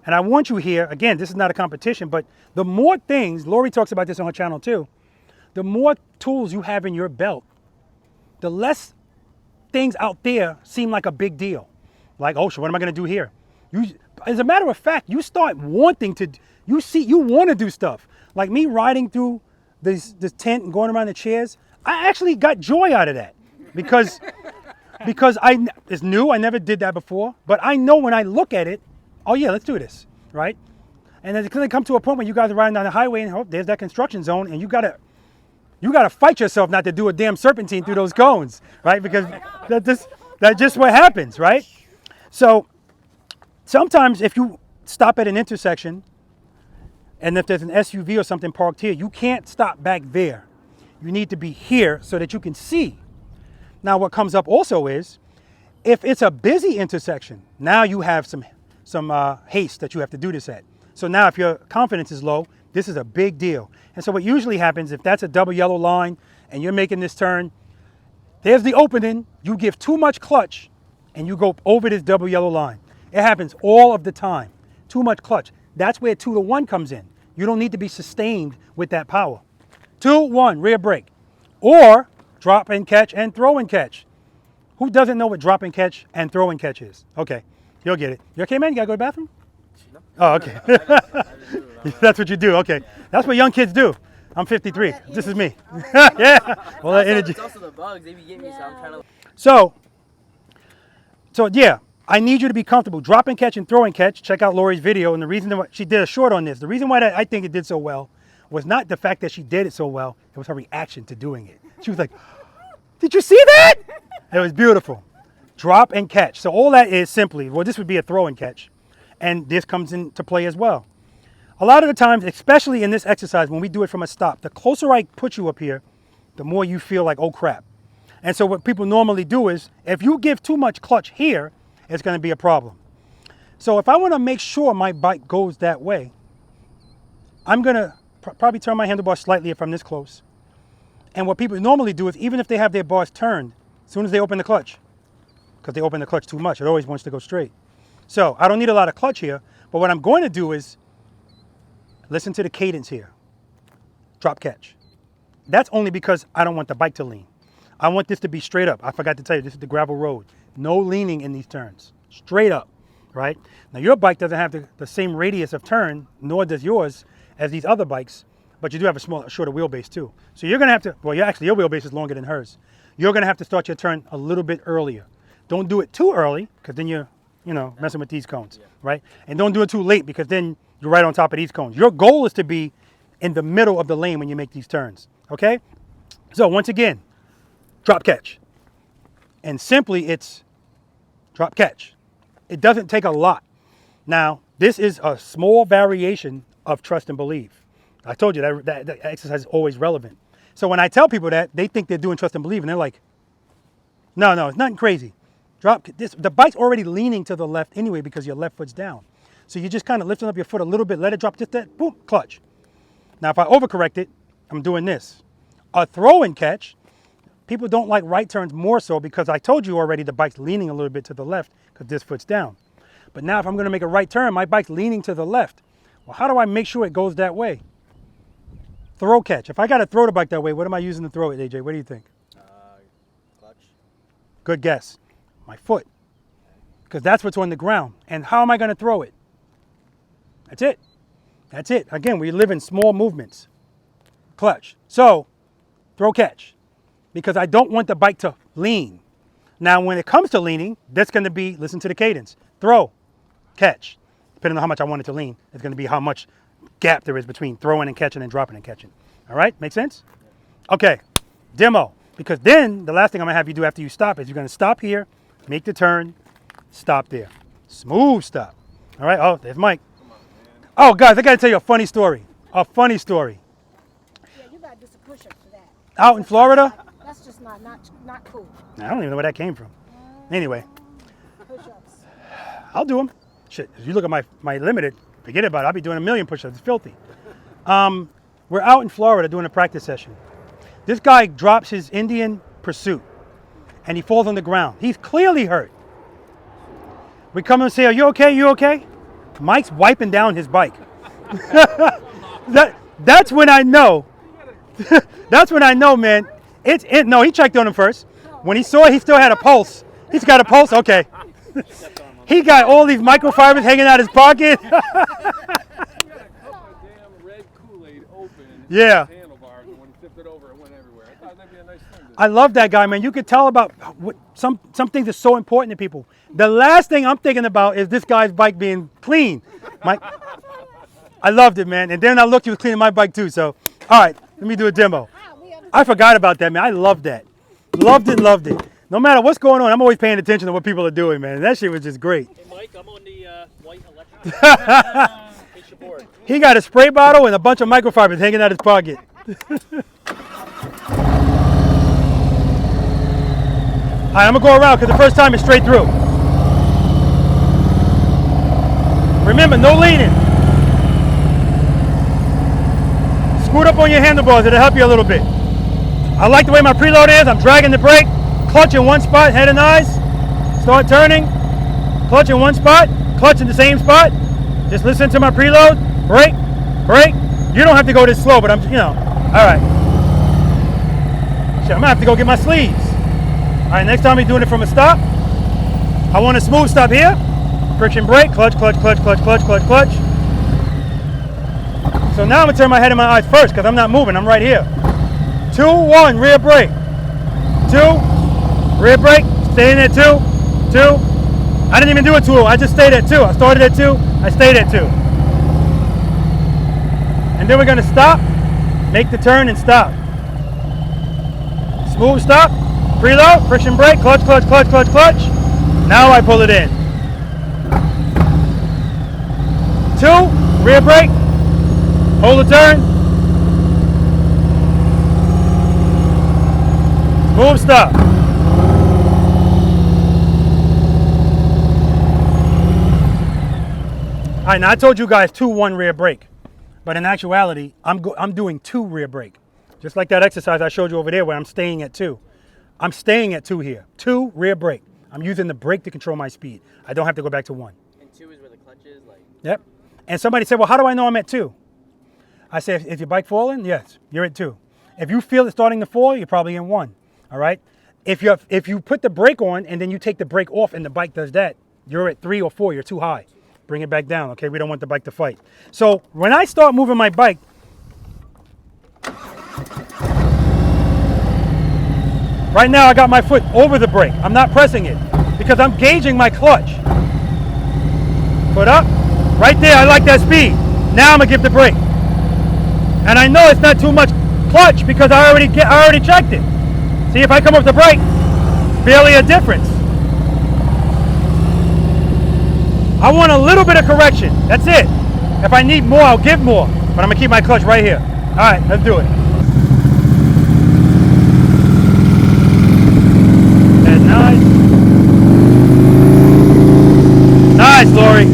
And I want you here, again, this is not a competition, but the more things, Lori talks about this on her channel too, the more tools you have in your belt, the less things out there seem like a big deal. Like, oh, so what am I going to do here? As a matter of fact, you start wanting to, you want to do stuff. Like me riding through this tent and going around the chairs, I actually got joy out of that because it's new. I never did that before, but I know when I look at it, oh yeah, let's do this, right? And then it's going to come to a point when you guys are riding down the highway and there's that construction zone, and you gotta fight yourself not to do a damn serpentine through those cones, right? Because that's just what happens, right? So sometimes if you stop at an intersection, and if there's an SUV or something parked here, you can't stop back there. You need to be here so that you can see. Now what comes up also is, if it's a busy intersection, now you have some haste that you have to do this at. So now if your confidence is low, this is a big deal. And so what usually happens, if that's a double yellow line and you're making this turn, there's the opening, you give too much clutch and you go over this double yellow line. It happens all of the time. Too much clutch. That's where 2-to-1 comes in. You don't need to be sustained with that power. 2-1, rear brake. Or drop and catch and throw and catch. Who doesn't know what drop and catch and throw and catch is? Okay, you'll get it. You okay, man? You gotta go to the bathroom? No. Oh, okay. That's what you do, okay. That's what young kids do. I'm 53. This is me. Yeah. All that energy. It's also the bugs. They be getting me, so I'm trying to... So, So yeah, I need you to be comfortable. Drop and catch and throw and catch. Check out Lori's video. And the reason why she did a short on this, the reason why I think it did so well was not the fact that she did it so well. It was her reaction to doing it. She was like, did you see that? It was beautiful. Drop and catch. So all that is simply, well, this would be a throw and catch. And this comes into play as well. A lot of the times, especially in this exercise, when we do it from a stop, the closer I put you up here, the more you feel like, oh crap. And so what people normally do is, if you give too much clutch here, it's going to be a problem. So if I want to make sure my bike goes that way, I'm going to probably turn my handlebar slightly if I'm this close. And what people normally do is, even if they have their bars turned, as soon as they open the clutch, because they open the clutch too much, it always wants to go straight. So I don't need a lot of clutch here, but what I'm going to do is listen to the cadence here. Drop catch. That's only because I don't want the bike to lean. I want this to be straight up. I forgot to tell you, this is the gravel road. No leaning in these turns. Straight up, right? Now your bike doesn't have the same radius of turn, nor does yours, as these other bikes, but you do have a shorter wheelbase too. So you're gonna have to, well, your wheelbase is longer than hers. You're gonna have to start your turn a little bit earlier. Don't do it too early, because then you're, messing with these cones, right? And don't do it too late, because then you're right on top of these cones. Your goal is to be in the middle of the lane when you make these turns, okay? So once again, drop catch. And simply it's drop catch. It doesn't take a lot. Now, this is a small variation of trust and believe. I told you that exercise is always relevant. So when I tell people that, they think they're doing trust and believe, and they're like, no, it's nothing crazy. Drop this. The bike's already leaning to the left anyway because your left foot's down. So you're just kind of lifting up your foot a little bit, let it drop just that, boom, clutch. Now, if I overcorrect it, I'm doing this. A throw and catch, people don't like right turns more so because I told you already the bike's leaning a little bit to the left because this foot's down. But now if I'm going to make a right turn, my bike's leaning to the left. Well, how do I make sure it goes that way? Throw catch. If I got to throw the bike that way, what am I using to throw it, AJ? What do you think? Clutch. Good guess. My foot. Because that's what's on the ground. And how am I going to throw it? That's it. That's it. Again, we live in small movements. Clutch. So, throw catch. Because I don't want the bike to lean. Now, when it comes to leaning, that's going to be, listen to the cadence. Throw, catch. Depending on how much I want it to lean, it's going to be how much gap there is between throwing and catching and dropping and catching. All right? Make sense? Okay. Demo. Because then, the last thing I'm going to have you do after you stop is you're going to stop here, make the turn, stop there. Smooth stop. All right? Oh, there's Mike. Oh, guys, I got to tell you a funny story. A funny story. Yeah, you got to do some push-ups for that. Out in Florida? That's just not cool. I don't even know where that came from. Anyway, Push-ups. I'll do them. Shit, if you look at my limited, forget about it. I'll be doing 1,000,000 push-ups. It's filthy. We're out in Florida doing a practice session. This guy drops his Indian Pursuit, and he falls on the ground. He's clearly hurt. We come and say, are you okay? You okay? Mike's wiping down his bike. That's when I know. That's when I know, man. No, he checked on him first. When he saw he still had a pulse. He's got a pulse? Okay. He got all these microfibers hanging out his pocket. Yeah. I love that guy, man. You could tell about some things are so important to people. The last thing I'm thinking about is this guy's bike being clean. I loved it, man. And then I looked, he was cleaning my bike too. So, all right, let me do a demo. I forgot about that, man. I loved that. Loved it, loved it. No matter what's going on, I'm always paying attention to what people are doing, man. That shit was just great. Hey, Mike, I'm on the white electric. He got a spray bottle and a bunch of microfibers hanging out his pocket. All right, I'm going to go around because the first time it's straight through. Remember, no leaning. Scoot up on your handlebars. It'll help you a little bit. I like the way my preload is. I'm dragging the brake. Clutch in one spot, head and eyes. Start turning. Clutch in one spot. Clutch in the same spot. Just listen to my preload. Brake. Brake. You don't have to go this slow, but I'm, all right. Shit, I'm going to have to go get my sleeves. All right, next time we're doing it from a stop. I want a smooth stop here. Friction brake, clutch, clutch, clutch, clutch, clutch, clutch, clutch. So now I'm gonna turn my head and my eyes first because I'm not moving, I'm right here. 2, 1, rear brake. 2, rear brake, stay in there, 2, 2, I didn't even do it 2. I just stayed at 2. I started at 2. I stayed at 2. And then we're going to stop, make the turn and stop. Smooth stop, preload, friction brake, clutch, clutch, clutch, clutch, clutch. Now I pull it in. 2, rear brake, hold the turn. Smooth stop. All right, now I told you guys 2, 1 rear brake, but in actuality, I'm doing 2 rear brake. Just like that exercise I showed you over there where I'm staying at 2. I'm staying at 2 here. 2 rear brake. I'm using the brake to control my speed. I don't have to go back to 1. And 2 is where the clutch is, like. Yep. And somebody said, well, how do I know I'm at 2? I said, if your bike falling, yes, you're at 2. If you feel it starting to fall, you're probably in 1. All right. If you put the brake on and then you take the brake off and the bike does that, you're at 3 or 4. You're too high. Bring it back down, okay? We don't want the bike to fight. So when I start moving my bike, right now I got my foot over the brake. I'm not pressing it because I'm gauging my clutch. Foot up, right there, I like that speed. Now I'm gonna give the brake. And I know it's not too much clutch because I already checked it. See, if I come off the brake, barely a difference. I want a little bit of correction. That's it. If I need more, I'll give more. But I'm gonna keep my clutch right here. All right, let's do it. And nice. Nice, Lori.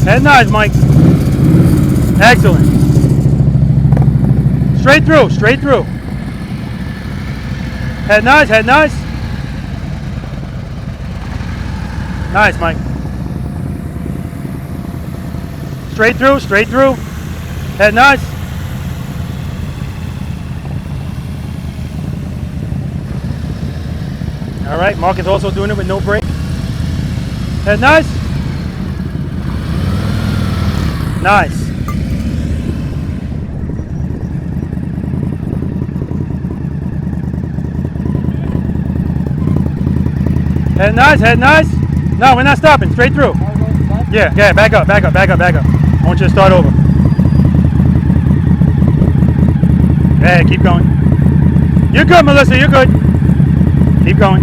Head nice, Mike. Excellent. Straight through, straight through. Head nice, head nice. Nice, Mike. Straight through, straight through. Head nice. All right, Mark is also doing it with no brake. Head nice. Nice. Head nice, head nice. No, we're not stopping. Straight through. Yeah, yeah, back up, back up, back up, back up. I want you to start over. Yeah, keep going. You're good, Melissa, you're good. Keep going.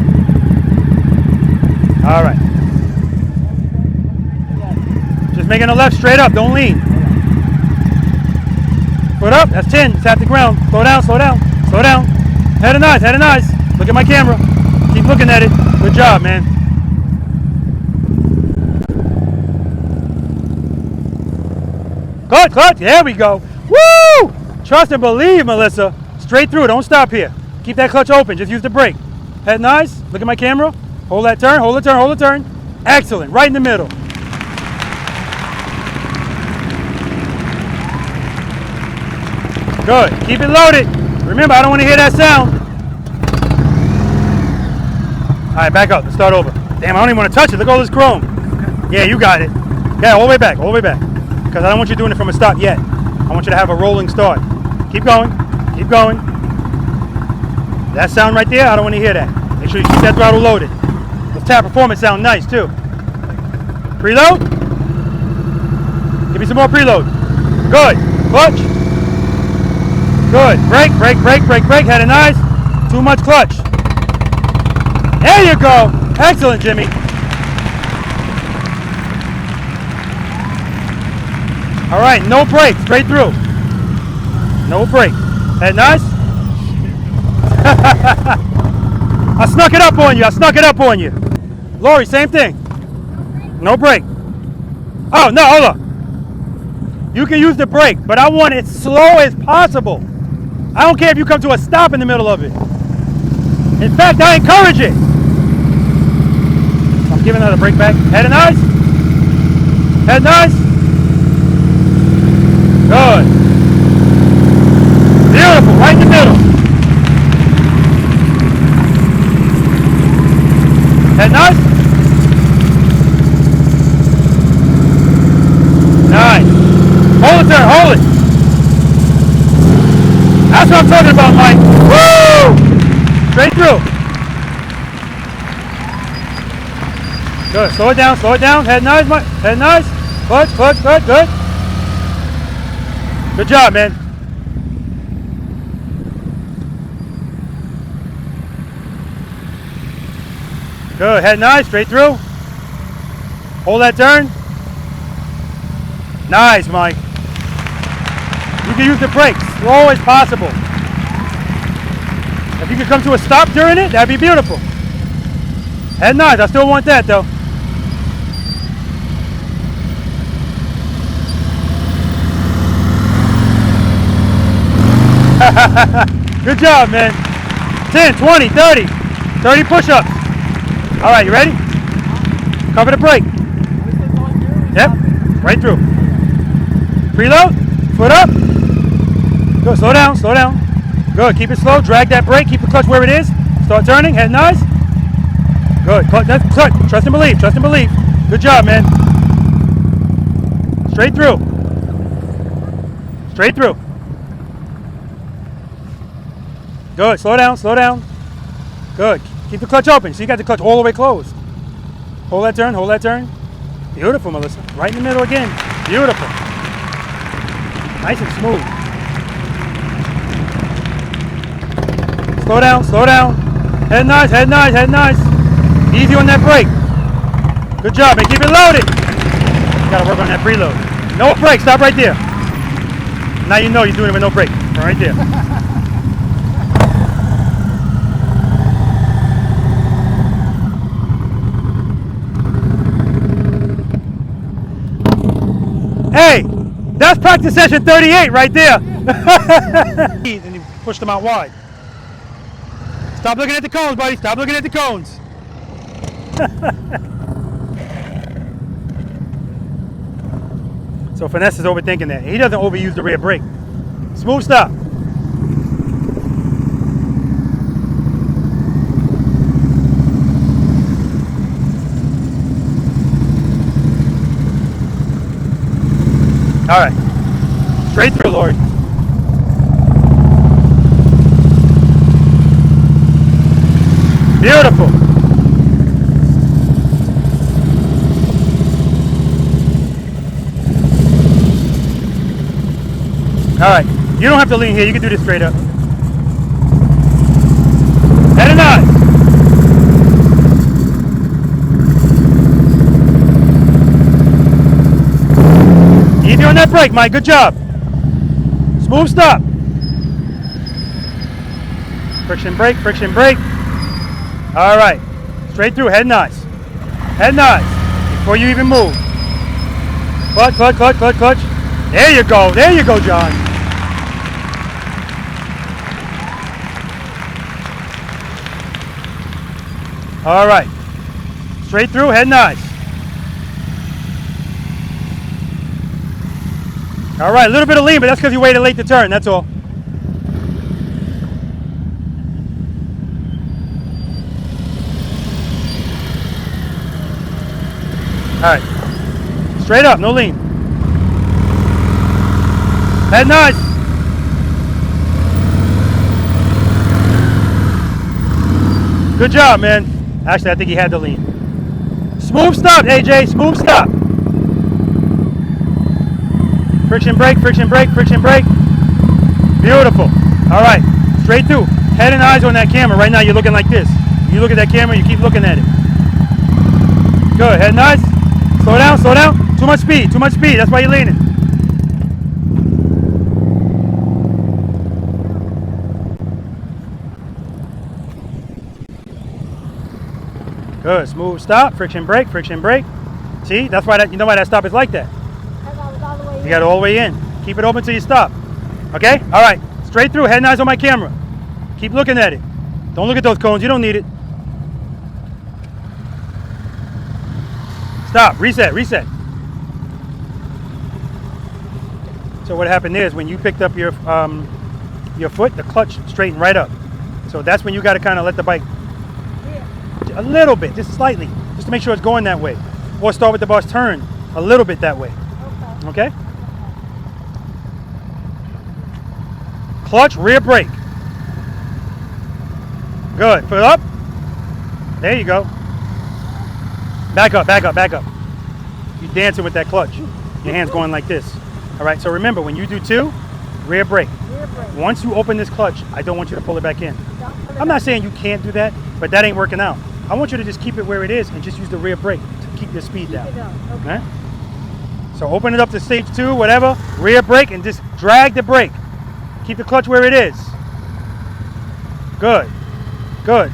All right. Just making a left straight up, don't lean. Foot up, that's 10, it's at the ground. Slow down, slow down, slow down. Head and eyes, head and eyes. Look at my camera. Keep looking at it. Good job, man. Clutch, clutch, there we go. Woo! Trust and believe, Melissa. Straight through, don't stop here. Keep that clutch open, just use the brake. Head nice, look at my camera. Hold that turn, hold the turn, hold the turn. Excellent, right in the middle. Good, keep it loaded. Remember, I don't want to hear that sound. All right, back up, let's start over. Damn, I don't even want to touch it, look at all this chrome. Yeah, you got it. Yeah, all the way back, all the way back. Because I don't want you doing it from a stop yet. I want you to have a rolling start. Keep going, keep going. That sound right there, I don't want to hear that. Make sure you keep that throttle loaded. Those tap performance sound nice too. Preload. Give me some more preload. Good, clutch. Good, brake, brake, brake, brake, brake, head and eyes. Too much clutch. There you go. Excellent, Jimmy. All right, no brake, straight through. No brake. Head nice. I snuck it up on you. I snuck it up on you. Lori, same thing. No brake. Oh, no, hold on. You can use the brake, but I want it slow as possible. I don't care if you come to a stop in the middle of it. In fact, I encourage it. I'm giving her the brake back. Head and eyes. Head nice. Good. Beautiful, right in the middle. Head nice. Nice. Hold it there, hold it. That's what I'm talking about, Mike. Woo! Straight through. Good. Slow it down. Slow it down. Head nice. Head nice. Clutch. Clutch. Good. Good. Good job, man. Good. Head nice. Straight through. Hold that turn. Nice, Mike. You can use the brakes slow as possible. If you could come to a stop during it, that'd be beautiful. Head nice. I still want that though. Good job, man. 10, 20, 30. 30 push-ups. All right, you ready? Cover the brake. Yep, right through. Preload, foot up. Good, slow down, slow down. Good, keep it slow, drag that brake, keep the clutch where it is. Start turning, head nice. Good, that's clutch, trust and believe, trust and believe. Good job, man. Straight through. Straight through. Good, slow down, slow down. Good, keep the clutch open, so you got the clutch all the way closed. Hold that turn, hold that turn. Beautiful, Melissa. Right in the middle again. Beautiful. Nice and smooth. Slow down, slow down. Head nice, head nice, head nice. Easy on that brake. Good job, man. Keep it loaded. You gotta work on that preload. No brake, stop right there. Now you know you're doing it with no brake. Right there. Hey, that's practice session 38 right there. And you push them out wide. Stop looking at the cones, buddy. Stop looking at the cones. So Finesse is overthinking that. He doesn't overuse the rear brake. Smooth stop. All right, straight through, Lord. Beautiful. All right, you don't have to lean here. You can do this straight up. Head and eyes. Easy on that brake, Mike. Good job. Smooth stop. Friction brake, friction brake. All right. Straight through. Head nice. Head nice. Before you even move. Clutch, clutch, clutch, clutch, clutch. There you go. There you go, John. All right. Straight through. Head nice. All right, a little bit of lean, but that's because you waited late to turn, that's all. All right, straight up, no lean. Head nice. Good job, man. Actually, I think he had the lean. Smooth stop, AJ, smooth stop. Friction brake, friction brake, friction brake. Beautiful. All right, straight through. Head and eyes on that camera. Right now you're looking like this. You look at that camera, you keep looking at it. Good, head nice. Slow down, slow down. Too much speed, too much speed. That's why you're leaning. Good, smooth stop. Friction brake, friction brake. See, that's why that, you know why that stop is like that. You got it all the way in. Keep it open till you stop. Okay? All right. Straight through. Head and eyes on my camera. Keep looking at it. Don't look at those cones. You don't need it. Stop. Reset. Reset. So what happened there is when you picked up your foot, the clutch straightened right up. So that's when you got to kind of let the bike a little bit, just slightly, just to make sure it's going that way. Or start with the boss turn a little bit that way. Okay? Clutch, rear brake. Good. Foot up. There you go. Back up, back up, back up. You're dancing with that clutch. Your hand's going like this. All right, so remember, when you do 2, rear brake. Rear brake. Once you open this clutch, I don't want you to pull it back in. I'm not saying you can't do that, but that ain't working out. I want you to just keep it where it is and just use the rear brake to keep your speed down. Okay? So open it up to stage 2, whatever, rear brake, and just drag the brake. Keep the clutch where it is. Good. Good.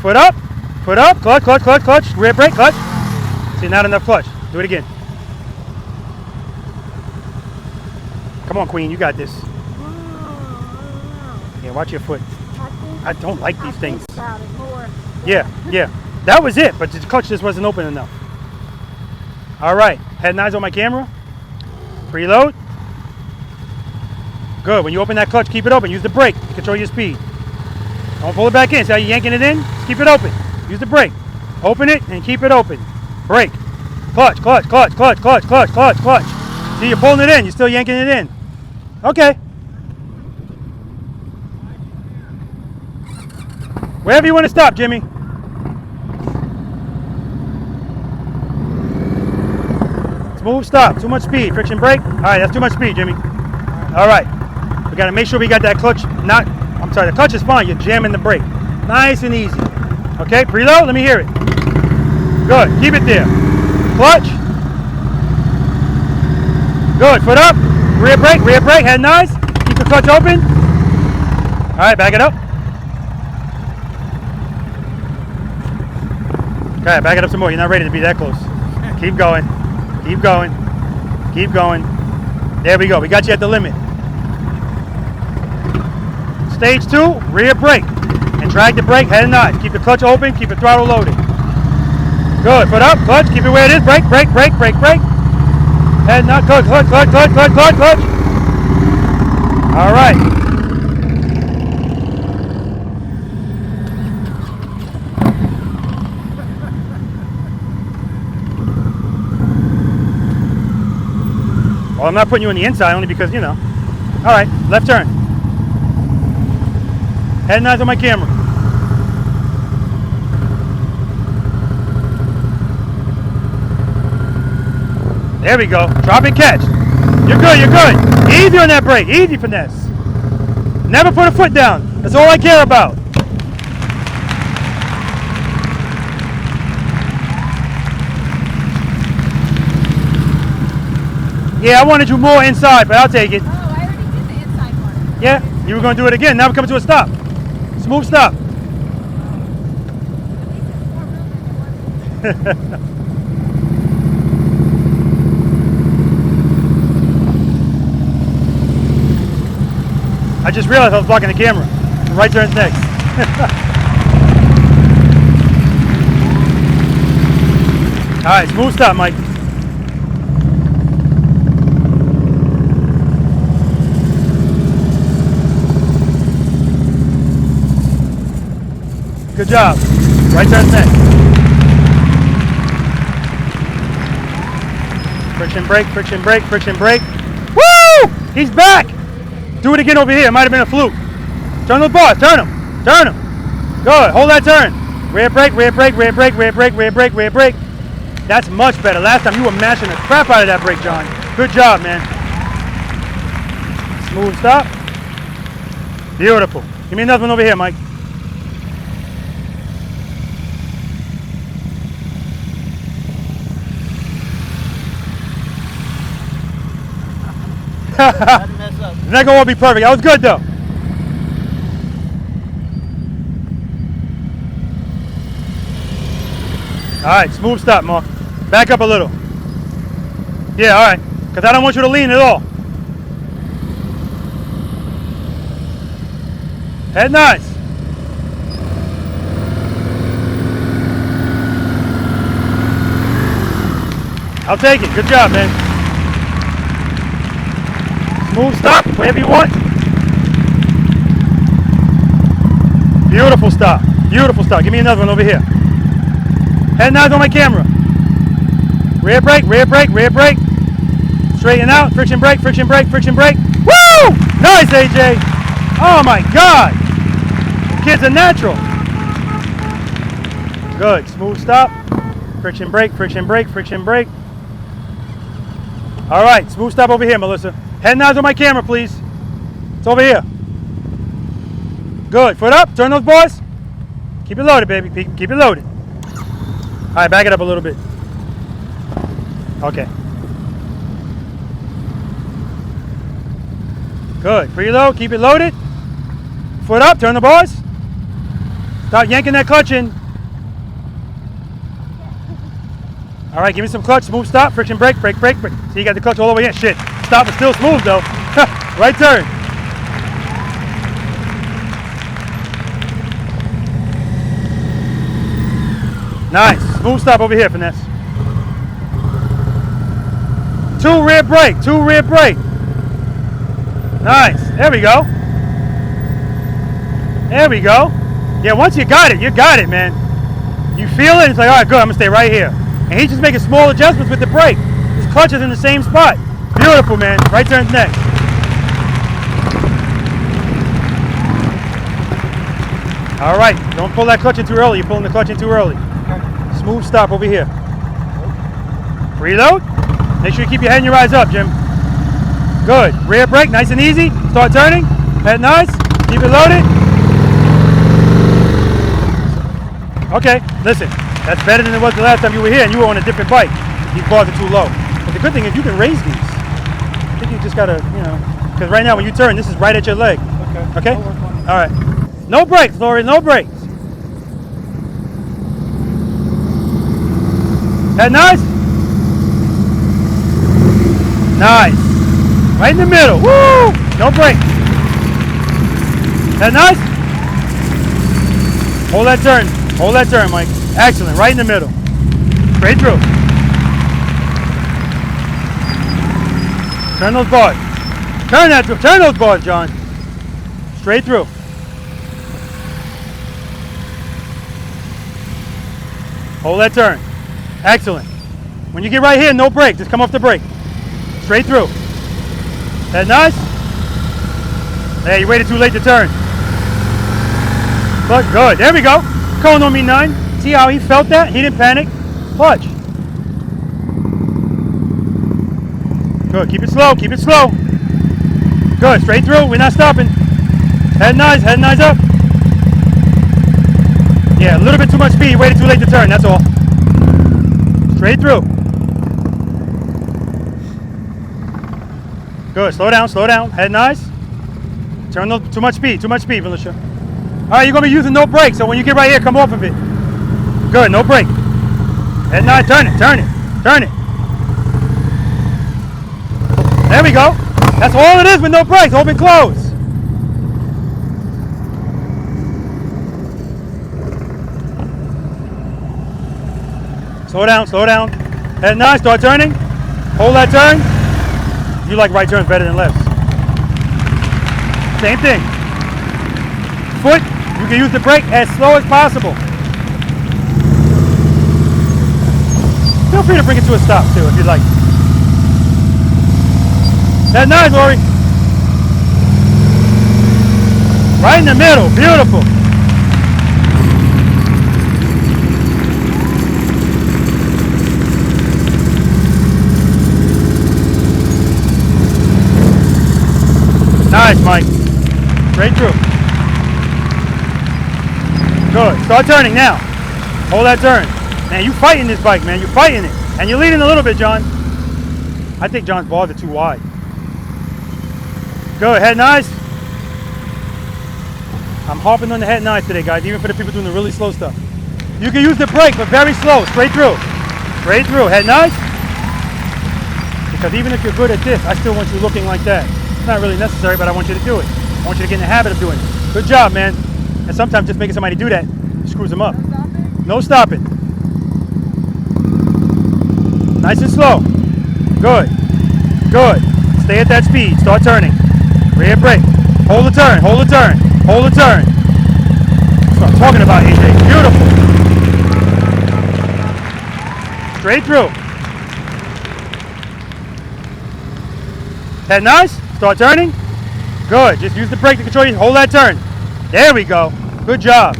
Foot up, clutch, clutch, clutch, clutch, rear brake, clutch. See, not enough clutch. Do it again. Come on, Queen, you got this. Yeah, watch your foot. I don't like these things. Yeah, yeah. That was it, but the clutch just wasn't open enough. All right, head and eyes on my camera. Preload. Good, when you open that clutch, keep it open. Use the brake to control your speed. Don't pull it back in. See how you're yanking it in? Just keep it open. Use the brake. Open it and keep it open. Brake. Clutch, clutch, clutch, clutch, clutch, clutch, clutch, clutch. See, you're pulling it in. You're still yanking it in. Okay. Wherever you want to stop, Jimmy. Smooth stop. Too much speed. Friction brake. All right, that's too much speed, Jimmy. All right. We got to make sure we got that clutch not... I'm sorry, the clutch is fine. You're jamming the brake. Nice and easy. Okay, preload. Let me hear it. Good. Keep it there. Clutch. Good. Foot up. Rear brake. Head nice. Keep the clutch open. All right, back it up. Okay, back it up some more. You're not ready to be that close. Keep going. Keep going. Keep going. There we go. We got you at the limit. Stage 2, rear brake. And drag the brake, head and nice. Keep the clutch open, keep the throttle loaded. Good, foot up, clutch, keep it where it is. Brake, brake, brake, brake, brake. Head not, clutch, clutch, clutch, clutch, clutch, clutch, clutch. All right. Well, I'm not putting you on the inside only because, you know. All right, left turn. Head and eyes on my camera. There we go. Drop and catch. You're good, you're good. Easy on that brake. Easy finesse. Never put a foot down. That's all I care about. Yeah, I wanted you more inside, but I'll take it. Oh, I already did the inside one. Yeah, you were going to do it again. Now we're coming to a stop. Smooth stop. I just realized I was blocking the camera. The right turn's next. All right, smooth stop, Mike. Good job. Right turn next. Friction brake, friction brake, friction brake. Woo! He's back! Do it again over here. It might have been a fluke. Turn those bars. Turn them. Turn them. Good. Hold that turn. Rear brake, rear brake, rear brake, rear brake, rear brake, rear brake. That's much better. Last time you were mashing the crap out of that brake, John. Good job, man. Smooth stop. Beautiful. Give me another one over here, Mike. It's not going to be perfect. That was good, though. All right, smooth stop, Mark. Back up a little. Yeah, all right. Because I don't want you to lean at all. Head nice. I'll take it. Good job, man. Smooth stop, wherever you want. Beautiful stop. Beautiful stop. Give me another one over here. Head nods on my camera. Rear brake, rear brake, rear brake. Straighten out. Friction brake, friction brake, friction brake. Woo! Nice, AJ. Oh my God. The kid's a natural. Good. Smooth stop. Friction brake, friction brake, friction brake. All right. Smooth stop over here, Melissa. Head nods on my camera, please. It's over here. Good. Foot up. Turn those boys. Keep it loaded, baby. Keep it loaded. All right. Back it up a little bit. Okay. Good. Preload. Keep it loaded. Foot up. Turn the boys. Start yanking that clutch in. All right, give me some clutch, smooth stop, friction brake, brake, brake, brake. See, you got the clutch all over here. Shit, stop is still smooth though. Right turn. Nice, smooth stop over here, Finesse. 2 rear brake, 2 rear brake. Nice, there we go. There we go. Yeah, once you got it, man. You feel it, it's like, all right, good, I'm gonna stay right here. And he's just making small adjustments with the brake. His clutch is in the same spot. Beautiful, man. Right turn's next. All right, don't pull that clutch in too early. You're pulling the clutch in too early. Smooth stop over here. Preload. Make sure you keep your head and your eyes up, Jim. Good. Rear brake, nice and easy. Start turning. Head nice. Keep it loaded. Okay, listen. That's better than it was the last time you were here and you were on a different bike. These bars are too low. But the good thing is you can raise these. I think you just gotta, because right now when you turn, this is right at your leg. Okay? All right. No brakes, Lori, no brakes. That nice? Nice. Right in the middle. Woo! No brakes. That nice? Hold that turn. Hold that turn, Mike. Excellent, right in the middle. Straight through. Turn those bars. Turn those bars, John. Straight through. Hold that turn. Excellent. When you get right here, no brake. Just come off the brake. Straight through. That nice? Hey, you waited too late to turn. But good. There we go. Cone on me 9. See how he felt that? He didn't panic. Clutch. Good. Keep it slow. Keep it slow. Good. Straight through. We're not stopping. Head nice up. Yeah, a little bit too much speed. Waited too late to turn. That's all. Straight through. Good. Slow down. Slow down. Head nice. Turn too much speed. Too much speed, Felicia. All right, you're going to be using no brake. So when you get right here, come off of it. Good, no brake. Head nice, turn it, turn it, turn it. There we go. That's all it is with no brakes, open, close. Slow down. Head nice, start turning. Hold that turn. You like right turns better than lefts. Same thing. Foot, you can use the brake as slow as possible. Feel free to bring it to a stop too if you'd like. That's nice, Lori. Right in the middle, beautiful. Nice, Mike. Straight through. Good. Start turning now. Hold that turn. Man, you fighting this bike, man. You're fighting it. And you're leading a little bit, John. I think John's balls are too wide. Good. Head nice. I'm harping on the head nice today, guys, even for the people doing the really slow stuff. You can use the brake, but very slow. Straight through. Straight through. Head nice. Because even if you're good at this, I still want you looking like that. It's not really necessary, but I want you to do it. I want you to get in the habit of doing it. Good job, man. And sometimes just making somebody do that screws them up. No stopping. Nice and slow. Good. Good. Stay at that speed. Start turning. Rear brake. Hold the turn. Hold the turn. Hold the turn. That's what I'm talking about, AJ. Beautiful. Straight through. Head nice. Start turning. Good. Just use the brake to control you. Hold that turn. There we go. Good job.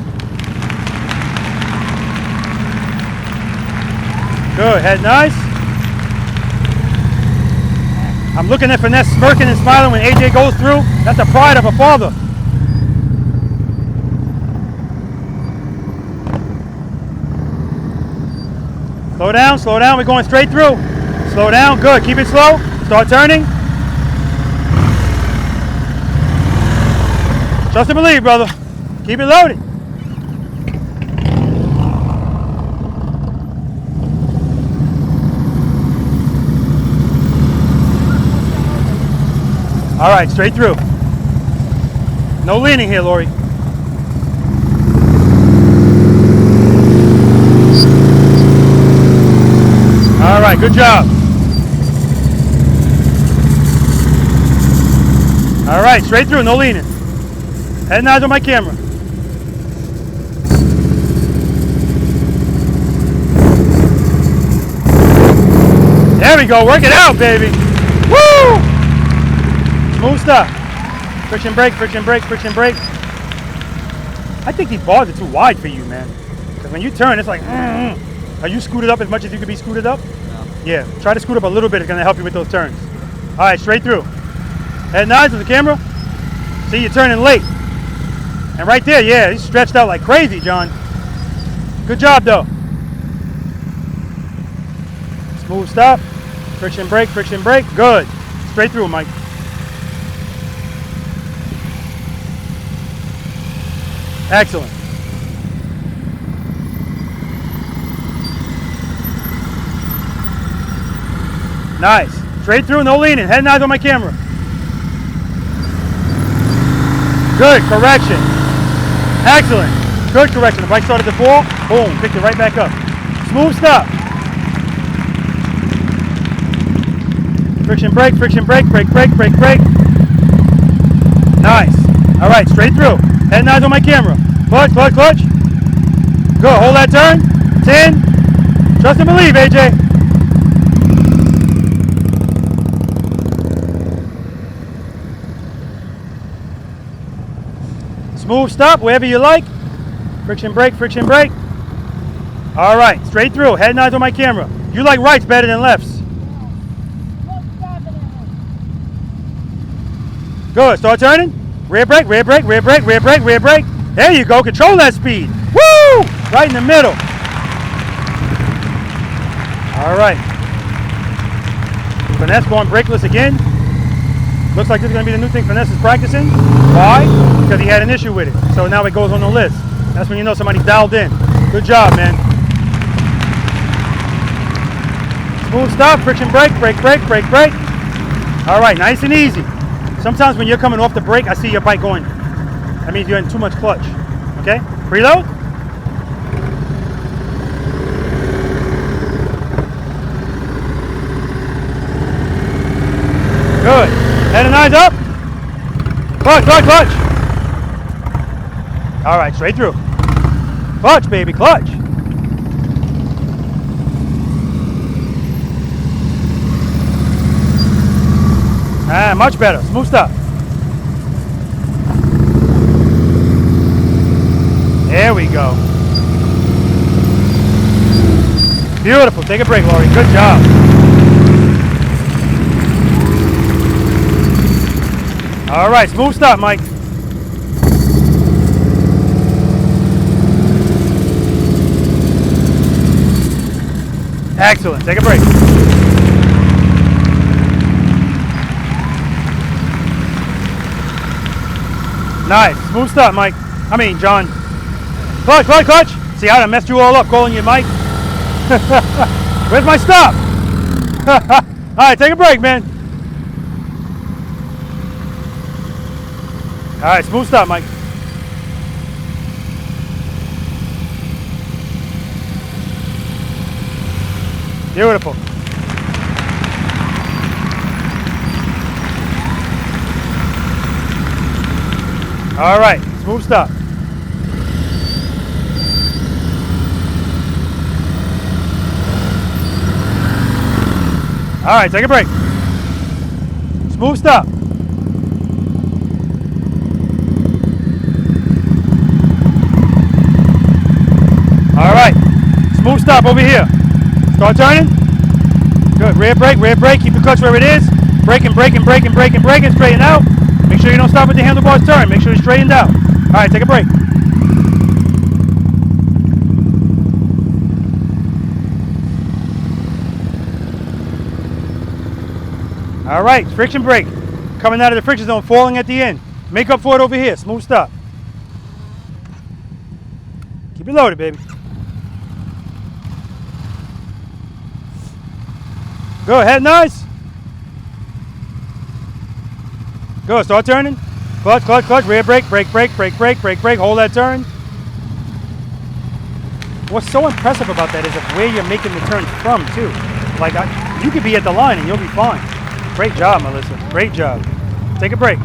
Good, head nice. I'm looking at Finesse smirking and smiling when AJ goes through. That's the pride of a father. Slow down, we're going straight through. Slow down, good, keep it slow. Start turning. Trust and believe, brother. Keep it loaded. All right, straight through. No leaning here, Lori. All right, good job. All right, straight through, no leaning. Head and eyes on my camera. There we go, work it out, baby. Woo! Smooth stop. Friction brake, friction brake, friction brake. I think these bars are too wide for you, man. Because when you turn, it's like, Are you scooted up as much as you could be scooted up? No. Yeah, try to scoot up a little bit. It's going to help you with those turns. All right, straight through. Head and eyes on the camera. See, you're turning late. And right there, yeah, he's stretched out like crazy, John. Good job, though. Smooth stop. Friction brake, friction brake. Good. Straight through, Mike. Excellent. Nice. Straight through, no leaning. Head and eyes on my camera. Good correction. Excellent. Good correction. The bike started to fall. Boom. Picked it right back up. Smooth stop. Friction brake, friction brake, brake, brake, brake, brake. Nice. All right, straight through. Head and eyes on my camera. Clutch, clutch, clutch. Good. Hold that turn. 10. Trust and believe, AJ. Smooth stop wherever you like. Friction brake, friction brake. All right, straight through. Head and eyes on my camera. You like rights better than lefts. Good. Start turning. Rear brake, rear brake, rear brake, rear brake, rear brake. There you go. Control that speed. Woo! Right in the middle. All right. Finesse going brakeless again. Looks like this is going to be the new thing Finesse is practicing. Why? Because he had an issue with it. So now it goes on the list. That's when you know somebody's dialed in. Good job, man. Smooth stop, friction brake, brake, brake, brake, brake. All right, nice and easy. Sometimes when you're coming off the brake, I see your bike going. That means you're in too much clutch. Okay? Preload. Good. Head and eyes up. Clutch, clutch, clutch. All right, straight through. Clutch, baby, clutch. Ah, much better. Smooth stop. There we go. Beautiful. Take a break, Lori. Good job. All right, smooth stop, Mike. Excellent. Take a break. Nice. Smooth stop, Mike. I mean, John. Clutch, clutch, clutch. See how I messed you all up calling you Mike? Where's my stop? All right, take a break, man. All right, smooth stop, Mike. Beautiful. All right, smooth stop. All right, take a break. Smooth stop. All right, smooth stop over here. Start turning. Good. Rear brake. Keep the clutch where it is. Braking. Straighten out. Make sure you don't stop with the handlebars turn. Make sure it's straightened out. All right, take a break. All right, friction brake. Coming out of the friction zone, falling at the end. Make up for it over here. Smooth stop. Keep it loaded, baby. Good, head nice. Good, start turning. Clutch, rear brake, brake. Hold that turn. What's so impressive about that is of where you're making the turns from, too. Like, you could be at the line and you'll be fine. Great job, Melissa. Great job. Take a break.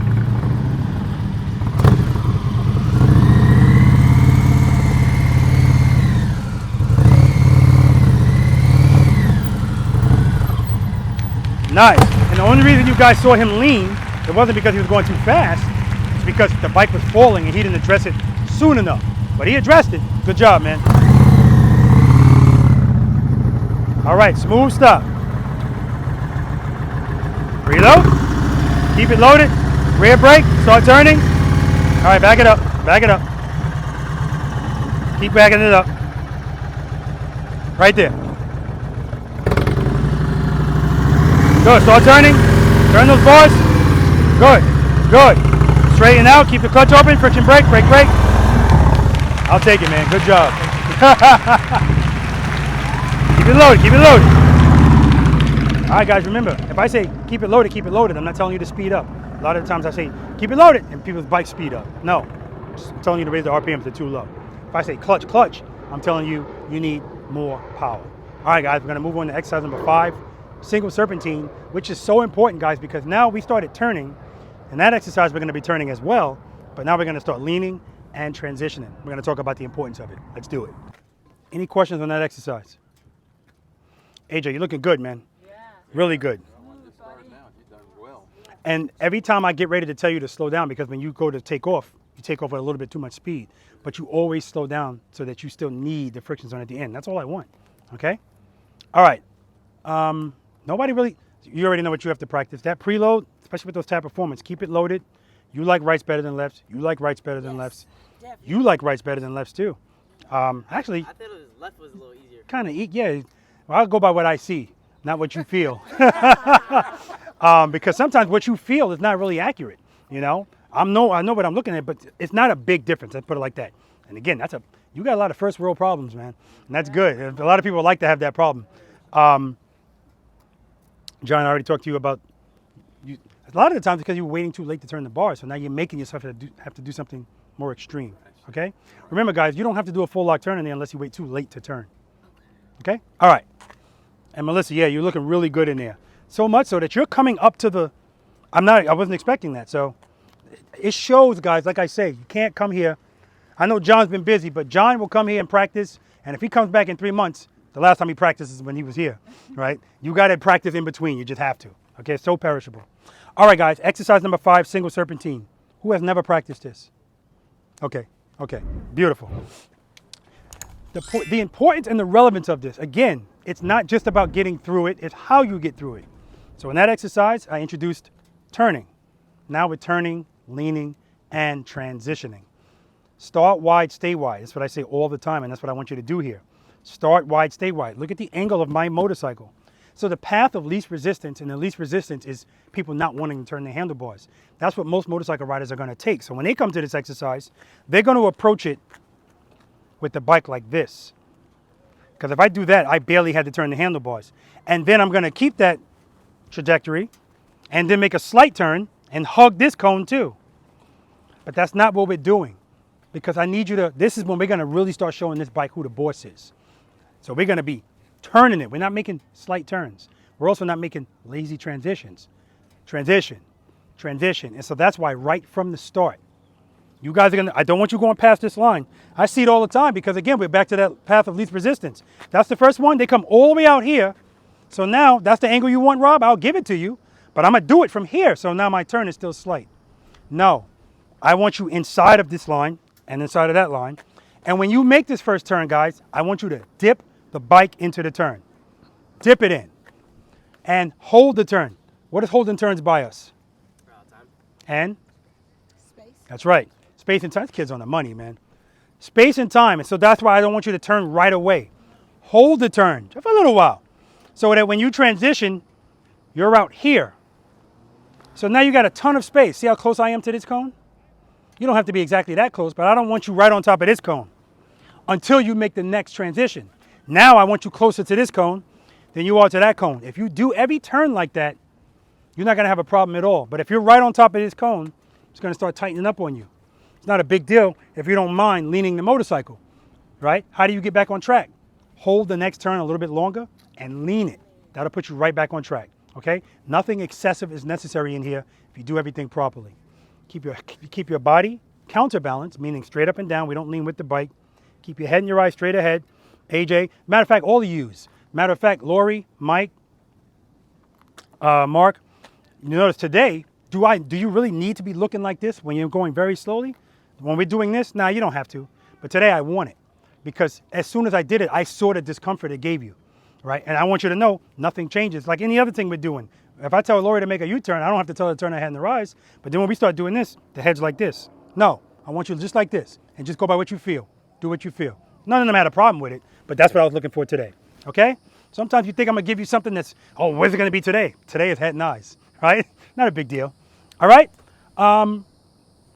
Nice. And the only reason you guys saw him lean, it wasn't because he was going too fast. It's because the bike was falling and he didn't address it soon enough. But he addressed it. Good job, man. All right, smooth stop. Reload. Keep it loaded. Rear brake. Start turning. All right, back it up. Keep backing it up. Right there. Good. Start turning. Turn those bars. Good. Straighten out. Keep the clutch open. Friction brake. Brake. I'll take it, man. Good job. Keep it loaded. All right, guys, remember, if I say keep it loaded, I'm not telling you to speed up. A lot of the times I say keep it loaded and people's bikes speed up. No, I'm telling you to raise the RPMs, they're too low. If I say clutch, I'm telling you need more power. All right, guys, we're gonna move on to exercise number 5, single serpentine, which is so important, guys, because now we started turning, and that exercise we're gonna be turning as well, but now we're gonna start leaning and transitioning. We're gonna talk about the importance of it. Let's do it. Any questions on that exercise? AJ, you're looking good, man. Really good. And every time I get ready to tell you to slow down, because when you go to take off, you take off at a little bit too much speed, but you always slow down so that you still need the friction zone at the end. That's all I want, okay? All right, nobody really, you already know what you have to practice. That preload, especially with those type of performance, keep it loaded. You like rights better than lefts. You like rights better than lefts. Definitely. You like rights better than lefts too. Actually, I thought left was a little easier. Kind of, yeah. Well, I'll go by what I see, not what you feel. Because sometimes what you feel is not really accurate. You know, I know what I'm looking at, but it's not a big difference. Let's put it like that. And again, you got a lot of first world problems, man, and that's good. A lot of people like to have that problem. John, I already talked to you about. A lot of the times because you were waiting too late to turn the bar, so now you're making yourself have to do something more extreme. Okay. Remember, guys, you don't have to do a full lock turn in there unless you wait too late to turn. Okay. All right. And Melissa, yeah, you're looking really good in there. So much so that you're coming up to the, I wasn't expecting that. So it shows, guys, like I say, you can't come here. I know John's been busy, but John will come here and practice. And if he comes back in 3 months, the last time he practiced is when he was here, right? You got to practice in between. You just have to. Okay, it's so perishable. All right, guys, exercise number 5, single serpentine. Who has never practiced this? Okay, beautiful. The importance and the relevance of this, again, it's not just about getting through it, it's how you get through it. So in that exercise, I introduced turning. Now we're turning, leaning, and transitioning. Start wide, stay wide. That's what I say all the time, and that's what I want you to do here. Start wide, stay wide. Look at the angle of my motorcycle. So the path of least resistance, and the least resistance is people not wanting to turn their handlebars. That's what most motorcycle riders are going to take. So when they come to this exercise, they're going to approach it with the bike like this. Because if I do that, I barely had to turn the handlebars. And then I'm going to keep that trajectory and then make a slight turn and hug this cone too. But that's not what we're doing, because I need you to, this is when we're going to really start showing this bike who the boss is. So we're going to be turning it. We're not making slight turns. We're also not making lazy transitions. Transition. And so that's why right from the start, you guys are going to, I don't want you going past this line. I see it all the time because, again, we're back to that path of least resistance. That's the first one. They come all the way out here. So now that's the angle you want, Rob. I'll give it to you. But I'm going to do it from here. So now my turn is still slight. No. I want you inside of this line and inside of that line. And when you make this first turn, guys, I want you to dip the bike into the turn. Dip it in. And hold the turn. What does holding turns by us? Time. And? Space. That's right. Space and time. This kid's on the money, man. Space and time. And so that's why I don't want you to turn right away. Hold the turn just for a little while. So that when you transition, you're out here. So now you got a ton of space. See how close I am to this cone? You don't have to be exactly that close, but I don't want you right on top of this cone until you make the next transition. Now I want you closer to this cone than you are to that cone. If you do every turn like that, you're not gonna have a problem at all. But if you're right on top of this cone, it's gonna start tightening up on you. It's not a big deal if you don't mind leaning the motorcycle, right? How do you get back on track? Hold the next turn a little bit longer and lean it. That'll put you right back on track, okay? Nothing excessive is necessary in here if you do everything properly. Keep your body counterbalanced, meaning straight up and down. We don't lean with the bike. Keep your head and your eyes straight ahead. AJ, matter of fact, all of yous. Matter of fact, Lori, Mike, Mark, you notice today, do you really need to be looking like this when you're going very slowly? When we're doing this, nah, you don't have to. But today I want it because as soon as I did it, I saw the discomfort it gave you, right? And I want you to know nothing changes. Like any other thing we're doing. If I tell Lori to make a U-turn, I don't have to tell her to turn her head in her eyes. But then when we start doing this, the head's like this. No, I want you to just like this and just go by what you feel. Do what you feel. None of them had a problem with it, but that's what I was looking for today, okay? Sometimes you think I'm gonna give you something that's, oh, where's it gonna be today? Today is head and eyes, right? Not a big deal, all right?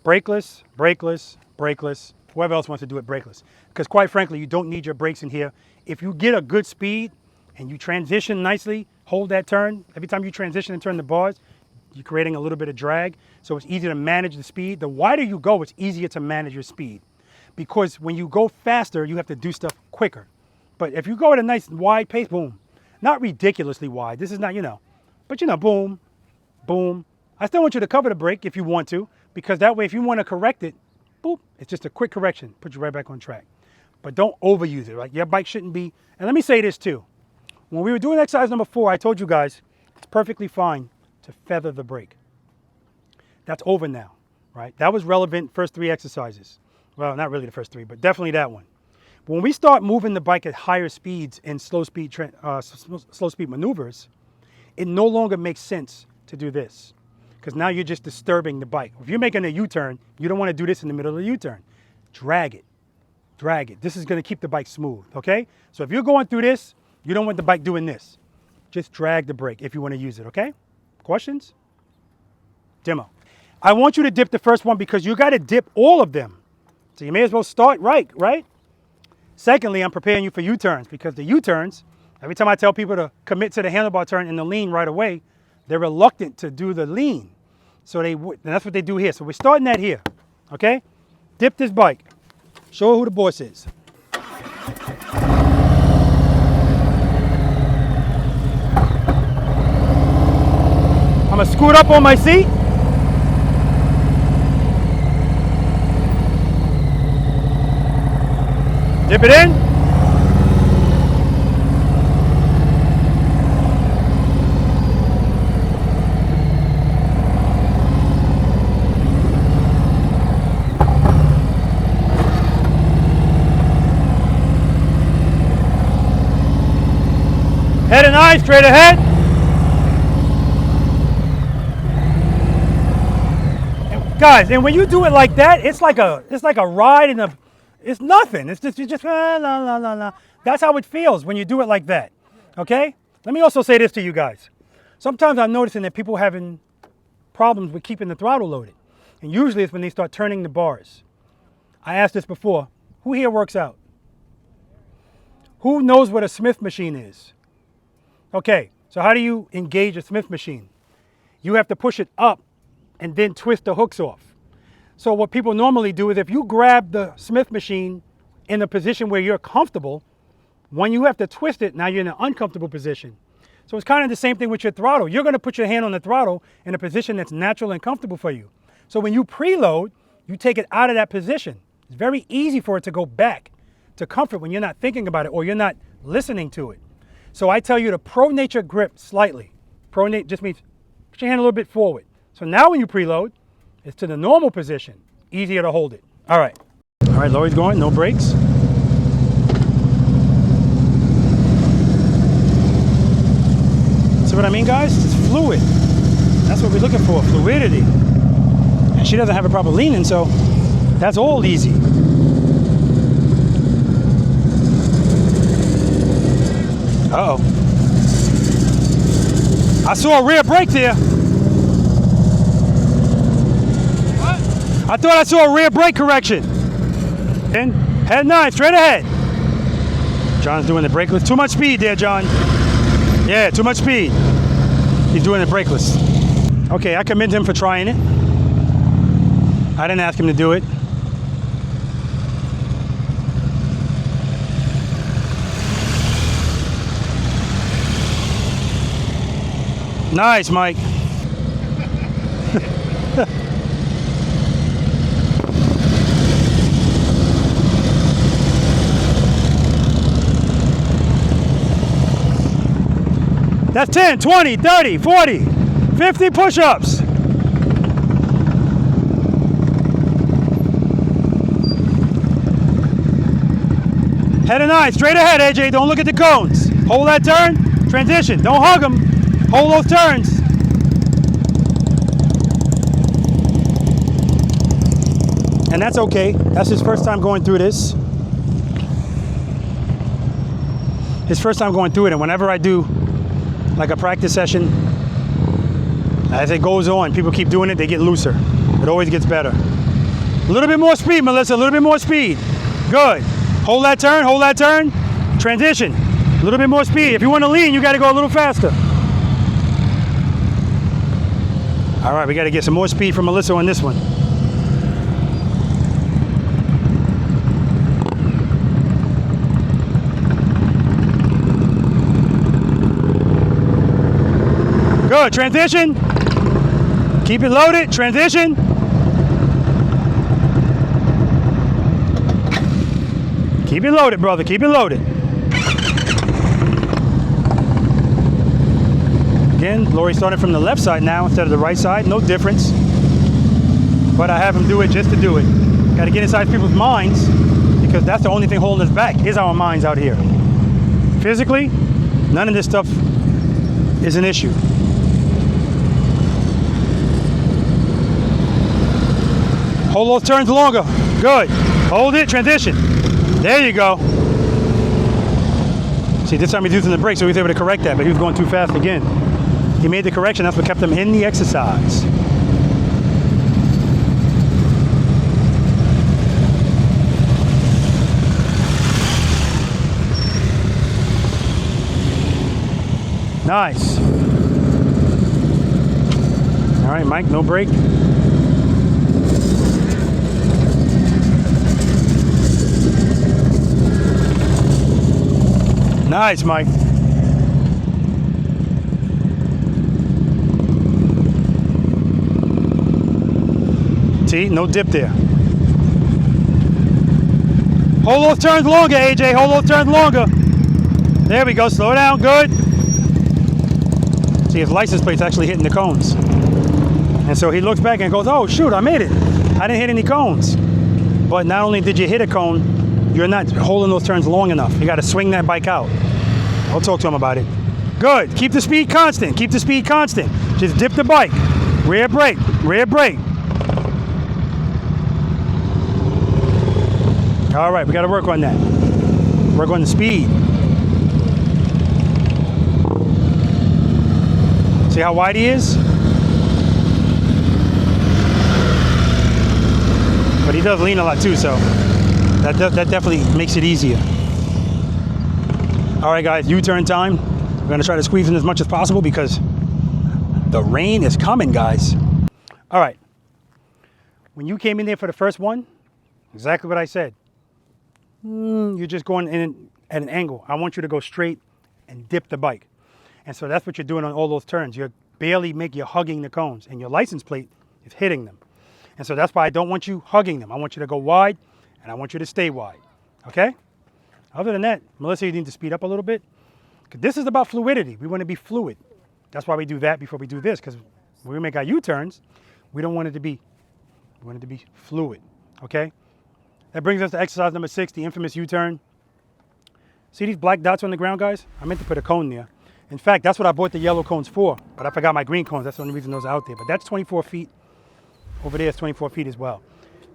Brakeless, brakeless, brakeless. Whoever else wants to do it, brakeless. Because quite frankly, you don't need your brakes in here. If you get a good speed and you transition nicely, hold that turn. Every time you transition and turn the bars, you're creating a little bit of drag. So it's easier to manage the speed. The wider you go, it's easier to manage your speed. Because when you go faster, you have to do stuff quicker. But if you go at a nice wide pace, boom. Not ridiculously wide. This is not, but boom, boom. I still want you to cover the brake if you want to, because that way if you want to correct it, boop, it's just a quick correction. Put you right back on track. But don't overuse it, right? Your bike shouldn't be, and let me say this too. When we were doing exercise number 4, I told you guys, it's perfectly fine to feather the brake. That's over now, right? That was relevant first 3 exercises. Well, not really the first 3, but definitely that one. But when we start moving the bike at higher speeds and slow speed maneuvers, it no longer makes sense to do this because now you're just disturbing the bike. If you're making a U-turn, you don't want to do this in the middle of the U-turn. Drag it, drag it. This is going to keep the bike smooth, okay? So if you're going through this, you don't want the bike doing this. Just drag the brake if you want to use it, okay? Questions? Demo. I want you to dip the first one because you got to dip all of them. So you may as well start right? Secondly, I'm preparing you for U-turns because the U-turns, every time I tell people to commit to the handlebar turn and the lean right away, they're reluctant to do the lean. So and that's what they do here. So we're starting that here, okay? Dip this bike. Show her who the boss is. I'm gonna scoot up on my seat. Dip it in. Head and eyes straight ahead. And guys, and when you do it like that, it's like a ride in a. It's nothing. It's just, la, la, la, la. That's how it feels when you do it like that, okay? Let me also say this to you guys. Sometimes I'm noticing that people having problems with keeping the throttle loaded. And usually it's when they start turning the bars. I asked this before. Who here works out? Who knows what a Smith machine is? Okay, so how do you engage a Smith machine? You have to push it up and then twist the hooks off. So what people normally do is if you grab the Smith machine in a position where you're comfortable, when you have to twist it, now you're in an uncomfortable position. So it's kind of the same thing with your throttle. You're going to put your hand on the throttle in a position that's natural and comfortable for you. So when you preload, you take it out of that position. It's very easy for it to go back to comfort when you're not thinking about it or you're not listening to it. So I tell you to pronate your grip slightly. Pronate just means put your hand a little bit forward. So now when you preload, it's to the normal position. Easier to hold it. All right. All right, Lori's going, no brakes. what I mean, guys? It's fluid. That's what we're looking for, fluidity. And she doesn't have a proper leaning, so that's all easy. Uh-oh. I saw a rear brake there. What? I thought I saw a rear brake correction. And head 9, straight ahead. John's doing the brakeless. Too much speed there, John. Yeah, too much speed. He's doing the brakeless. Okay, I commend him for trying it. I didn't ask him to do it. Nice, Mike. That's 10, 20, 30, 40, 50 push-ups. Head and 9, straight ahead, AJ. Don't look at the cones. Hold that turn. Transition. Don't hug them. Hold those turns. And that's okay. That's his first time going through this. His first time going through it. And whenever I do like a practice session, as it goes on, people keep doing it, they get looser. It always gets better. A little bit more speed, Melissa. A little bit more speed. Good. Hold that turn. Hold that turn. Transition. A little bit more speed. If you want to lean, you got to go a little faster. All right, we got to get some more speed from Melissa on this one. Good, transition. Keep it loaded, transition. Keep it loaded, brother, keep it loaded. Again, Lori started from the left side now instead of the right side, no difference. But I have him do it just to do it. Got to get inside people's minds because that's the only thing holding us back is our minds out here. Physically, none of this stuff is an issue. Hold those turns longer. Good. Hold it, transition. There you go. See, this time he's using the brake, so he was able to correct that, but he was going too fast again. He made the correction, that's what kept him in the exercise. Nice. All right, Mike, no brake. Nice, Mike. See, no dip there. Hold those turns longer, AJ. Hold those turns longer. There we go. Slow down. Good. See, his license plate's actually hitting the cones. And so he looks back and goes, oh, shoot, I made it. I didn't hit any cones. But not only did you hit a cone, you're not holding those turns long enough. You got to swing that bike out. I'll talk to him about it. Good. Keep the speed constant. Keep the speed constant. Just dip the bike. Rear brake. Rear brake. All right, we got to work on that. Work on the speed. See how wide he is? But he does lean a lot too, so that definitely makes it easier. All right, guys, U-turn time. We're gonna try to squeeze in as much as possible because the rain is coming, guys. All right, when you came in there for the first one, exactly what I said. You're just going in at an angle. I want you to go straight and dip the bike. And so that's what you're doing on all those turns. You're hugging the cones and your license plate is hitting them. And so that's why I don't want you hugging them. I want you to go wide and I want you to stay wide, okay? Other than that, Melissa, you need to speed up a little bit. This is about fluidity. We want to be fluid. That's why we do that before we do this, because when we make our U-turns, we don't want it to be, we want it to be fluid, okay? That brings us to exercise number 6, the infamous U-turn. See these black dots on the ground, guys? I meant to put a cone there. In fact, that's what I bought the yellow cones for, but I forgot my green cones. That's the only reason those are out there. But that's 24 feet. Over there is 24 feet as well.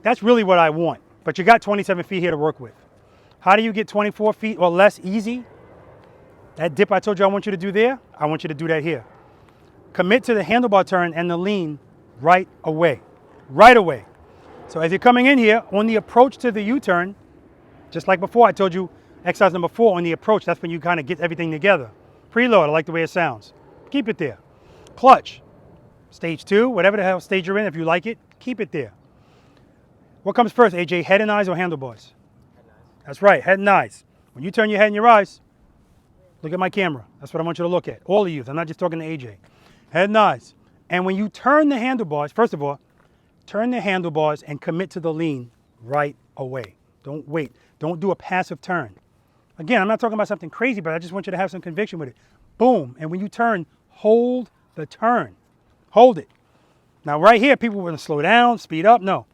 That's really what I want, but you got 27 feet here to work with. How do you get 24 feet or less easy? That dip I told you I want you to do there, I want you to do that here. Commit to the handlebar turn and the lean right away. Right away. So as you're coming in here, on the approach to the U-turn, just like before, I told you exercise number 4, on the approach, that's when you kind of get everything together. Preload, I like the way it sounds. Keep it there. Clutch, stage 2, whatever the hell stage you're in, if you like it, keep it there. What comes first, AJ, head and eyes or handlebars? Head and eyes. That's right, head and eyes. When you turn your head and your eyes, look at my camera. That's what I want you to look at. All of you, I'm not just talking to AJ. Head and eyes. And when you turn the handlebars, first of all, turn the handlebars and commit to the lean right away. Don't wait. Don't do a passive turn. Again, I'm not talking about something crazy, but I just want you to have some conviction with it. Boom. And when you turn, hold the turn. Hold it. Now, right here, people want to slow down, speed up. No.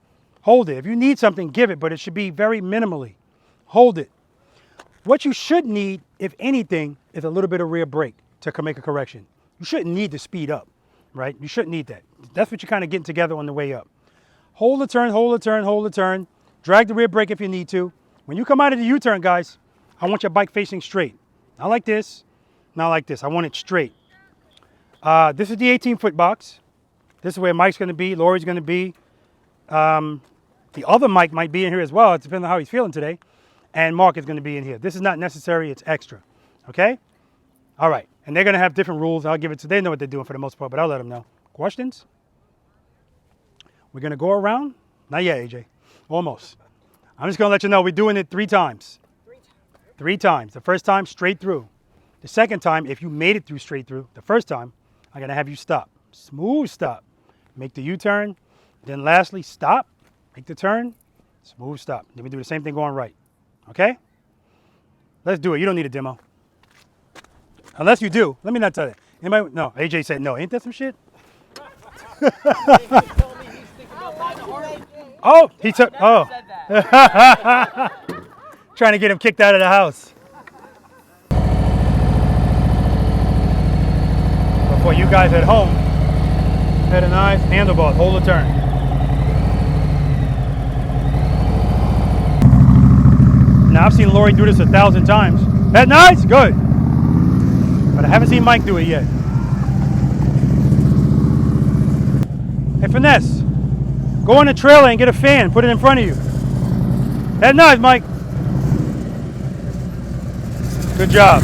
Hold it. If you need something, give it, but it should be very minimally. Hold it. What you should need, if anything, is a little bit of rear brake to make a correction. You shouldn't need to speed up, right? You shouldn't need that. That's what you're kind of getting together on the way up. Hold the turn, hold the turn, hold the turn. Drag the rear brake if you need to. When you come out of the U-turn, guys, I want your bike facing straight. Not like this, not like this. I want it straight. This is the 18-foot box. This is where Mike's going to be, Lori's going to be. The other Mike might be in here as well. It depends on how he's feeling today. And Mark is going to be in here. This is not necessary. It's extra. Okay? All right. And they're going to have different rules. I'll give it to they know what they're doing for the most part, but I'll let them know. Questions? We're going to go around. Not yet, AJ. Almost. I'm just going to let you know we're doing it 3 times. 3 times. The first time, straight through. The second time, if you made it through straight through, the first time, I'm going to have you stop. Smooth stop. Make the U-turn. Then lastly, stop. Make the turn. Smooth stop. Then we do the same thing going right. Okay? Let's do it. You don't need a demo. Unless you do. Let me not tell you. Anybody? No. AJ said no. Ain't that some shit? Oh, he took. Oh. Trying to get him kicked out of the house. But for you guys at home, head and eyes, handlebars, hold the turn. Now I've seen Lori do this 1,000 times. Head and eyes, good. But I haven't seen Mike do it yet. Hey, finesse. Go on the trailer and get a fan. Put it in front of you. Head and eyes, Mike. Good job.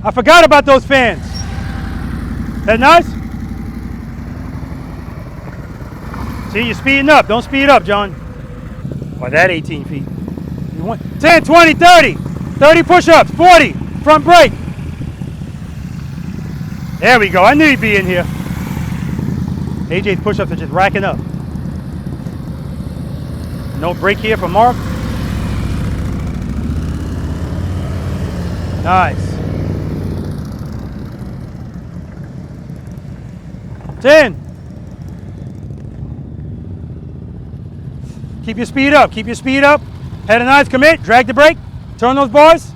I forgot about those fans. Head and eyes. See, you're speeding up. Don't speed up, John. Or that 18 feet. You want 10, 20, 30. 30 push-ups, 40. Front brake. There we go. I knew you'd be in here. AJ's push-ups are just racking up. No brake here for Mark. Nice. 10. Keep your speed up. Keep your speed up. Head and eyes, commit. Drag the brake. Turn those bars.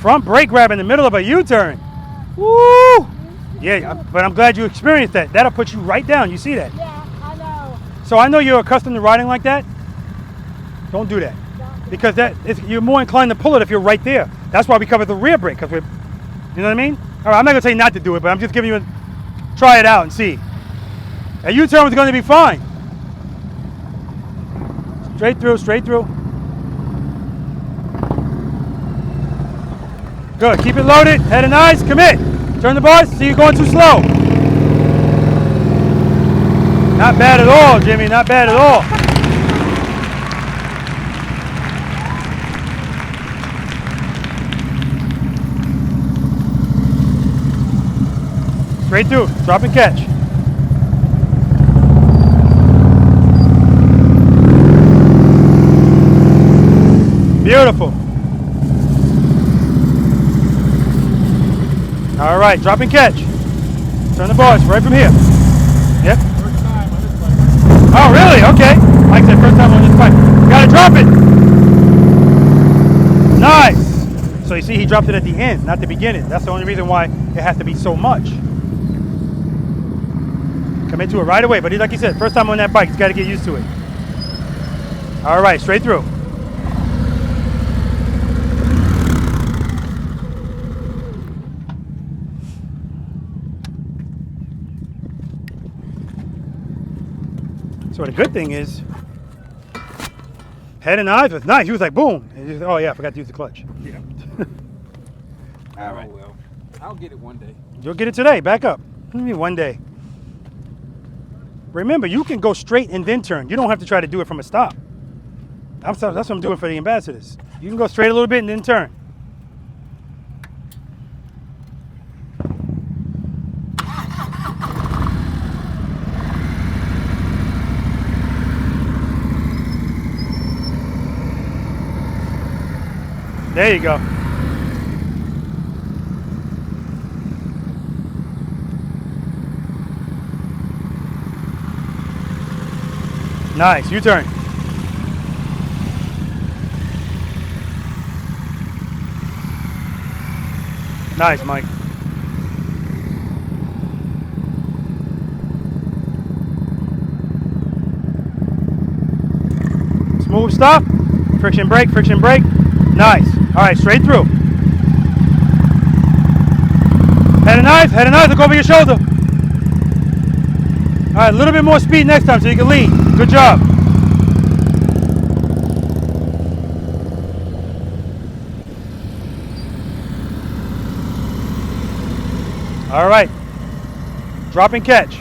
Front brake grab in the middle of a U-turn. Woo! Yeah, but I'm glad you experienced that. That'll put you right down. You see that? Yeah, I know. So I know you're accustomed to riding like that. Don't do that. Because you're more inclined to pull it if you're right there. That's why we cover the rear brake. Because you know what I mean? All right, I'm not going to say not to do it, but I'm just giving you try it out and see. A U-turn was going to be fine. Straight through, straight through. Good, keep it loaded, head and eyes, commit. Turn the bars, see you're going too slow. Not bad at all, Jimmy, not bad at all. Straight through, drop and catch. Beautiful. All right, drop and catch. Turn the bars right from here. Yep. First time on this bike. Oh, really? Okay. Like I said, first time on this bike. You gotta drop it. So you see he dropped it at the end, not the beginning. That's the only reason why it has to be so much. Come into it right away, but like he said, first time on that bike, he's got to get used to it. All right, straight through. So the good thing is, head and eyes was nice. He was like, boom. And he was, oh yeah, I forgot to use the clutch. Yeah. All right. Oh, well, I'll get it one day. You'll get it today. Back up. What do you mean one day? Remember, you can go straight and then turn. You don't have to try to do it from a stop. That's what I'm doing for the ambassadors. You can go straight a little bit and then turn. There you go. Nice, U-turn. Nice, Mike. Smooth stop. Friction brake, friction brake. Nice. All right, straight through. Head and eyes, look over your shoulder. All right, a little bit more speed next time so you can lean. Good job. All right, drop and catch.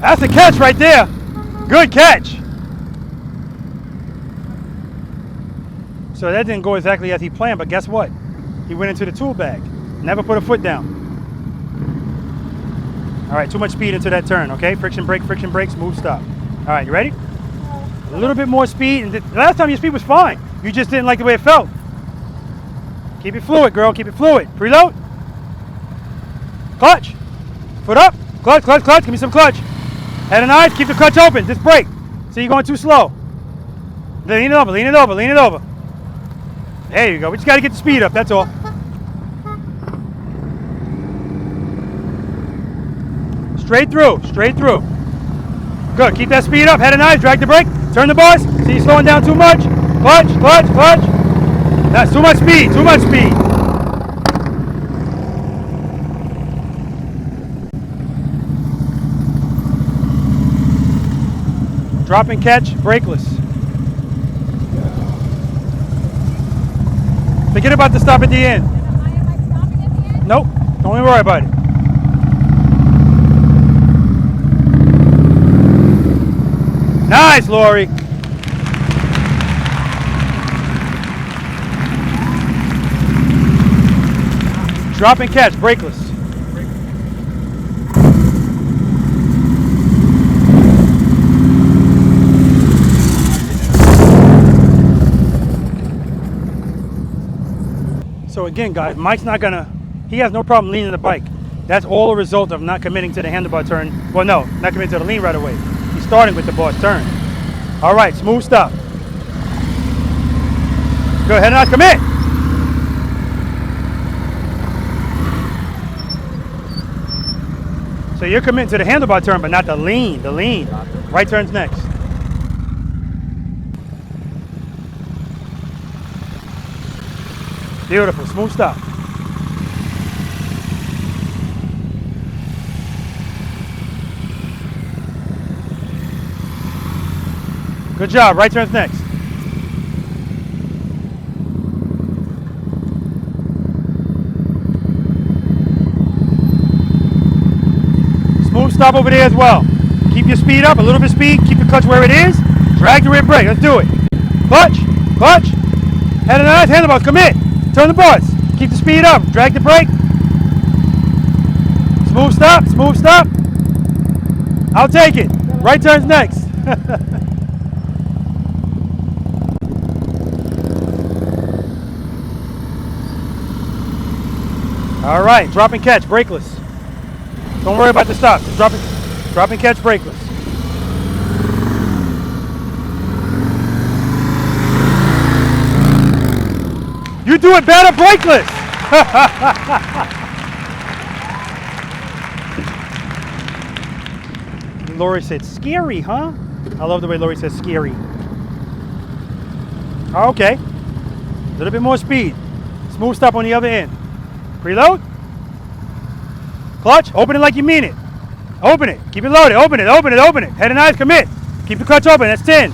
That's a catch right there. Good catch. So that didn't go exactly as he planned, but guess what? He went into the tool bag. Never put a foot down. All right, too much speed into that turn, okay? Friction brake, smooth stop. All right, you ready? A little bit more speed. And the last time your speed was fine. You just didn't like the way it felt. Keep it fluid, girl, keep it fluid. Preload. Clutch. Foot up. Clutch, clutch, clutch. Give me some clutch. Head and eyes, keep the clutch open. Just brake. See, you're going too slow. Lean it over, lean it over, lean it over. There you go. We just got to get the speed up, that's all. Straight through, straight through. Good, keep that speed up. Head and eyes, drag the brake. Turn the bars. See, you're slowing down too much. Clutch, clutch, clutch. That's too much speed, too much speed. Drop and catch, brakeless. Forget about the stop at the end. Nope, don't even worry about it. Nice, Lori. Drop and catch, brakeless. So again, guys, Mike's not gonna, he has no problem leaning the bike. That's all a result of not committing to the handlebar turn. Well, no, not committing to the lean right away. He's starting with the boss turn. All right, smooth stop. Go ahead and not commit. So you're committing to the handlebar turn, but not the lean, Right turn's next. Beautiful, smooth stop. Good job, right turn's next. Smooth stop over there as well. Keep your speed up, a little bit of speed, keep the clutch where it is. Drag the rear brake, let's do it. Clutch, clutch. Head and eyes, handlebars, commit. Turn the bars, keep the speed up, drag the brake. Smooth stop, smooth stop. I'll take it. Right turn's next. All right, drop and catch, brakeless. Don't worry about the stop, just drop and catch, brakeless. You do it better brakeless. Lori said, scary, huh? I love the way Lori says scary. Okay. A little bit more speed. Smooth stop on the other end. Preload. Clutch. Open it like you mean it. Open it. Keep it loaded. Open it. Open it. Open it. Head and eyes. Commit. Keep the clutch open. That's 10.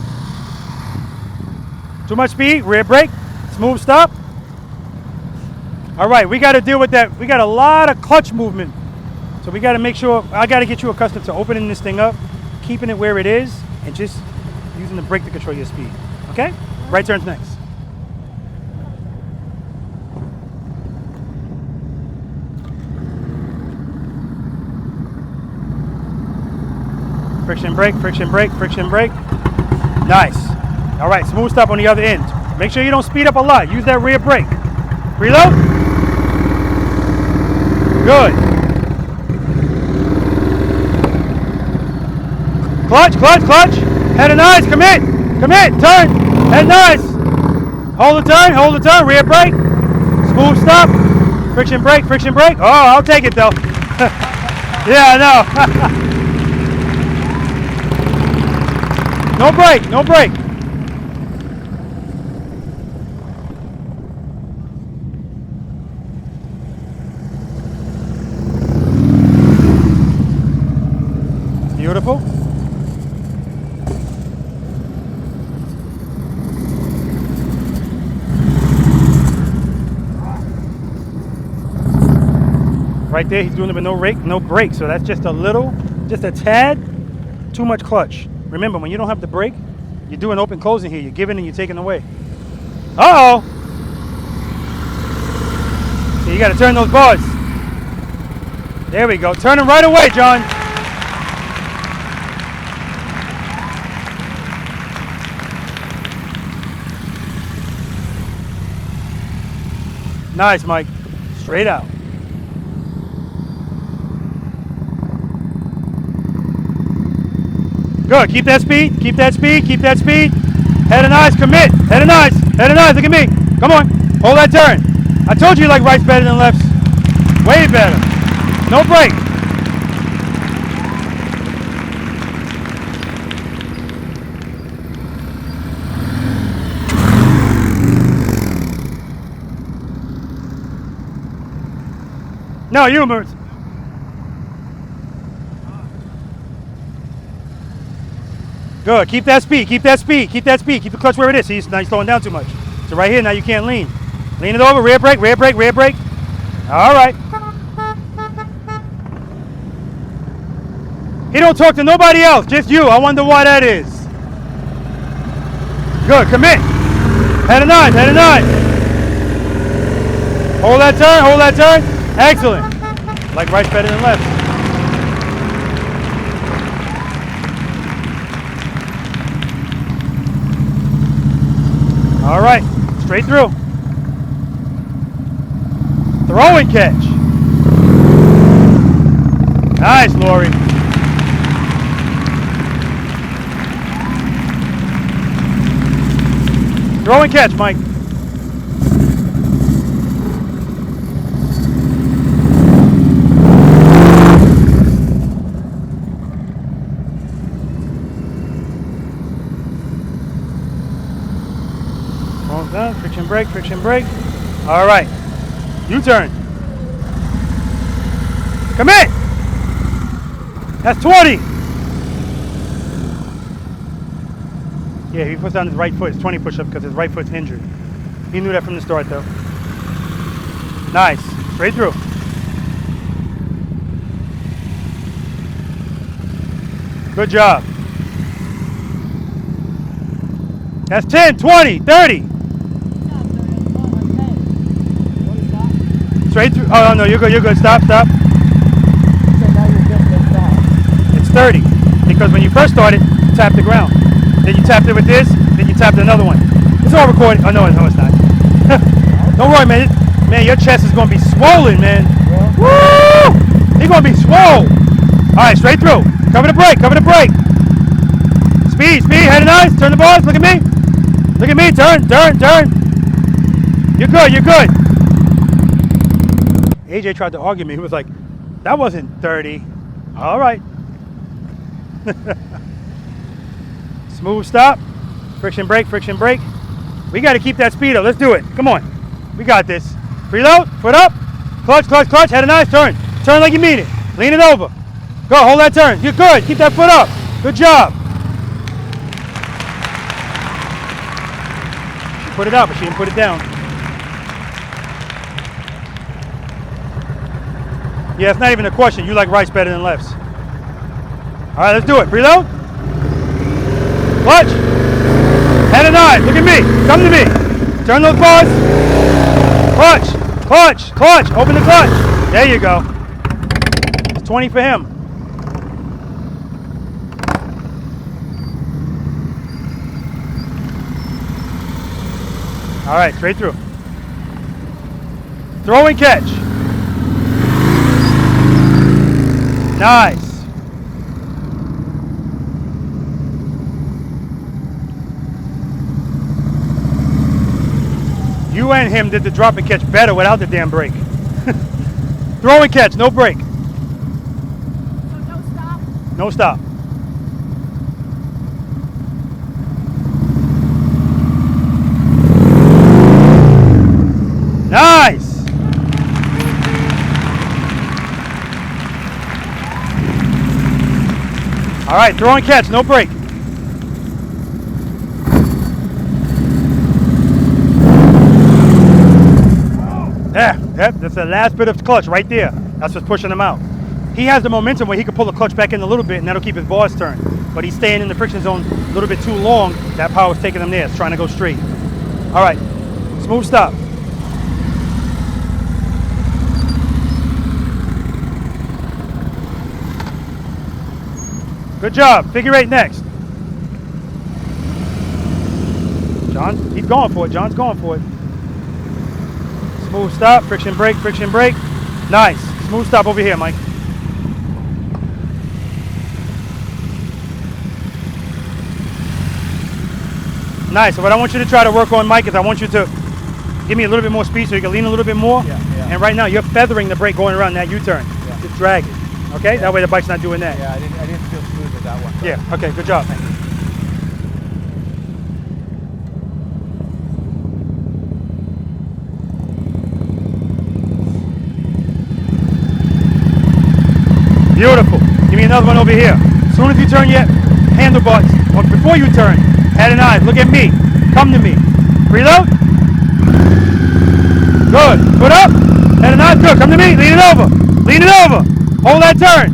Too much speed. Rear brake. Smooth stop. All right. We got to deal with that. We got a lot of clutch movement. So we got to make sure. I got to get you accustomed to opening this thing up, keeping it where it is, and just using the brake to control your speed. Okay? Right turns next. Friction brake, friction brake, friction brake. Nice. All right, smooth stop on the other end. Make sure you don't speed up a lot. Use that rear brake. Reload. Good. Clutch, clutch, clutch. Head and eyes, commit. Commit, turn. Head and eyes. Hold the turn, rear brake. Smooth stop. Friction brake, friction brake. Oh, I'll take it though. Yeah, I know. No brake, no brake. Beautiful. Right there, he's doing it with no brake, so that's just a tad too much clutch. Remember, when you don't have the brake, you're doing open closing here. You're giving and you're taking away. Uh-oh. So you got to turn those bars. There we go. Turn them right away, John. Nice, Mike. Straight out. Good. Keep that speed. Keep that speed. Keep that speed. Head and eyes. Commit. Head and eyes. Head and eyes. Look at me. Come on. Hold that turn. I told you like right's better than lefts. Way better. No brake. No, you, Mertz. Good. Keep that speed. Keep that speed. Keep that speed. Keep the clutch where it is. See, now you're slowing down too much. So right here, now you can't lean. Lean it over. Rear brake. Rear brake. Rear brake. All right. He don't talk to nobody else. Just you. I wonder why that is. Good. Commit. Head and eyes. Head and eyes. Hold that turn. Hold that turn. Excellent. Like right's better than left. All right, straight through. Throw and catch. Nice, Lori. Throw and catch, Mike. Done. Friction brake, friction brake. All right. U-turn. Commit. That's 20. Yeah, he puts on his right foot. It's 20 push-up because his right foot's injured. He knew that from the start, though. Nice. Straight through. Good job. That's 10, 20, 30. Straight through. Oh, no, you're good, you're good. Stop, stop. It's 30. Because when you first started, you tapped the ground. Then you tapped it with this, then you tapped another one. It's all recorded. Oh, no, it's not. Don't worry, man. Man, your chest is going to be swollen, man. Yeah. Woo! You're going to be swole. All right, straight through. Cover the brake, cover the brake. Speed, speed, head and eyes. Turn the bars. Look at me. Look at me. Turn, turn, turn. You're good, you're good. AJ tried to argue me. He was like, that wasn't 30. All right. Smooth stop. Friction brake, friction brake. We got to keep that speed up. Let's do it. Come on. We got this. Preload, foot up. Clutch, clutch, clutch. Had a nice turn. Turn like you mean it. Lean it over. Go, hold that turn. You're good. Keep that foot up. Good job. She put it up, but she didn't put it down. Yeah, it's not even a question. You like rights better than lefts. All right, let's do it. Preload. Clutch. Head and eye. Look at me. Come to me. Turn those bars. Clutch. Clutch. Clutch. Open the clutch. There you go. It's 20 for him. All right, straight through. Throw and catch. Nice. You and him did the drop and catch better without the damn brake. Throw and catch, no brake. So no stop? No stop. Nice. All right, throw and catch, no brake. There, yep, that's the last bit of clutch right there. That's what's pushing him out. He has the momentum where he can pull the clutch back in a little bit and that'll keep his bars turned. But he's staying in the friction zone a little bit too long. That power's taking him there. It's trying to go straight. All right, smooth stop. Good job. Figure eight next. John, he's going for it. John's going for it. Smooth stop. Friction brake. Friction brake. Nice. Smooth stop over here, Mike. Nice. So what I want you to try to work on, Mike, is I want you to give me a little bit more speed so you can lean a little bit more. Yeah. And right now you're feathering the brake going around that U-turn. Yeah. Just drag it. Okay? That way the bike's not doing that. Yeah, I didn't feel smooth with that one. So. Yeah, okay, good job. Beautiful. Give me another one over here. As soon as you turn your handlebars, or before you turn, head and eyes, look at me. Come to me. Preload. Good. Foot up. Head and eyes, good. Come to me. Lean it over. Lean it over. Hold that turn.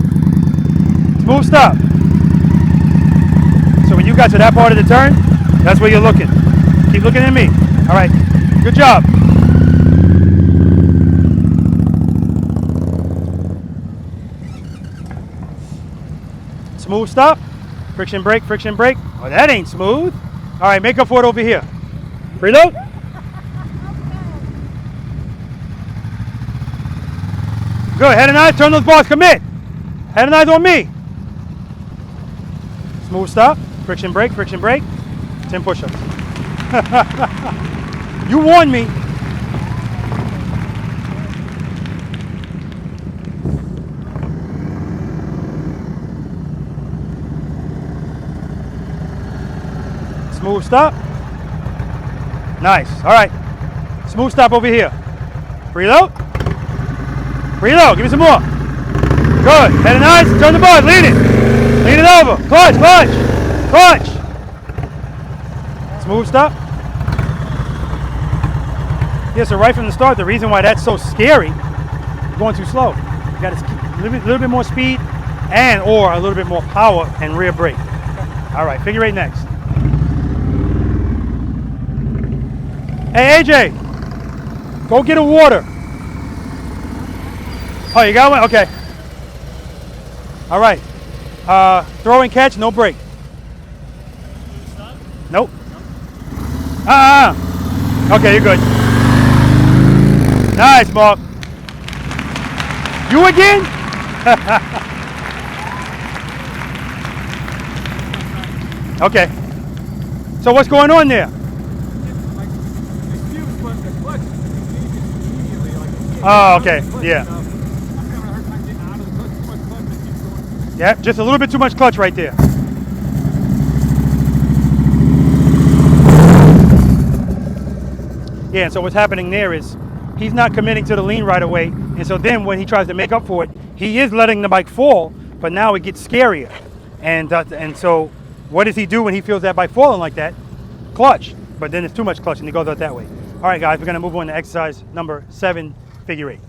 Smooth stop. So when you got to that part of the turn, that's where you're looking. Keep looking at me. All right. Good job. Smooth stop. Friction brake, friction brake. Oh, that ain't smooth. All right, make up for it over here. Preload. Good. Head and eyes, turn those bars, commit. Head and eyes on me. Smooth stop. Friction brake, friction brake. 10 push-ups. You warned me. Smooth stop. Nice. All right. Smooth stop over here. Preload. Preload. Give me some more. Good. Head and eyes. Turn the bars. Lean it. Lean it over. Clutch. Clutch. Clutch. Smooth stop. Yeah, so right from the start, the reason why that's so scary, you're going too slow. You got to keep a little bit more speed and or a little bit more power and rear brake. All right. Figure eight next. Hey, AJ, go get a water. Oh, you got one? Okay. All right. Throw and catch, no brake. Nope. Okay, you're good. Nice, Mark. You again? Okay. So what's going on there? Oh, okay. Yeah. Yeah, just a little bit too much clutch right there. Yeah, and so what's happening there is he's not committing to the lean right away. And so then when he tries to make up for it, he is letting the bike fall, but now it gets scarier. And so what does he do when he feels that bike falling like that? Clutch. But then it's too much clutch and he goes out that way. All right, guys, we're going to move on to exercise number 7, figure 8.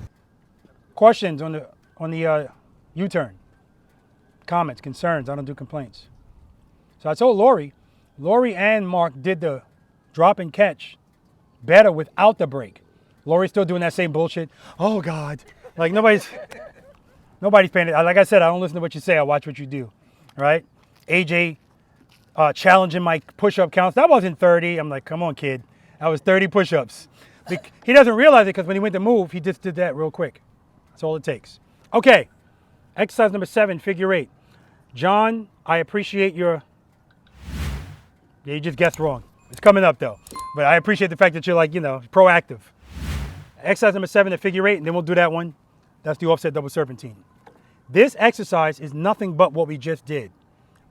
Questions on the U-turn? Comments, concerns? I don't do complaints. So I told Lori and Mark did the drop and catch better without the brake. Lori's still doing that same bullshit. Oh God, like nobody's paying it. Like I said, I don't listen to what you say. I watch what you do, right? AJ challenging my push-up counts. That wasn't 30. I'm like, come on, kid. That was 30 push-ups. He doesn't realize it because when he went to move, he just did that real quick. That's all it takes. Okay, exercise number 7, figure 8. John, I appreciate your. Yeah, you just guessed wrong. It's coming up though. But I appreciate the fact that you're like, proactive. Exercise number 7, the figure 8, and then we'll do that one. That's the offset double serpentine. This exercise is nothing but what we just did.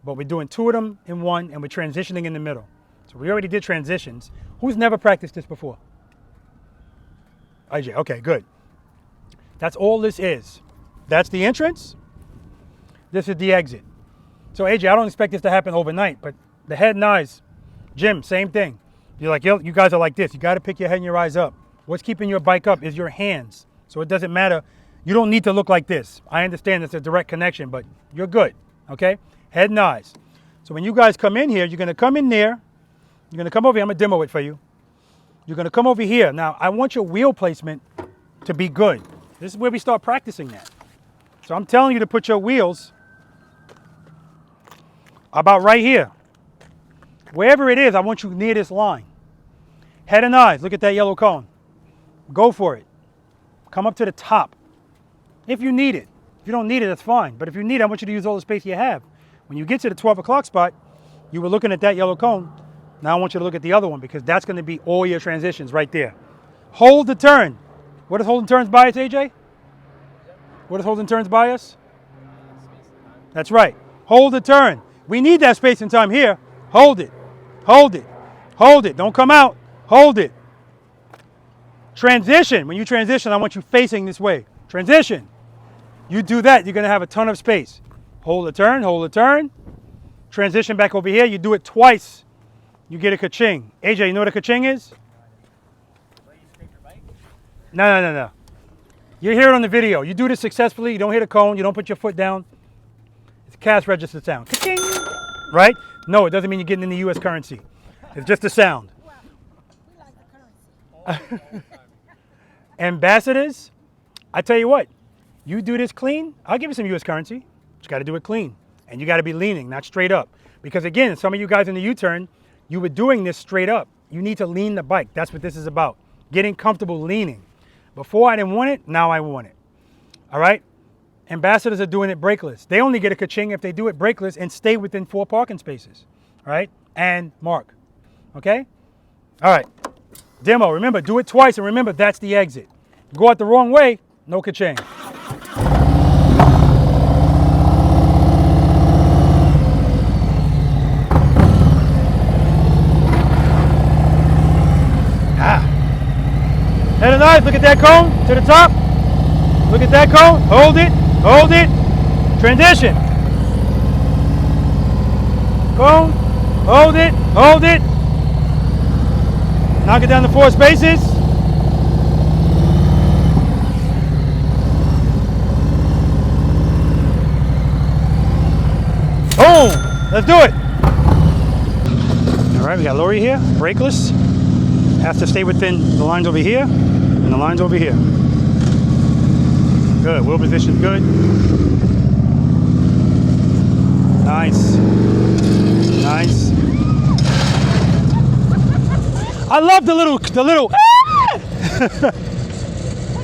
But we're doing 2 of them in one, and we're transitioning in the middle. So we already did transitions. Who's never practiced this before? IJ, okay, good. That's all this is. That's the entrance. This is the exit. So AJ, I don't expect this to happen overnight, but the head and eyes, Jim, same thing. You're like, you guys are like this. You got to pick your head and your eyes up. What's keeping your bike up is your hands. So it doesn't matter. You don't need to look like this. I understand it's a direct connection, but you're good, okay? Head and eyes. So when you guys come in here, you're going to come in there. You're going to come over here. I'm going to demo it for you. You're going to come over here. Now, I want your wheel placement to be good. This is where we start practicing that. So I'm telling you to put your wheels about right here. Wherever it is, I want you near this line. Head and eyes, look at that yellow cone. Go for it. Come up to the top. If you need it. If you don't need it, that's fine. But if you need it, I want you to use all the space you have. When you get to the 12 o'clock spot, you were looking at that yellow cone. Now I want you to look at the other one because that's going to be all your transitions right there. Hold the turn. What does holding turns by us, AJ? What does holding turns by us? That's right. Hold the turn. We need that space and time here. Hold it. Hold it. Hold it. Don't come out. Hold it. Transition. When you transition, I want you facing this way. Transition. You do that, you're going to have a ton of space. Hold the turn. Hold the turn. Transition back over here. You do it twice. You get a ka-ching. AJ, you know what a ka-ching is? No. You hear it on the video. You do this successfully. You don't hit a cone. You don't put your foot down. It's a cash register sound. Ka-ching. Right? No, it doesn't mean you're getting in the U.S. currency. It's just a sound. Ambassadors, I tell you what, you do this clean, I'll give you some U.S. currency. But you got to do it clean. And you got to be leaning, not straight up. Because again, some of you guys in the U-turn, you were doing this straight up. You need to lean the bike. That's what this is about. Getting comfortable leaning. Before I didn't want it, now I want it. All right? Ambassadors are doing it brakeless. They only get a ka-ching if they do it brakeless and stay within 4 parking spaces. All right? And mark. Okay? All right. Demo, remember, do it twice, and remember, that's the exit. Go out the wrong way, no ka-ching. Head and eyes, look at that cone, to the top. Look at that cone, hold it, transition. Cone, hold it. Knock it down to 4 spaces. Boom! Let's do it. All right, we got Lori here, brakeless. Has to stay within the lines over here and the lines over here. Good, wheel position's good. Nice. I love the little. Well,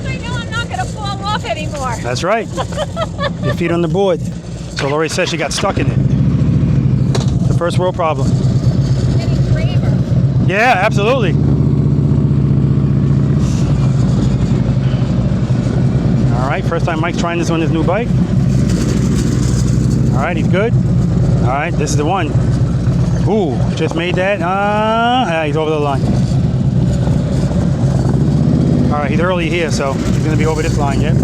I know I'm not going to fall off anymore. That's right. Your feet on the board. So Lori says she got stuck in it. The first world problem. Getting braver. Yeah, absolutely. right, first time Mike's trying this on his new bike. All right, he's good. All right, this is the one. Ooh, just made that. He's over the line. All right, he's early here, so he's gonna be over this line yet.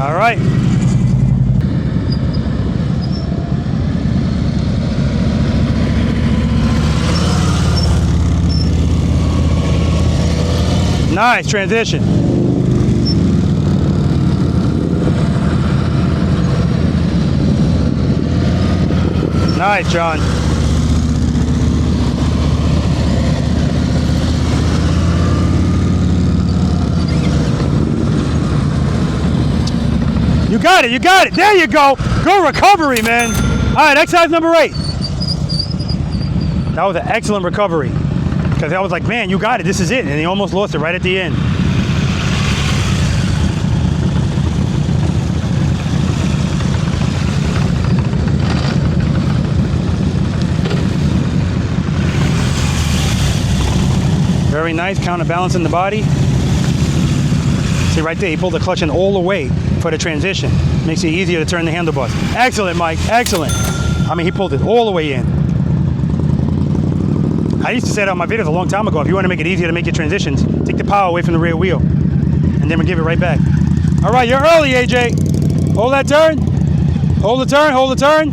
All right. Nice transition. Nice, John. You got it, you got it. There you go. Good recovery, man. All right, exercise number 8. That was an excellent recovery. Because I was like, man, you got it. This is it. And he almost lost it right at the end. Very nice, counterbalancing the body. See right there, he pulled the clutch in all the way for the transition. Makes it easier to turn the handlebars. Excellent, Mike, excellent. I mean, he pulled it all the way in. I used to say that on my videos a long time ago, if you want to make it easier to make your transitions, take the power away from the rear wheel, and then we'll give it right back. All right, you're early, AJ. Hold that turn. Hold the turn, hold the turn.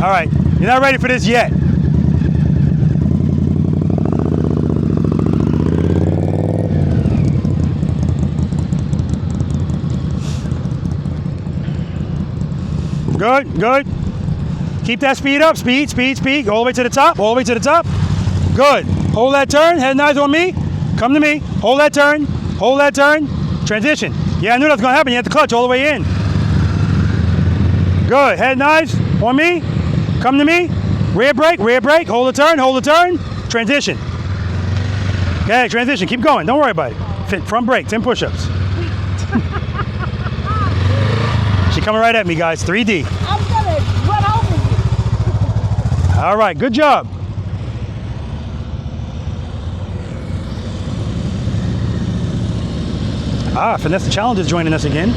All right, you're not ready for this yet. Good, good. Keep that speed up, speed, speed, speed. All the way to the top, all the way to the top. Good. Hold that turn, head and eyes on me. Come to me, hold that turn, hold that turn. Transition. Yeah, I knew that was gonna happen. You had the clutch all the way in. Good, head and eyes on me. Come to me. Rear brake, hold the turn, hold the turn. Transition. Okay, transition, keep going, don't worry about it. Front brake, 10 push-ups. She coming right at me, guys, 3D. I'm gonna run over you. All right, good job. Finesse the Challenge is joining us again.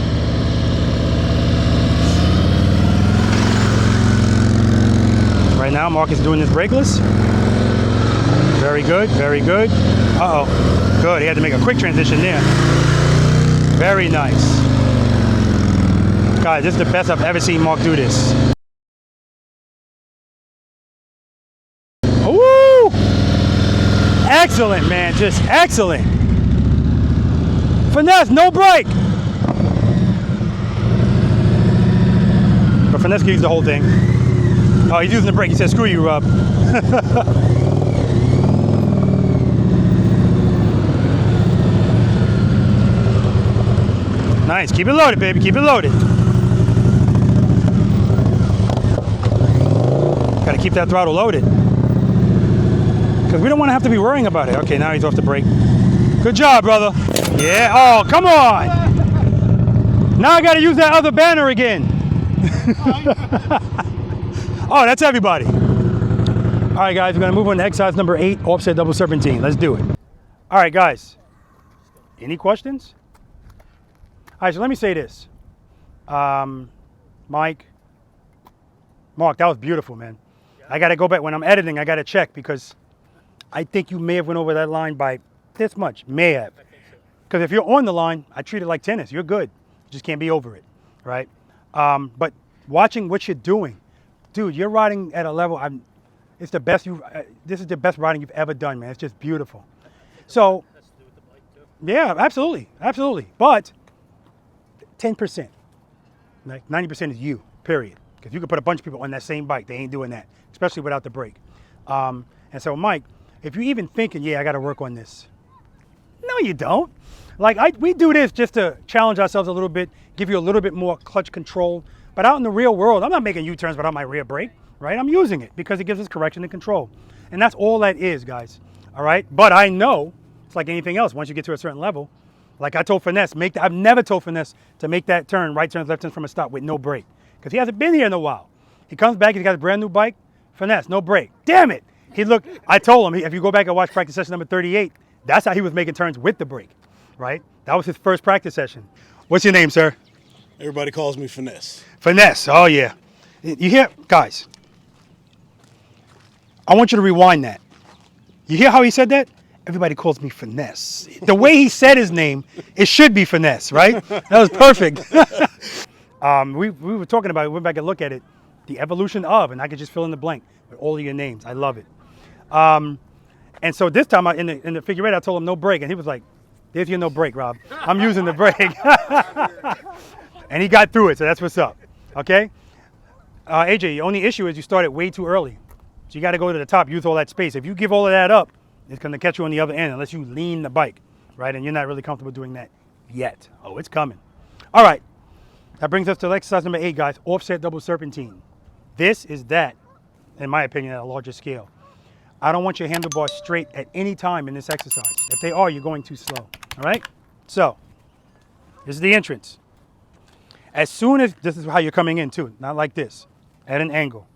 Right now, Mark is doing this brakeless. Very good, very good. Uh-oh, good, he had to make a quick transition there. Very nice. Guys, this is the best I've ever seen Mark do this. Woo! Excellent, man, just excellent. Finesse, no brake. But Finesse can use the whole thing. Oh, he's using the brake. He said, screw you, Rob. Nice, keep it loaded, baby, keep it loaded. Gotta keep that throttle loaded. Because we don't want to have to be worrying about it. Okay, now he's off the brake. Good job, brother. Yeah, oh, come on. Now I gotta use that other banner again. Oh, that's everybody. All right, guys, we're gonna move on to exercise number 8, offset double serpentine. Let's do it. All right, guys, any questions? All right, so let me say this. Mike, Mark, that was beautiful, man. I gotta go back, when I'm editing, I gotta check because I think you may have went over that line by this much, may have. Because if you're on the line, I treat it like tennis, you're good. You just can't be over it, right? But watching what you're doing, dude, you're riding at a level, it's the best this is the best riding you've ever done, man. It's just beautiful. So, yeah, absolutely, absolutely. But 10%, like 90% is you, period. Because you could put a bunch of people on that same bike, they ain't doing that, especially without the brake. And so, Mike, if you're even thinking, yeah, I got to work on this. No, you don't. Like, we do this just to challenge ourselves a little bit, give you a little bit more clutch control. But out in the real world, I'm not making U-turns without my rear brake, right? I'm using it because it gives us correction and control. And that's all that is, guys, all right? But I know, it's like anything else, once you get to a certain level, like I told Finesse, I've never told Finesse to make that turn, right turns, left turns from a stop with no brake. Because he hasn't been here in a while. He comes back, he's got a brand new bike, finesse, no brake. Damn it. He looked, I told him, if you go back and watch practice session number 38, that's how he was making turns with the brake, right? That was his first practice session. What's your name, sir? Everybody calls me Finesse. Finesse, oh yeah. You hear, guys, I want you to rewind that. You hear how he said that? Everybody calls me Finesse. The way he said his name, it should be Finesse, right? That was perfect. We were talking about it, we went back and looked at it. The evolution of, and I could just fill in the blank with all of your names. I love it. And so this time in the figure eight, I told him no brake, and he was like, there's your no brake, Rob. I'm using the brake. And he got through it, so that's what's up, okay? AJ, the only issue is you started way too early. So you got to go to the top, use all that space. If you give all of that up, it's going to catch you on the other end unless you lean the bike, right? And you're not really comfortable doing that yet. Oh, it's coming. All right. That brings us to exercise number 8, guys, offset double serpentine. This is that, in my opinion, at a larger scale. I don't want your handlebars straight at any time in this exercise. If they are, you're going too slow, all right? So, this is the entrance. As soon as, this is how you're coming in too, not like this, at an angle.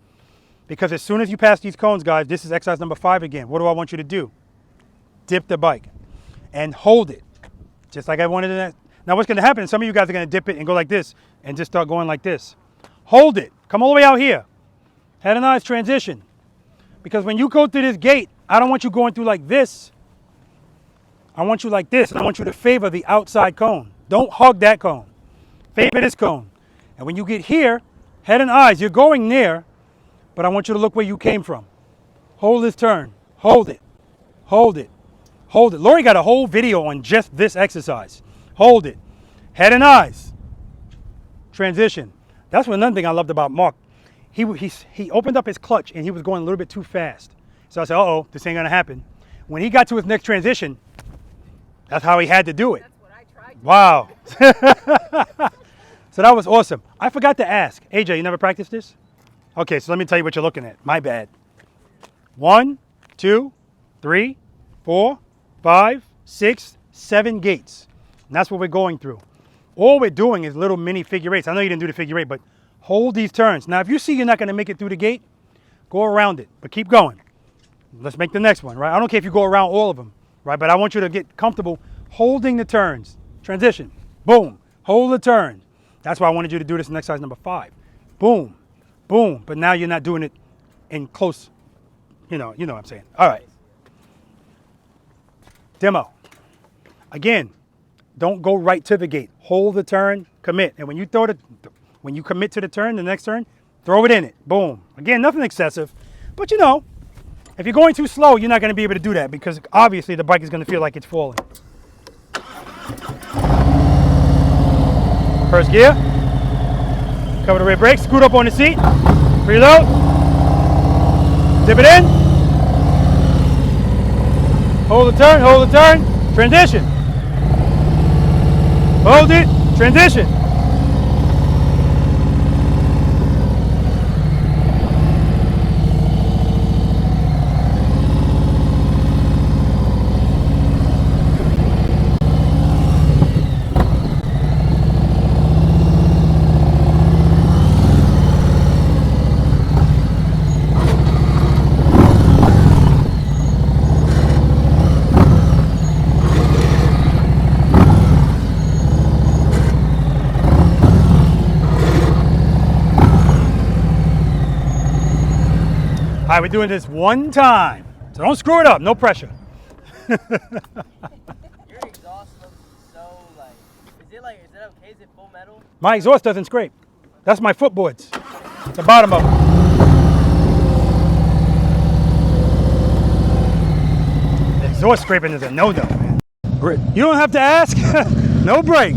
Because as soon as you pass these cones, guys, this is exercise number 5 again. What do I want you to do? Dip the bike and hold it, just like I wanted it. Now what's gonna happen, some of you guys are gonna dip it and go like this and just start going like this. Hold it, come all the way out here. Head and eyes transition. Because when you go through this gate, I don't want you going through like this. I want you like this, and I want you to favor the outside cone. Don't hug that cone. Favor this cone. And when you get here, head and eyes, you're going near, but I want you to look where you came from. Hold this turn. Hold it. Hold it. Hold it. Lori got a whole video on just this exercise. Hold it. Head and eyes. Transition. That's another thing I loved about Mark. He opened up his clutch and he was going a little bit too fast. So I said, uh-oh, this ain't gonna happen. When he got to his next transition, that's how he had to do it. That's what I tried. Wow. So that was awesome. I forgot to ask. AJ, you never practiced this? Okay, so let me tell you what you're looking at. My bad. 1, 2, 3, 4, 5, 6, 7 gates. And that's what we're going through. All we're doing is little mini figure eights. I know you didn't do the figure eight, but hold these turns. Now, if you see you're not going to make it through the gate, go around it, but keep going. Let's make the next one, right? I don't care if you go around all of them, right? But I want you to get comfortable holding the turns. Transition. Boom. Hold the turn. That's why I wanted you to do this in exercise number 5. Boom. Boom. But now you're not doing it in close, you know what I'm saying. All right. Demo. Again, don't go right to the gate. Hold the turn, commit. And when you when you commit to the turn, the next turn, throw it in it. Boom. Again, nothing excessive. But if you're going too slow, you're not going to be able to do that because obviously the bike is going to feel like it's falling. First gear. Cover the rear brakes. Scoot up on the seat. Preload. Dip it in. Hold the turn. Hold the turn. Transition. Hold it. Transition. All right, we're doing this one time, so don't screw it up. No pressure. Your exhaust looks so is it okay? Is it full metal? My exhaust doesn't scrape. That's my footboards. The bottom of them. The exhaust scraping is a no-no, man. You don't have to ask. No brake.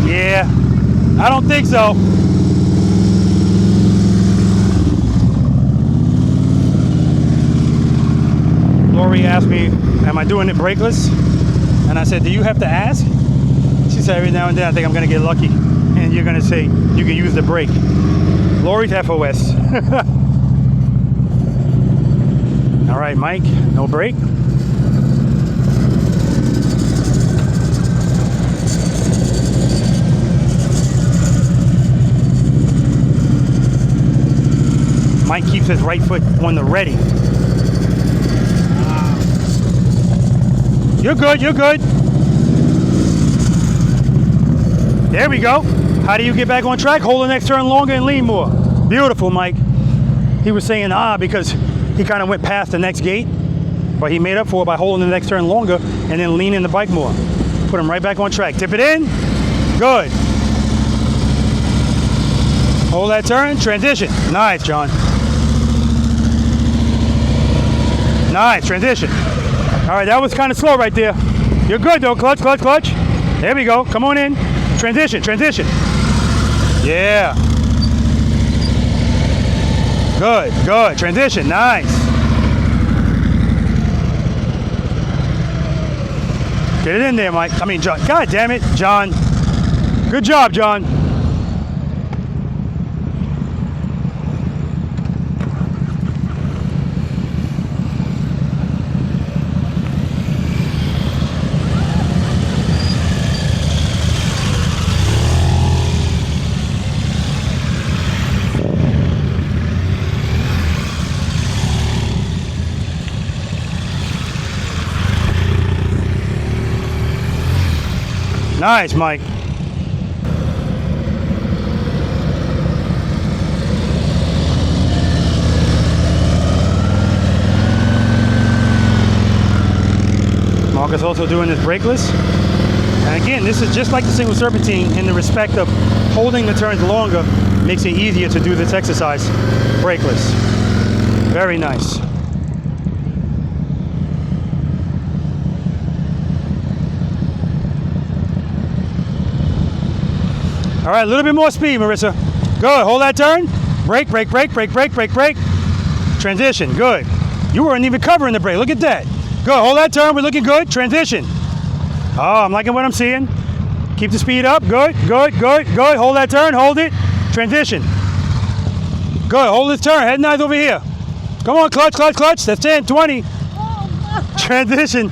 Yeah, I don't think so. Lori asked me, am I doing it brakeless? And I said, do you have to ask? She said, every now and then I think I'm going to get lucky. And you're going to say, you can use the brake. Lori's FOS. All right, Mike, no brake. Mike keeps his right foot on the ready. You're good, you're good. There we go. How do you get back on track? Hold the next turn longer and lean more. Beautiful, Mike. He was saying because he kind of went past the next gate, but he made up for it by holding the next turn longer and then leaning the bike more. Put him right back on track. Tip it in. Good. Hold that turn. Transition. Nice, John. Nice. Transition. All right, that was kind of slow right there. You're good, though. Clutch, clutch, clutch. There we go. Come on in. Transition, transition. Yeah. Good, good. Transition. Nice. Get it in there, Mike. I mean, John. God damn it, John. Good job, John. Nice, Mike. Marcus also doing this brakeless. And again, this is just like the single serpentine in the respect of holding the turns longer makes it easier to do this exercise brakeless. Very nice. All right, a little bit more speed, Marissa. Good, hold that turn. Brake, brake, brake, brake, brake, brake, brake. Transition, good. You weren't even covering the brake, look at that. Good, hold that turn, we're looking good. Transition. Oh, I'm liking what I'm seeing. Keep the speed up, good, good, good, good. Hold that turn, hold it. Transition. Good, hold this turn, head and eyes over here. Come on, clutch, clutch, clutch. That's 10, 20. Transition.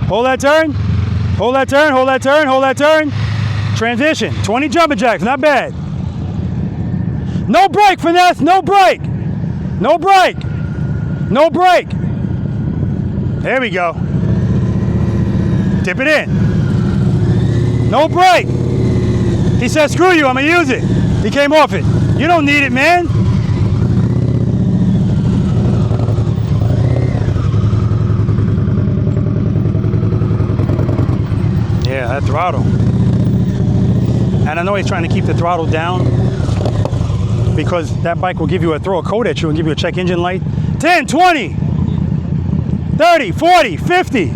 Hold that turn. Hold that turn, hold that turn, hold that turn. Transition, 20 jumping jacks, not bad. No brake, Finesse, no brake. No brake. No brake. There we go. Dip it in. No brake. He said, screw you, I'm gonna use it. He came off it. You don't need it, man. Yeah, that throttle. And I know he's trying to keep the throttle down because that bike will give you throw a code at you and give you a check engine light. 10, 20, 30, 40, 50.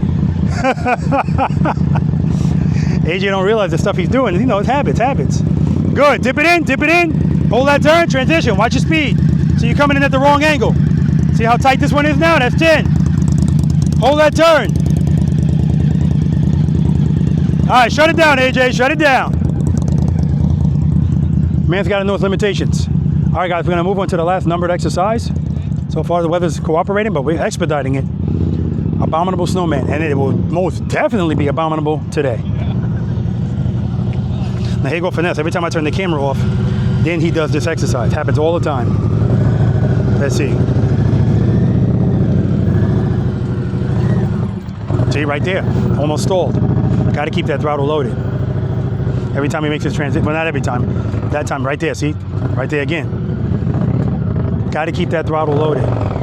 AJ don't realize the stuff he's doing. You know, it's habits. Good, dip it in, hold that turn, transition, watch your speed. So you're coming in at the wrong angle. See how tight this one is now? That's 10. Hold that turn. All right, shut it down, AJ, shut it down. Man's got to know his limitations. All right, guys, we're going to move on to the last numbered exercise. So far, the weather's cooperating, but we're expediting it. Abominable Snowman, and it will most definitely be abominable today. Now, here you go, Finesse. Every time I turn the camera off, then he does this exercise. Happens all the time. Let's see. See, right there. Almost stalled. Got to keep that throttle loaded. Every time he makes his transition, well, not every time. That time, right there, see? Right there again. Got to keep that throttle loaded.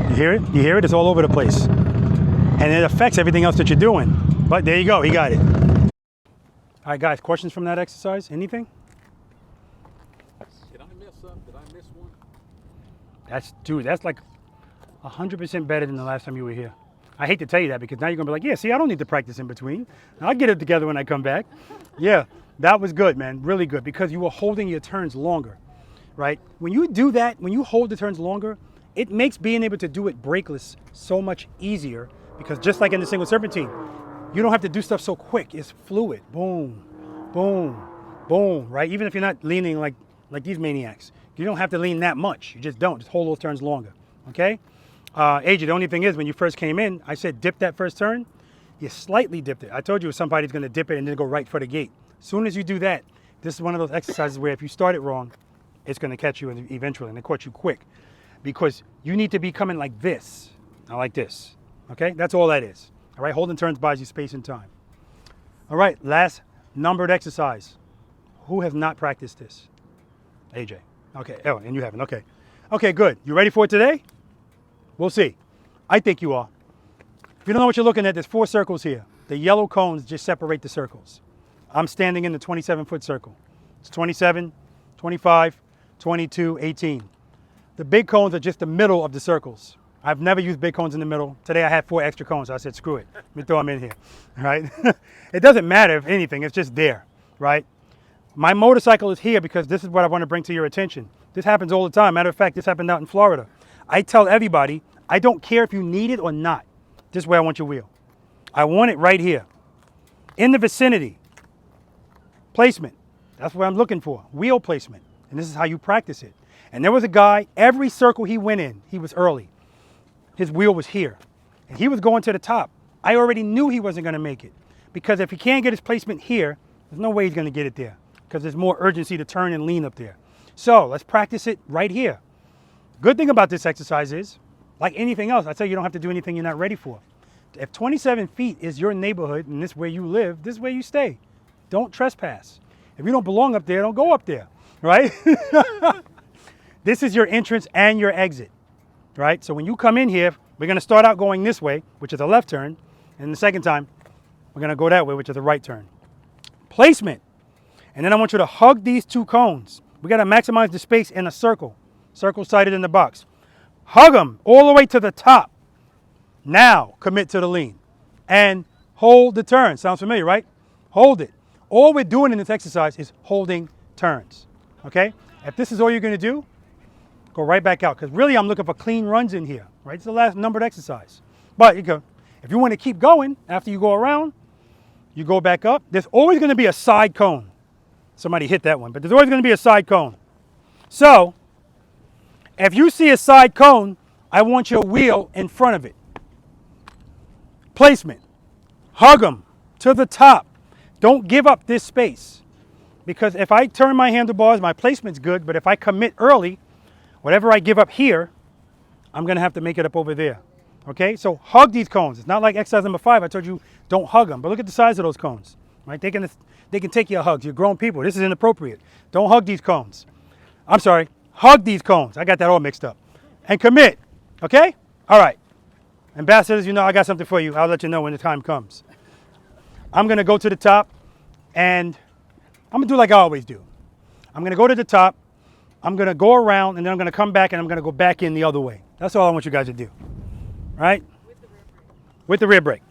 You hear it? You hear it? It's all over the place. And it affects everything else that you're doing. But there you go, he got it. All right, guys, questions from that exercise? Anything? Did I mess up? Did I miss one? That's like 100% better than the last time you were here. I hate to tell you that because now you're going to be like, yeah, see, I don't need to practice in between. I'll get it together when I come back. Yeah, that was good, man, really good because you were holding your turns longer, right? When you do that, when you hold the turns longer, it makes being able to do it brakeless so much easier because just like in the single serpentine, you don't have to do stuff so quick. It's fluid. Boom, boom, boom, right? Even if you're not leaning like these maniacs, you don't have to lean that much. You just don't. Just hold those turns longer, okay? AJ, the only thing is when you first came in, I said dip that first turn. You slightly dipped it. I told you somebody's going to dip it and then go right for the gate. As soon as you do that, this is one of those exercises where if you start it wrong, it's going to catch you eventually, and it caught you quick. because you need to be coming like this, not like this. Okay, that's all that is. All right, holding turns buys you space and time. All right, last numbered exercise. Who has not practiced this? AJ. Okay, oh, and you haven't, okay. Okay, good. You ready for it today? We'll see. I think you are. If you don't know what you're looking at, there's 4 circles here. The yellow cones just separate the circles. I'm standing in the 27-foot circle. It's 27, 25, 22, 18. The big cones are just the middle of the circles. I've never used big cones in the middle. Today I had 4 extra cones, so I said, screw it. Let me throw them in here, right? It doesn't matter if anything, it's just there, right? My motorcycle is here because this is what I want to bring to your attention. This happens all the time. Matter of fact, this happened out in Florida. I tell everybody, I don't care if you need it or not. This is where I want your wheel. I want it right here. In the vicinity. Placement. That's what I'm looking for. Wheel placement. And this is how you practice it. And there was a guy, every circle he went in, he was early. His wheel was here. And he was going to the top. I already knew he wasn't going to make it. Because if he can't get his placement here, there's no way he's going to get it there. Because there's more urgency to turn and lean up there. So let's practice it right here. Good thing about this exercise is, like anything else, I tell you, you don't have to do anything you're not ready for. If 27 feet is your neighborhood and this is where you live, this is where you stay. Don't trespass. If you don't belong up there, don't go up there, right? This is your entrance and your exit, right? So when you come in here, we're going to start out going this way, which is a left turn. And the second time, we're going to go that way, which is a right turn. Placement. And then I want you to hug these 2 cones. We got to maximize the space in a circle. Circle sighted in the box. Hug them all the way to the top. Now commit to the lean. And hold the turn. Sounds familiar, right? Hold it. All we're doing in this exercise is holding turns. Okay? If this is all you're going to do, go right back out. Because really I'm looking for clean runs in here. Right? It's the last numbered exercise. But if you want to keep going after you go around, you go back up. There's always going to be a side cone. Somebody hit that one, but there's always going to be a side cone. So, if you see a side cone, I want your wheel in front of it. Placement. Hug them to the top. Don't give up this space. Because if I turn my handlebars, my placement's good, but if I commit early, whatever I give up here, I'm going to have to make it up over there. Okay, so hug these cones. It's not like exercise number 5. I told you don't hug them, but look at the size of those cones. Right? They can take your hugs. You're grown people. This is inappropriate. Don't hug these cones. I'm sorry. Hug these cones. I got that all mixed up. And commit. Okay? All right. Ambassadors, you know I got something for you. I'll let you know when the time comes. I'm going to go to the top, and I'm going to do like I always do. I'm going to go to the top. I'm going to go around, and then I'm going to come back, and I'm going to go back in the other way. That's all I want you guys to do. Right? With the rear brake.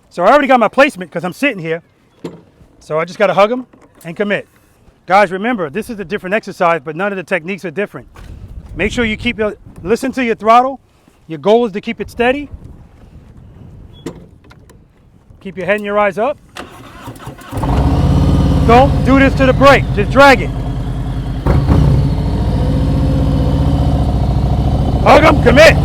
So I already got my placement because I'm sitting here. So I just got to hug them and commit. Guys, remember, this is a different exercise, but none of the techniques are different. Make sure you listen to your throttle. Your goal is to keep it steady. Keep your head and your eyes up. Don't do this to the brake. Just drag it. Hug them, commit.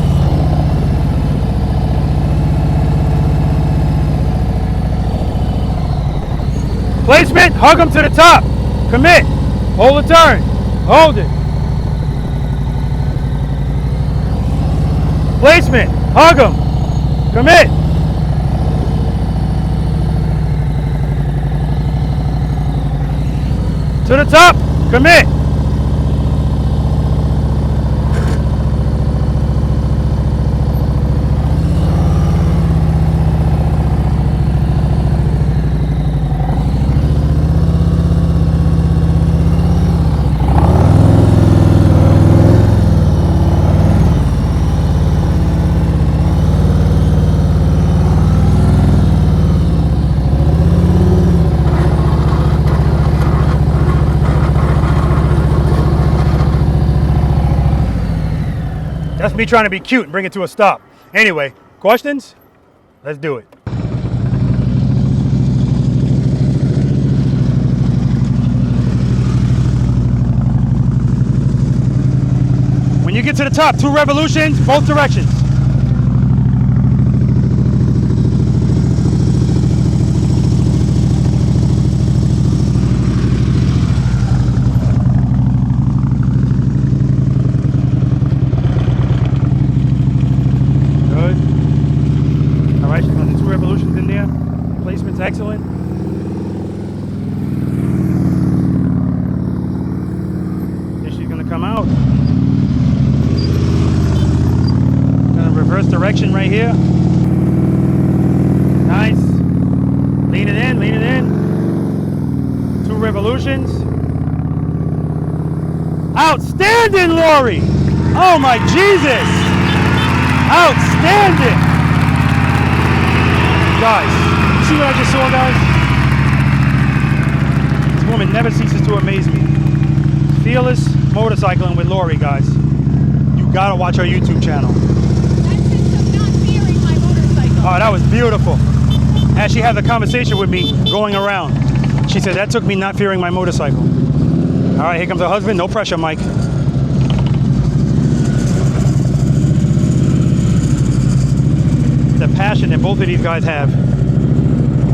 Placement, hug them to the top. Commit. Hold the turn. Hold it. Placement, hug them. Commit. To the top. Commit. That's me trying to be cute and bring it to a stop. Anyway, questions? Let's do it. When you get to the top, 2 revolutions, both directions. revolutions. Outstanding, Lori! Oh my Jesus! Outstanding! Guys, see what I just saw, guys? This woman never ceases to amaze me. Fearless motorcycling with Lori, guys. You gotta watch her YouTube channel. Oh, that was beautiful. As she had the conversation with me going around. She said, that took me not fearing my motorcycle. All right, here comes her husband. No pressure, Mike. The passion that both of these guys have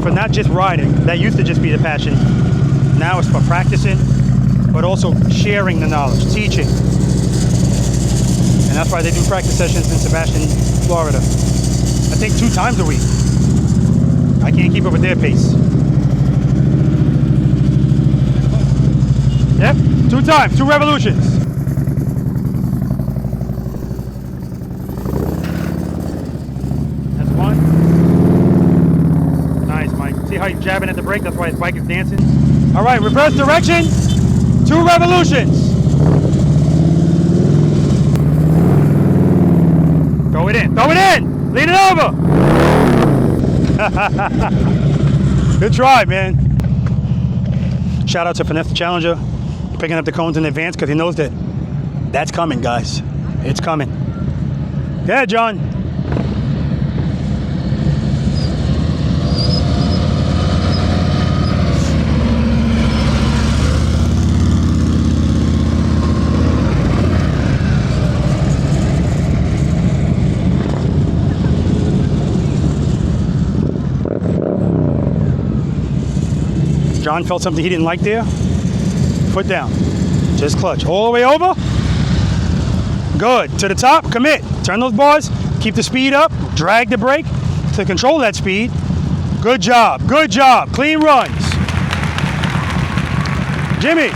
for not just riding. That used to just be the passion. Now it's for practicing, but also sharing the knowledge, teaching. And that's why they do practice sessions in Sebastian, Florida. I think 2 times a week. I can't keep up with their pace. Yep, 2 times, 2 revolutions. That's 1. Nice, Mike. See how he's jabbing at the brake? That's why his bike is dancing. All right, reverse direction, 2 revolutions. Throw it in, throw it in! Lean it over! Good try, man. Shout out to Finesse the Challenger, picking up the cones in advance because he knows that that's coming, guys. It's coming. Go ahead, John. John felt something he didn't like there. Foot down. Just clutch. All the way over. Good. To the top. Commit. Turn those bars. Keep the speed up. Drag the brake to control that speed. Good job. Good job. Clean runs. Jimmy.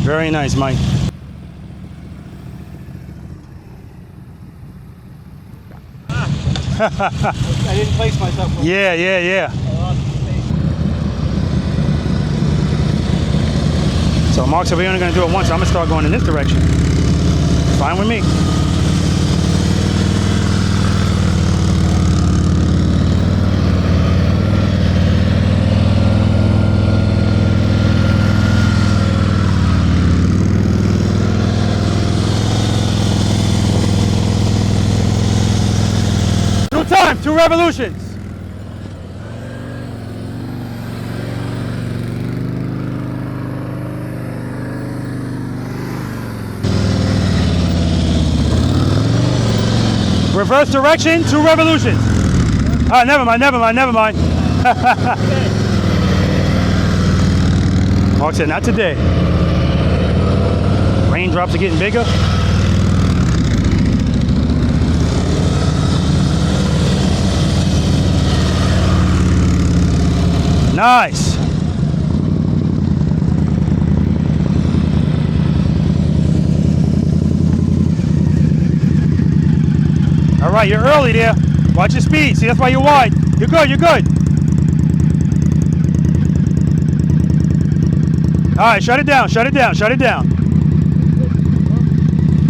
Very nice, Mike. I didn't place myself. Yeah. So Mark said we're only going to do it once, so I'm going to start going in this direction. Fine with me. Time, 2 revolutions. Reverse direction, 2 revolutions. Never mind. Mark said, not today. Raindrops are getting bigger. Nice. All right, you're early there. Watch your speed. See, that's why you're wide. You're good. All right, shut it down.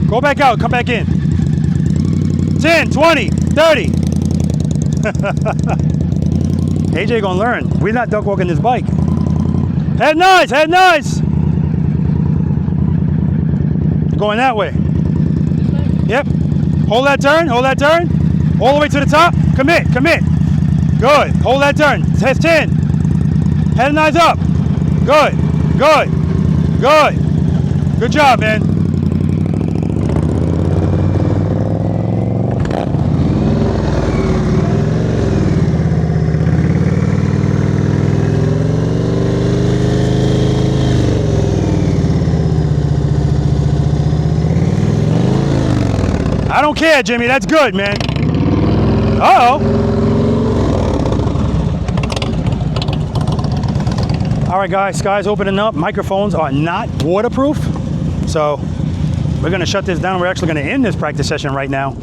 Go back out, come back in. 10, 20, 30. AJ gonna learn. We're not duck walking this bike. Head nice. Going that way. Yep. Hold that turn. All the way to the top. Commit. Good. Hold that turn. Test 10. Head nice up. Good. Good job, man. I don't care, Jimmy. That's good, man. Uh-oh. All right, guys. Sky's opening up. Microphones are not waterproof. So we're going to shut this down. We're actually going to end this practice session right now.